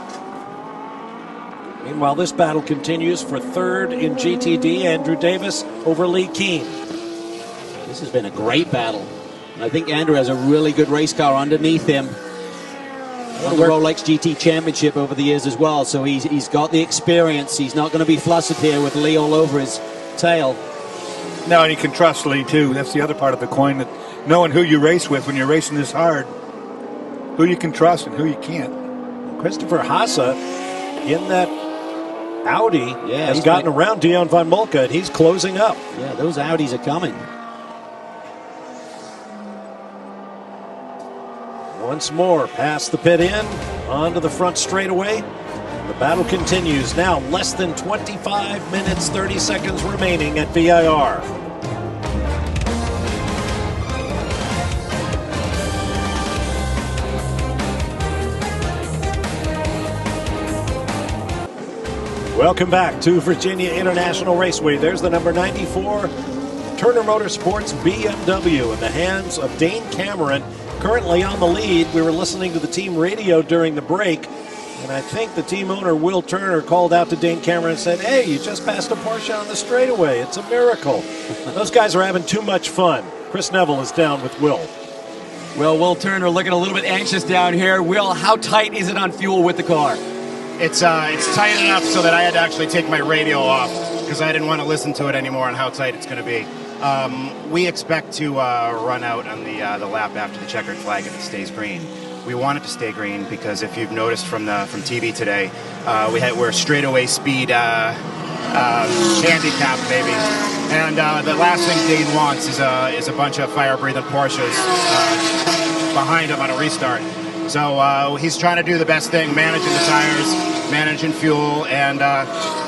S1: Meanwhile, this battle continues for third in GTD, Andrew Davis over Lee Keen.
S2: This has been a great battle. I think Andrew has a really good race car underneath him. Won the Rolex GT Championship over the years as well, so he's got the experience. He's not going to be flustered here with Lee all over his tail.
S3: No, and you can trust Lee, too. That's the other part of the coin, that knowing who you race with when you're racing this hard, who you can trust and who you can't.
S1: Christopher Haase in that Audi has gotten around Dion von Moltke, and he's closing up.
S2: Yeah, those Audis are coming.
S1: Once more, past the pit in, onto the front straightaway. The battle continues now, less than 25 minutes, 30 seconds remaining at VIR. Welcome back to Virginia International Raceway. There's the number 94 Turner Motorsports BMW in the hands of Dane Cameron, currently on the lead. We were listening to the team radio during the break, and I think the team owner, Will Turner, called out to Dane Cameron and said, "Hey, you just passed a Porsche on the straightaway. It's a miracle." Those guys are having too much fun. Chris Neville is down with Will.
S4: Well, Will Turner looking a little bit anxious down here. Will, how tight is it on fuel with the car?
S9: It's tight enough so that I had to actually take my radio off because I didn't want to listen to it anymore on how tight it's going to be. We expect to run out on the lap after the checkered flag if it stays green. We want it to stay green because if you've noticed from TV today, we're straightaway speed handicap, maybe. And the last thing Dane wants is a bunch of fire-breathing Porsches behind him on a restart. So he's trying to do the best thing, managing the tires, managing fuel, and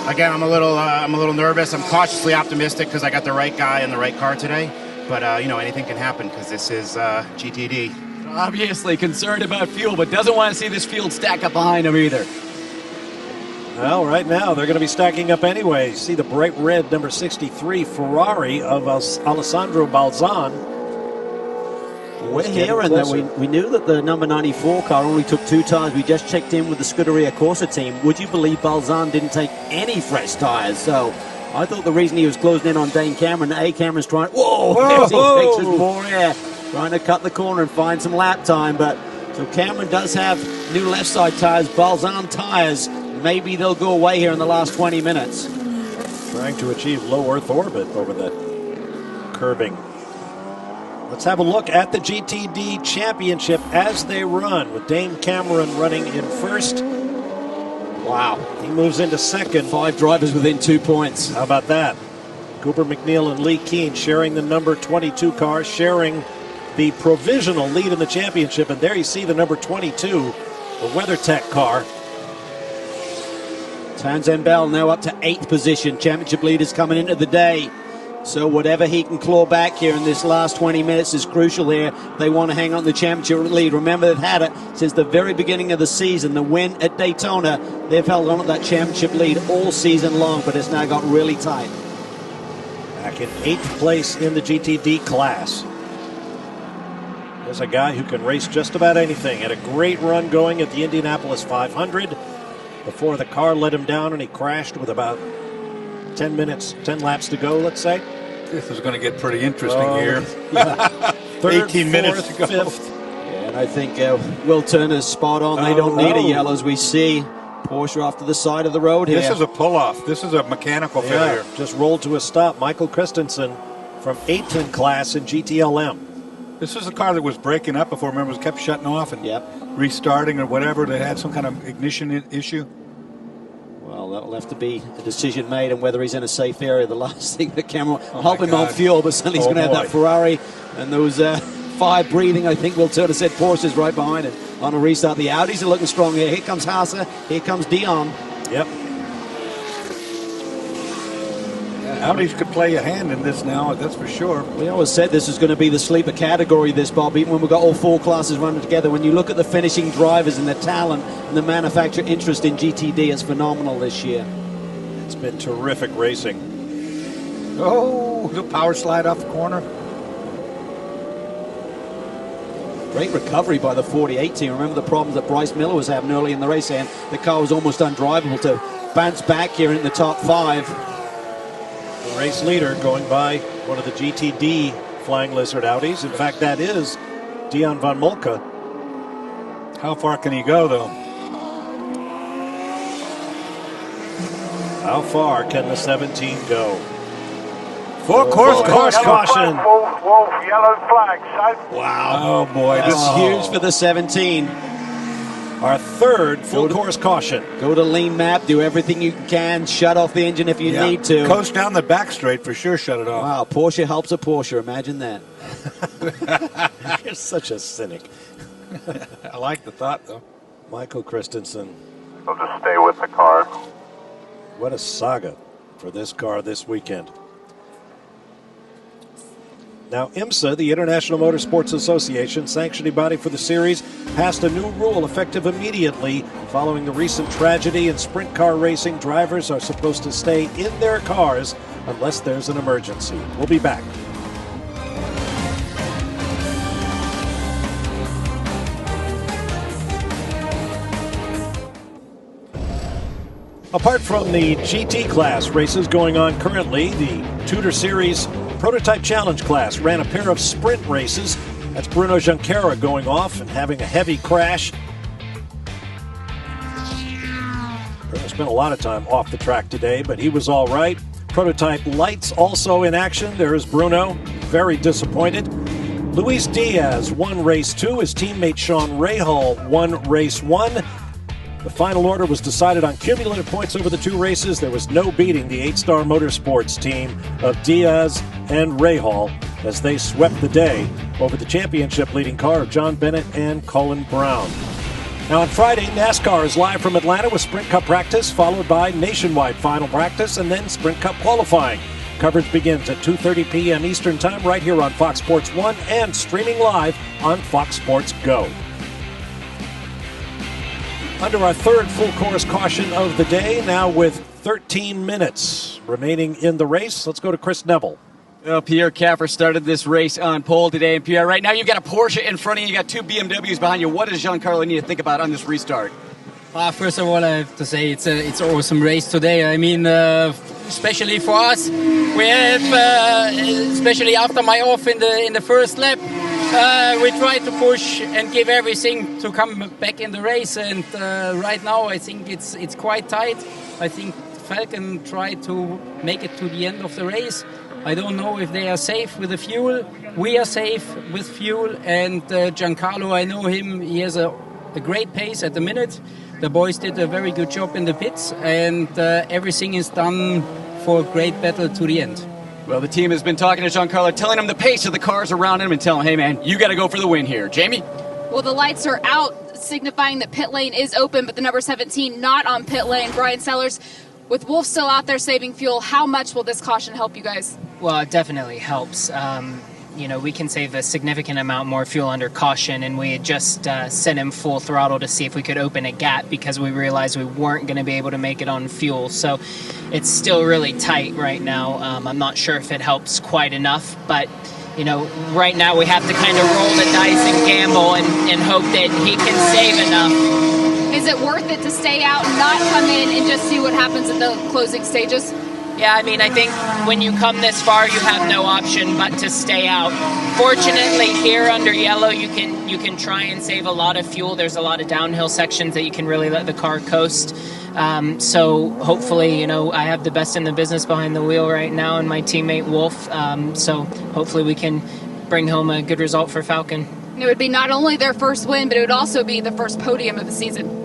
S9: again, I'm a little nervous. I'm cautiously optimistic because I got the right guy in the right car today. But you know, anything can happen because this is GTD.
S4: Obviously concerned about fuel, but doesn't want to see this field stack up behind him either.
S1: Well, right now they're going to be stacking up anyway. See the bright red number 63 Ferrari of Alessandro Balzan.
S2: We're hearing that we knew that the number 94 car only took 2 tires. We just checked in with the Scuderia Corsa team. Would you believe Balzan didn't take any fresh tires? So I thought the reason he was closing in on Dane Cameron, Cameron's trying, there's more air, trying to cut the corner and find some lap time. But so Cameron does have new left side tires, Balzan tires. Maybe they'll go away here in the last 20 minutes.
S1: Trying to achieve low Earth orbit over the curbing. Let's have a look at the GTD Championship as they run, with Dane Cameron running in first. Wow. He moves into second.
S2: 5 drivers within 2 points.
S1: How about that? Cooper McNeil and Lee Keen sharing the number 22 car, sharing the provisional lead in the championship. And there you see the number 22, the WeatherTech car.
S2: Townsend Bell now up to 8th position. Championship leaders coming into the day. So whatever he can claw back here in this last 20 minutes is crucial here. They want to hang on the championship lead. Remember, they've had it since the very beginning of the season. The win at Daytona, they've held on to that championship lead all season long, but it's now got really tight.
S1: Back in 8th place in the GTD class. There's a guy who can race just about anything. Had a great run going at the Indianapolis 500. before the car let him down and he crashed with about 10 laps to go, let's say.
S3: This is going to get pretty interesting here.
S1: Yeah. Third,
S3: 18 minutes to go.
S1: Fifth.
S2: Yeah, and I think Will Turner's spot on. They don't need a yellow, as we see Porsche off to the side of the road here.
S3: This is a pull-off. This is a mechanical failure.
S1: Just rolled to a stop. Michael Christensen from 8th in class in GTLM.
S3: This is a car that was breaking up before. Remember, it kept shutting off and restarting or whatever. They had some kind of ignition issue.
S2: Well, that'll have to be a decision made on whether he's in a safe area. The last thing the camera will help him on fuel, but suddenly he's going to have that Ferrari and those fire breathing. I think Will Turner said Porsche's right behind it on a restart. The Audis are looking strong here. Here comes Haase. Here comes Dion.
S1: Yep.
S3: Audis could play a hand in this now, that's for sure.
S2: We always said this was going to be the sleeper category, this, Bob, even when we've got all four classes running together. When you look at the finishing drivers and the talent and the manufacturer interest in GTD, it's phenomenal this year.
S1: It's been terrific racing.
S3: Oh, the power slide off the corner.
S2: Great recovery by the 48 team. Remember the problems that Bryce Miller was having early in the race, and the car was almost undrivable to bounce back here in the top 5.
S1: The race leader going by one of the GTD Flying Lizard Audis. In fact, that is Dion von Moltke.
S3: How far can he go, though?
S1: How far can the 17 go?
S3: Full course
S1: caution.
S8: Wolf, yellow flag. So.
S1: Wow.
S3: Oh, boy.
S2: This is huge for the 17.
S1: Our third full course caution.
S2: Go to lean map, do everything you can, shut off the engine if you need to.
S3: Coast down the back straight for sure, shut it off.
S2: Wow, Porsche helps a Porsche, imagine that.
S1: You're such a cynic.
S3: I like the thought, though.
S1: Michael Christensen.
S8: I'll just stay with the car.
S1: What a saga for this car this weekend. Now, IMSA, the International Motorsports Association, sanctioning body for the series, passed a new rule effective immediately following the recent tragedy in sprint car racing. Drivers are supposed to stay in their cars unless there's an emergency. We'll be back. Apart from the GT class races going on currently, the TUDOR Series Prototype Challenge class ran a pair of sprint races. That's Bruno Junqueira going off and having a heavy crash. Bruno spent a lot of time off the track today, but he was all right. Prototype Lights also in action. There is Bruno, very disappointed. Luis Diaz won race 2. His teammate Sean Rahal won race 1. The final order was decided on cumulative points over the 2 races. There was no beating the 8-Star Motorsports team of Diaz and Rahal as they swept the day over the championship leading car of John Bennett and Colin Brown. Now on Friday, NASCAR is live from Atlanta with Sprint Cup practice, followed by nationwide final practice and then Sprint Cup qualifying. Coverage begins at 2:30 p.m. Eastern Time right here on Fox Sports 1 and streaming live on Fox Sports Go. Under our third full course caution of the day, now with 13 minutes remaining in the race. Let's go to Chris Neville.
S4: Well, Pierre Caffer started this race on pole today. And Pierre, right now you've got a Porsche in front of you. You got 2 BMWs behind you. What does Giancarlo need to think about on this restart?
S10: First of all, I have to say it's an awesome race today. I mean, especially for us, we have, especially after my off in the first lap, we tried to push and give everything to come back in the race. And right now, I think it's quite tight. I think Falcon tried to make it to the end of the race. I don't know if they are safe with the fuel. We are safe with fuel. And Giancarlo, I know him. He has a great pace at the minute. The boys did a very good job in the pits, and everything is done for a great battle to the end.
S4: Well, the team has been talking to Giancarlo, telling him the pace of the cars around him and telling him, hey, man, you got to go for the win here. Jamie?
S5: Well, the lights are out, signifying that pit lane is open, but the number 17 not on pit lane. Brian Sellers, with Wolf still out there saving fuel, how much will this caution help you guys?
S12: Well, it definitely helps. You know, we can save a significant amount more fuel under caution, and we had just sent him full throttle to see if we could open a gap because we realized we weren't going to be able to make it on fuel. So it's still really tight right now. I'm not sure if it helps quite enough, but, you know, right now we have to kind of roll the dice and gamble and hope that he can save enough.
S5: His Is it worth it to stay out and not come in and just see what happens at the closing stages?
S12: Yeah, I mean, I think when you come this far, you have no option but to stay out. Fortunately, here under yellow, you can try and save a lot of fuel. There's a lot of downhill sections that you can really let the car coast. So hopefully, you know, I have the best in the business behind the wheel right now, and my teammate Wolf. So hopefully we can bring home a good result for Falcon.
S5: It would be not only their first win, but it would also be the first podium of the season.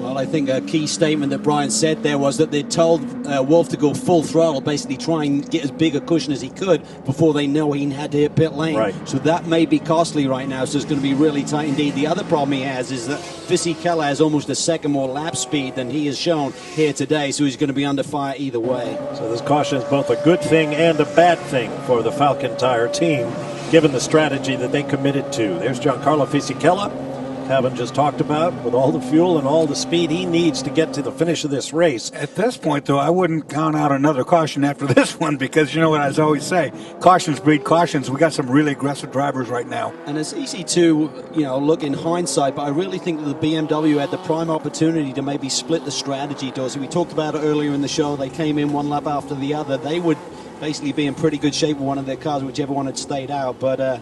S2: Well, I think a key statement that Brian said there was that they told Wolf to go full throttle, basically try and get as big a cushion as he could before they know he had to hit pit lane.
S1: Right.
S2: So that may be costly right now, so it's going to be really tight indeed. The other problem he has is that Fisichella has almost a second more lap speed than he has shown here today, so he's going to be under fire either way.
S1: So this caution is both a good thing and a bad thing for the Falcon Tire team, given the strategy that they committed to. There's Giancarlo Fisichella. Kevin just talked about, with all the fuel and all the speed he needs to get to the finish of this race.
S3: At this point, though, I wouldn't count out another caution after this one, because you know what I always say, cautions breed cautions. We got some really aggressive drivers right now.
S2: And it's easy to, you know, look in hindsight, but I really think that the BMW had the prime opportunity to maybe split the strategy, Dorsey. We talked about it earlier in the show. They came in one lap after the other. They would basically be in pretty good shape with one of their cars, whichever one had stayed out. But,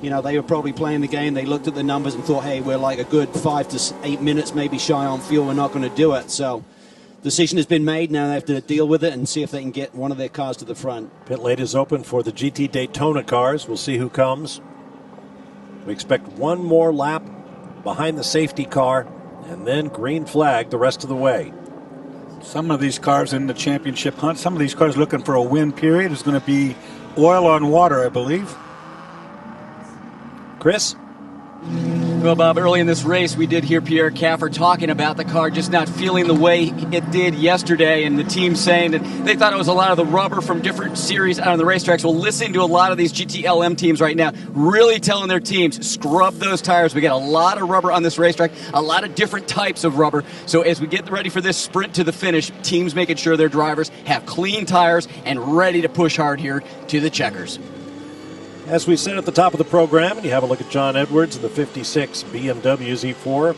S2: you know, they were probably playing the game. They looked at the numbers and thought, hey, we're like a good 5 to 8 minutes maybe shy on fuel. We're not going to do it. So decision has been made. Now they have to deal with it and see if they can get one of their cars to the front.
S1: Pit lane is open for the GT Daytona cars. We'll see who comes. We expect one more lap behind the safety car and then green flag the rest of the way.
S3: Some of these cars in the championship hunt, some of these cars looking for a win period, is going to be oil on water, I believe.
S1: Chris?
S4: Well, Bob, early in this race, we did hear Pierre Caffer talking about the car just not feeling the way it did yesterday, and the team saying that they thought it was a lot of the rubber from different series out on the racetracks. Well, listening to a lot of these GTLM teams right now, really telling their teams, scrub those tires. We got a lot of rubber on this racetrack, a lot of different types of rubber. So as we get ready for this sprint to the finish, teams making sure their drivers have clean tires and ready to push hard here to the checkers.
S1: As we said at the top of the program, and you have a look at John Edwards and the 56 BMW Z4.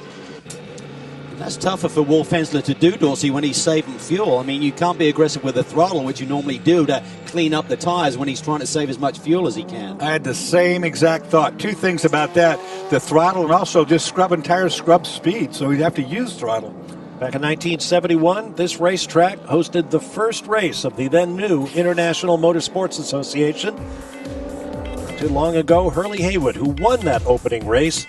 S2: That's tougher for Wolf Hensler to do, Dorsey, when he's saving fuel. I mean, you can't be aggressive with the throttle, which you normally do to clean up the tires when he's trying to save as much fuel as he can.
S3: I had the same exact thought. Two things about that, the throttle and also just scrubbing tires scrubs speed, so he'd have to use throttle.
S1: Back in 1971, this racetrack hosted the first race of the then new International Motorsports Association. Not too long ago, Hurley Haywood, who won that opening race,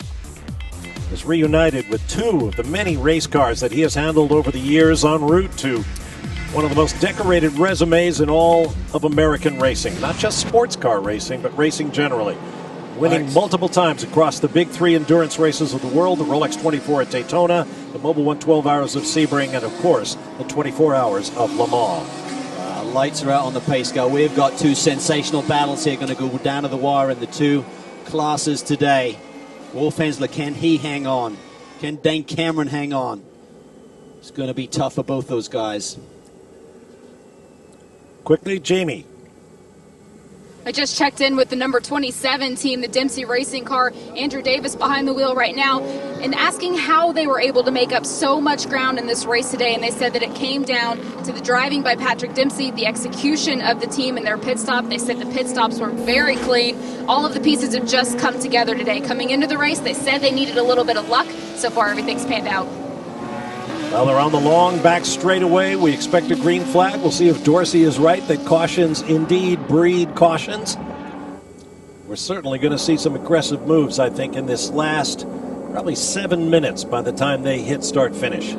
S1: is reunited with two of the many race cars that he has handled over the years en route to one of the most decorated resumes in all of American racing. Not just sports car racing, but racing generally. Winning multiple times across the big three endurance races of the world, the Rolex 24 at Daytona, the Mobil 1 12 Hours of Sebring, and of course, the 24 Hours of Le Mans.
S2: Lights are out on the pace car. We've got two sensational battles here going to go down to the wire in the two classes today. Wolf Hensler, can he hang on? Can Dane Cameron hang on? It's going to be tough for both those guys.
S1: Quickly, Jamie.
S5: I just checked in with the number 27 team, the Dempsey Racing car. Andrew Davis behind the wheel right now, and asking how they were able to make up so much ground in this race today. And they said that it came down to the driving by Patrick Dempsey, the execution of the team in their pit stop. They said the pit stops were very clean. All of the pieces have just come together today. Coming into the race, they said they needed a little bit of luck. So far, everything's panned out.
S1: Well, they're on the long back straightaway. We expect a green flag. We'll see if Dorsey is right, that cautions indeed breed cautions. We're certainly going to see some aggressive moves, I think, in this last probably 7 minutes by the time they hit start finish.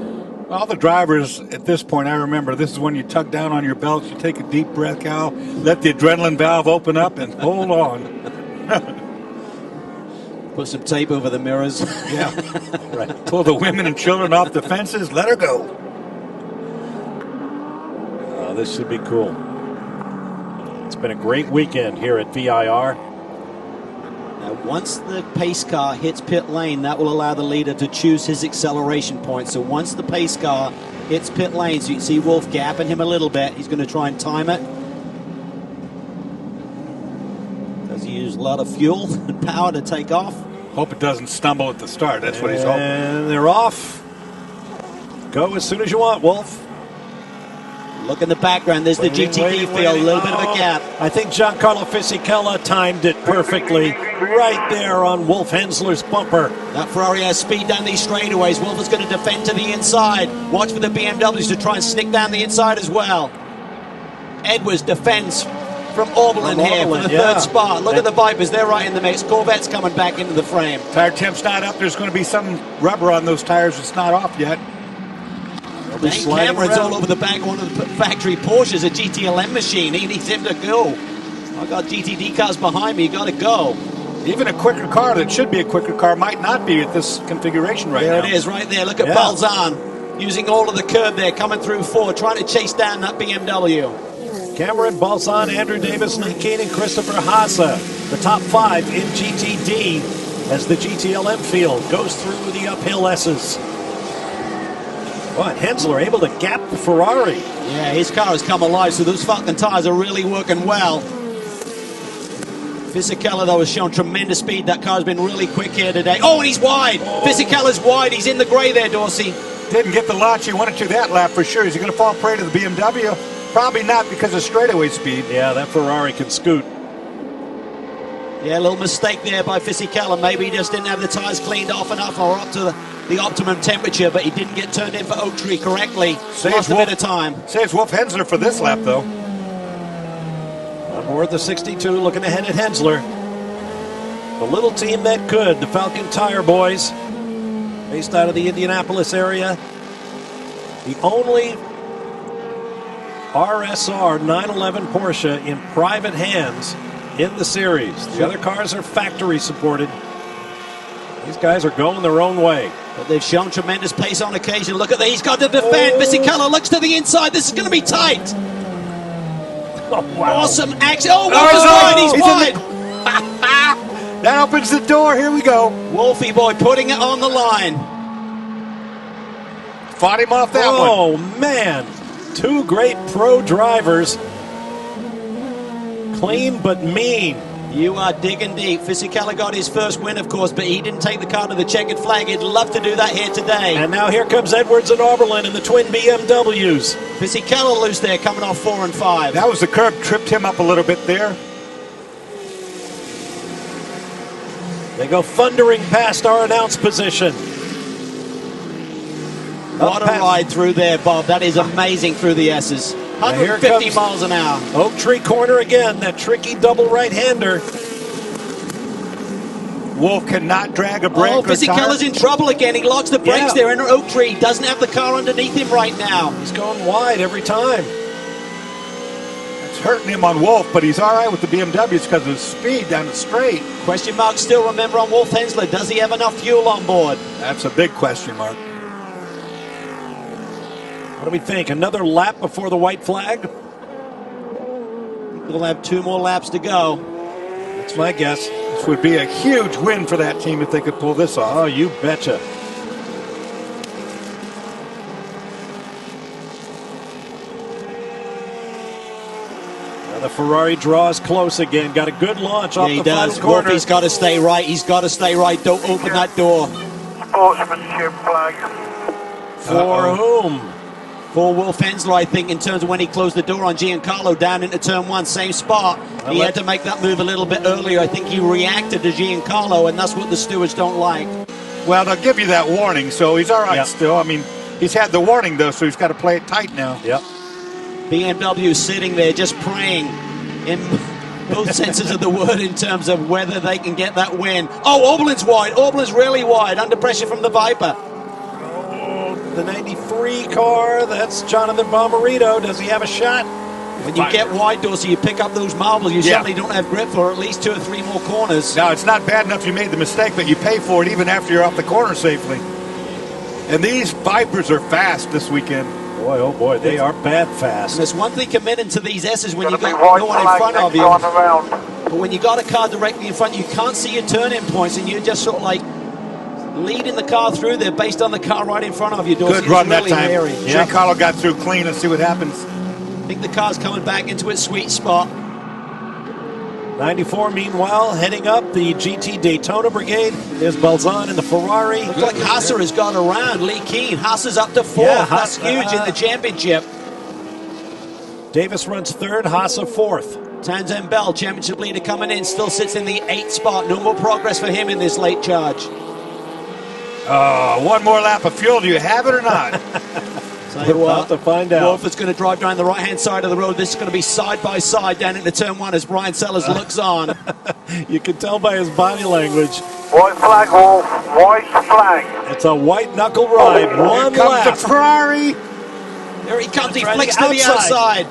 S3: All the drivers at this point, I remember, this is when you tug down on your belts, you take a deep breath, Cal, let the adrenaline valve open up and hold on.
S2: Put some tape over the mirrors.
S3: Yeah, right. Pull the women and children off the fences. Let her go.
S1: Oh, this should be cool. It's been a great weekend here at VIR.
S2: Now, once the pace car hits pit lane, that will allow the leader to choose his acceleration point. So once the pace car hits pit lane, so you can see Wolf gapping him a little bit. He's going to try and time it. Does he use a lot of fuel and power to take off?
S3: Hope it doesn't stumble at the start. That's what he's hoping.
S1: And they're off. Go as soon as you want, Wolf.
S2: Look in the background. There's the GTD field. A little bit of a gap.
S1: I think Giancarlo Fisichella timed it perfectly right there on Wolf Hensler's bumper.
S2: That Ferrari has speed down these straightaways. Wolf is going to defend to the inside. Watch for the BMWs to try and snick down the inside as well. Edwards defends from Oberlin here for the third spot. Look at the Vipers. They're right in the mix. Corvette's coming back into the frame.
S3: Tire temp's not up. There's going to be some rubber on those tires. It's not off yet.
S2: Dan Cameron's all over the back of one of the factory Porsches, a GTLM machine. He needs him to go. I got GTD cars behind me. You got to go.
S3: Even a quicker car that should be a quicker car might not be at this configuration right now.
S2: There it is, right there. Look at Balzan using all of the curb there, coming through four, trying to chase down that BMW.
S1: Cameron, Balzan, Andrew Davis, Lee Keen, and Christopher Haase. The top 5 in GTD as the GTLM field goes through the uphill S's. What, Hensler able to gap the Ferrari.
S2: Yeah, his car has come alive, so those Falcon tires are really working well. Fisichella, though, has shown tremendous speed. That car's been really quick here today. Oh, and he's wide. Fisichella's wide. He's in the gray there, Dorsey.
S3: Didn't get the launch he wanted to that lap for sure. Is he going to fall prey to the BMW? Probably not because of straightaway speed.
S1: Yeah, that Ferrari can scoot.
S2: Yeah, a little mistake there by Fisichella. Maybe he just didn't have the tires cleaned off enough or up to the optimum temperature, but he didn't get turned in for Oak Tree correctly. Lost a bit of time.
S3: Saves Wolf Hensler for this lap, though.
S1: On board the 62, looking ahead at Hensler. The little team that could, the Falcon Tire Boys, based out of the Indianapolis area. The only RSR 911 Porsche in private hands in the series. The other cars are factory supported. These guys are going their own way.
S2: But they've shown tremendous pace on occasion. Look at that. He's got to defend. Fisichella looks to the inside. This is going to be tight.
S1: Oh, wow.
S2: Awesome action. Oh, Wolf he's wide.
S3: That opens the door. Here we go.
S2: Wolfie boy putting it on the line.
S3: Fought him off that one.
S1: Oh, man. Two great pro drivers. Clean but mean.
S2: You are digging deep. Fisichella got his first win, of course, but he didn't take the car to the checkered flag. He'd love to do that here today.
S1: And now here comes Edwards and Oberlin in the twin BMWs.
S2: Fisichella loose there, coming off 4 and 5.
S3: That was the curb, tripped him up a little bit there.
S1: They go thundering past our announce position.
S2: What a ride through there, Bob. That is amazing through the S's. 150 miles an hour.
S1: Oak Tree corner again, that tricky double right-hander.
S3: Wolf cannot drag a brake.
S2: Oh, Fisichella's in trouble again. He locks the brakes there, and Oak Tree doesn't have the car underneath him right now.
S1: He's going wide every time.
S3: It's hurting him on Wolf, but he's all right with the BMWs because of his speed down the straight.
S2: Question mark still, remember, on Wolf Hensler. Does he have enough fuel on board?
S3: That's a big question mark.
S1: What do we think? Another lap before the white flag?
S2: We'll have 2 more laps to go.
S1: That's my guess.
S3: This would be a huge win for that team if they could pull this off.
S1: Oh, you betcha. Now the Ferrari draws close again. Got a good launch off the final corner.
S2: Wolfie's got to stay right. He's got to stay right. Don't open that door.
S8: Sportsmanship flag.
S1: For whom?
S2: For Wolf Hensler, I think, in terms of when he closed the door on Giancarlo down into turn 1, same spot. He had to make that move a little bit earlier. I think he reacted to Giancarlo, and that's what the stewards don't like.
S3: Well, they'll give you that warning, so he's all right still. I mean, he's had the warning, though, so he's got to play it tight now.
S1: Yep.
S2: BMW sitting there just praying in both senses of the word in terms of whether they can get that win. Oh, Oberlin's wide. Oberlin's really wide, under pressure from the Viper.
S1: The 93 car, that's Jonathan Bomarito. Does he have a shot?
S2: When you get wide, Dorsey, you pick up those marbles. You certainly don't have grip for at least 2 or 3 more corners.
S3: Now, it's not bad enough you made the mistake, but you pay for it even after you're off the corner safely. And these Vipers are fast this weekend.
S1: Boy, oh boy, they are bad fast.
S2: And there's one thing committing to these S's when you got no one in front of you. But when you got a car directly in front, you can't see your turn-in points, and you're just sort of like leading the car through there based on the car right in front of you, Dorsey.
S3: Good run
S2: really
S3: that time.
S2: Hairy.
S3: Giancarlo got through clean. Let's see what happens.
S2: I think the car's coming back into its sweet spot.
S1: 94, meanwhile, heading up the GT Daytona Brigade. There's Balzan in the Ferrari.
S2: Looks like Hasser has gone around Lee Keen. Hasser's up to 4th.
S1: Yeah,
S2: That's huge in the championship.
S1: Davis runs 3rd, Hasser 4th.
S2: Townsend Bell, championship leader coming in, still sits in the 8th spot. No more progress for him in this late charge.
S3: One more lap of fuel. Do you have it or not?
S1: We're about to find out.
S2: Wolf is going to drive down the right-hand side of the road. This is going to be side by side down into turn 1 as Brian Sellers looks on.
S1: You can tell by his body language.
S8: White flag, Wolf. White flag.
S1: It's a white knuckle ride. One
S3: Here comes
S1: lap.
S3: the Ferrari.
S2: There he comes. He
S1: Trying
S2: flicks
S1: to
S2: to the outside.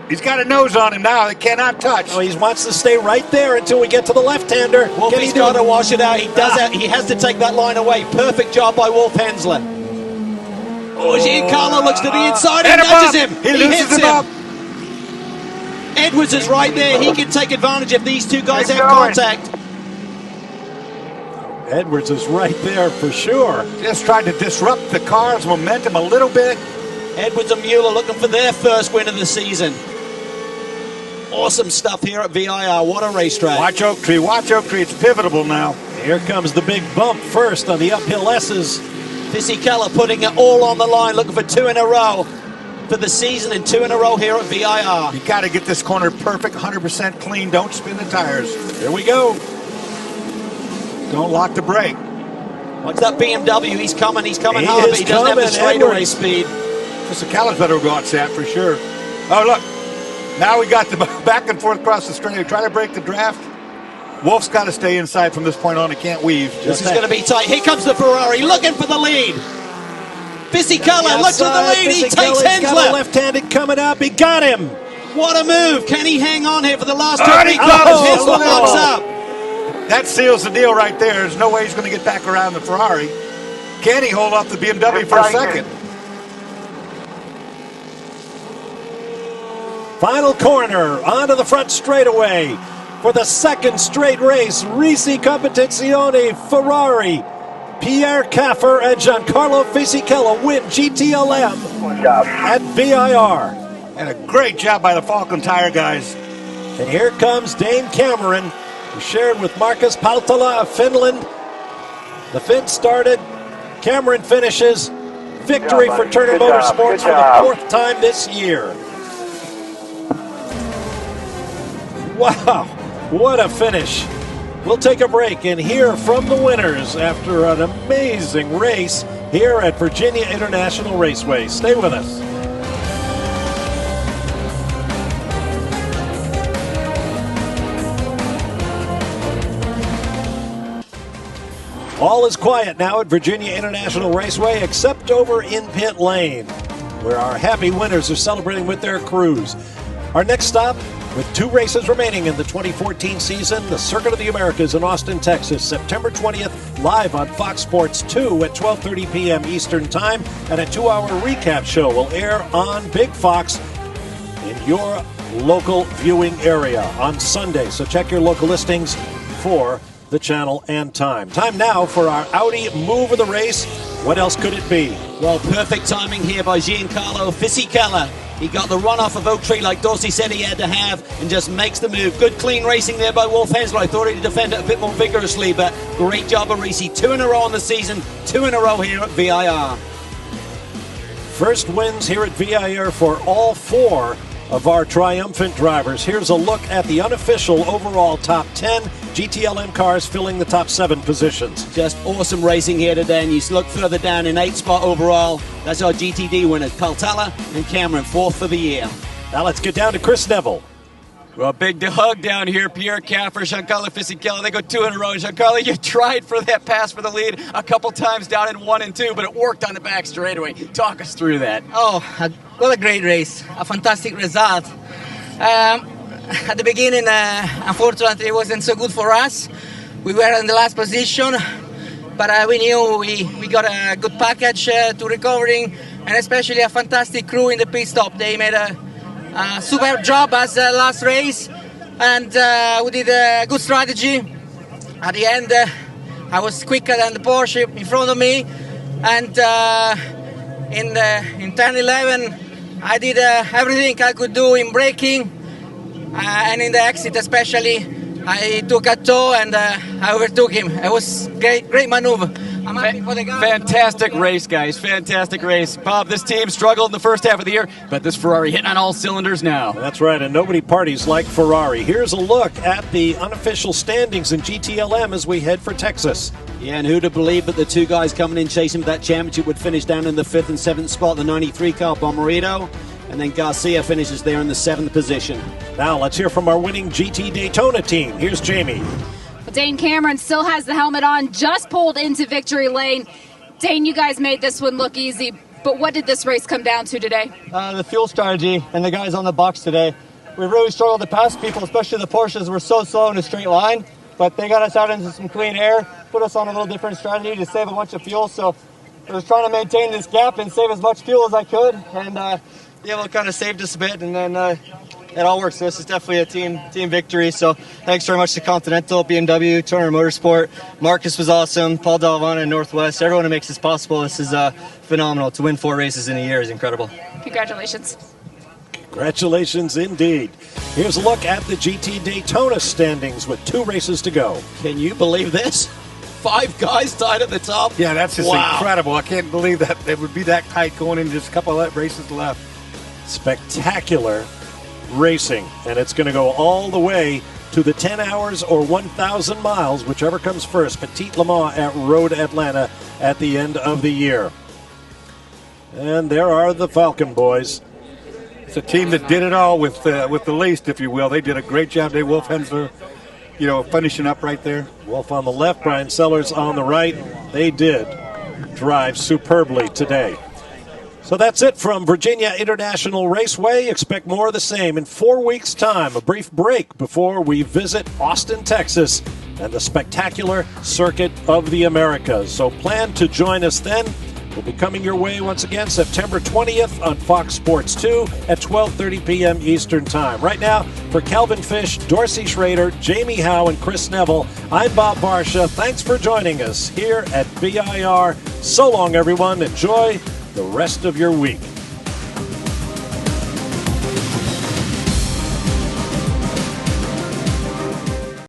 S3: He's got a nose on him now. They cannot touch.
S1: Oh, he wants to stay right there until we get to the left-hander.
S2: Wolfie's got to wash it out. He does that. He has to take that line away. Perfect job by Wolf Hensler. Oh, Giancarlo looks to the inside and nudges him.
S3: He loses
S2: hits
S3: him up.
S2: Edwards is right there. He can take advantage if these two guys have
S8: going.
S2: contact.
S1: Edwards is right there for sure.
S3: Just tried to disrupt the car's momentum a little bit.
S2: Edwards and Mueller looking for their first win of the season. Awesome stuff here at VIR. What a racetrack.
S3: Watch Oak Tree. Watch Oak Tree. It's pivotal now.
S1: Here comes the big bump first on the uphill S's.
S2: Fisichella putting it all on the line, looking for 2 in a row for the season and 2 in a row here at VIR.
S3: You got to get this corner perfect, 100% clean. Don't spin the tires.
S1: Here we go.
S3: Don't lock the brake.
S2: What's that BMW? He's coming
S1: He
S2: hard,
S1: is
S2: but he doesn't have the
S1: coming,
S2: straightaway
S1: Edwards.
S2: speed.
S3: Fisichella's better watch that for sure. Oh, look. Now we got the back and forth across the straightaway. Try to break the draft. Wolf's got to stay inside from this point on. He can't weave.
S2: This is going to be tight. Here comes the Ferrari, looking for the lead. Fisichella looks for the lead. He takes
S1: Fisichella's got a
S2: Hensler.
S1: left-handed coming up. He got him.
S2: What a move. Can he hang on here for the last
S3: Oh,
S2: two?
S3: he
S2: Hensler
S3: goes.
S2: locks up.
S3: That seals the deal right there. There's no way he's going to get back around the Ferrari. Can he hold off the BMW for a second?
S1: Final corner onto the front straightaway for the second straight race. Risi Competizione Ferrari. Pierre Caffer and Giancarlo Fisichella win GTLM at VIR.
S3: And a great job by the Falcon Tire guys.
S1: And here comes Dane Cameron, who shared with Markus Paltala of Finland. The Finn started. Cameron finishes. Victory for Turner Motorsports for the 4th time this year. Wow, what a finish. We'll take a break and hear from the winners after an amazing race here at Virginia International Raceway. Stay with us. All is quiet now at Virginia International Raceway except over in pit lane, where our happy winners are celebrating with their crews. Our next stop, with 2 races remaining in the 2014 season, the Circuit of the Americas in Austin, Texas, September 20th, live on Fox Sports 2 at 12:30 p.m. Eastern Time, and a 2-hour recap show will air on Big Fox in your local viewing area on Sunday. So check your local listings for the channel and time. Time now for our Audi move of the race. What else could it be?
S2: Well, perfect timing here by Giancarlo Fisichella. He got the run off of Oak Tree like Dorsey said he had to have and just makes the move. Good clean racing there by Wolf Hensler. I thought he'd defend it a bit more vigorously, but great job of Risi. 2 in a row on the season, 2 in a row here at VIR.
S1: First wins here at VIR for all 4 of our triumphant drivers. Here's a look at the unofficial overall top 10 GTLM cars filling the top 7 positions.
S2: Just awesome racing here today, and you look further down in 8th spot overall. That's our GTD winners, Paltala and Cameron, 4th for the year.
S1: Now let's get down to Chris Neville.
S4: Well, big hug down here. Pierre Caffer, Giancarlo Fisichella, they go 2 in a row. Giancarlo, you tried for that pass for the lead a couple times down in 1 and 2, but it worked on the back straightaway. Talk us through that.
S13: Oh, what a great race. A fantastic result. At the beginning, unfortunately, it wasn't so good for us. We were in the last position, but we knew we got a good package to recovering, and especially a fantastic crew in the pit stop. They made a superb job as the last race, and we did a good strategy. At the end, I was quicker than the Porsche in front of me, and in 10-11, I did everything I could do in braking. and in the exit especially, I took a toe and I overtook him. It was great maneuver. I'm happy for the guy.
S4: Fantastic race, guys. Fantastic race. Bob, this team struggled in the first half of the year, but this Ferrari hitting on all cylinders now.
S1: That's right, and nobody parties like Ferrari. Here's a look at the unofficial standings in GTLM as we head for Texas.
S2: Yeah, and who'd have believed that the two guys coming in chasing for that championship would finish down in the 5th and 7th spot, the 93 car, Bomarito, and then Garcia finishes there in the 7th position.
S1: Now let's hear from our winning GT Daytona team. Here's Jamie.
S5: Dane Cameron still has the helmet on, just pulled into victory lane. Dane, you guys made this one look easy, but what did this race come down to today?
S11: The fuel strategy and the guys on the box today. We really struggled to pass people, especially the Porsches were so slow in a straight line, but they got us out into some clean air, put us on a little different strategy to save a bunch of fuel. So I was trying to maintain this gap and save as much fuel as I could, and it kind of saved us a bit, and then it all works. So this is definitely a team victory. So thanks very much to Continental, BMW, Turner Motorsport. Marcus was awesome. Paul Dalvana and Northwest. Everyone who makes this possible. This is phenomenal. To win 4 races in a year is incredible.
S5: Congratulations.
S1: Congratulations indeed. Here's a look at the GT Daytona standings with 2 races to go.
S2: Can you believe this? 5 guys tied at the top.
S3: Yeah, that's just
S2: wow.
S3: Incredible. I can't believe that it would be that tight going in just a couple of races left.
S1: Spectacular racing, and it's going to go all the way to the 10 hours or 1,000 miles, whichever comes first. Petit Le Mans at Road Atlanta at the end of the year. And there are the Falcon boys.
S3: It's a team that did it all with the least, if you will. They did a great job. They Wolf Hensler, finishing up right there.
S1: Wolf on the left, Brian Sellers on the right. They did drive superbly today. So that's it from Virginia International Raceway. Expect more of the same in 4 weeks' time. A brief break before we visit Austin, Texas, and the spectacular Circuit of the Americas. So plan to join us then. We'll be coming your way once again September 20th on Fox Sports 2 at 12:30 p.m. Eastern Time. Right now, for Calvin Fish, Dorsey Schrader, Jamie Howe, and Chris Neville, I'm Bob Barsha. Thanks for joining us here at BIR. So long, everyone. Enjoy the rest of your week.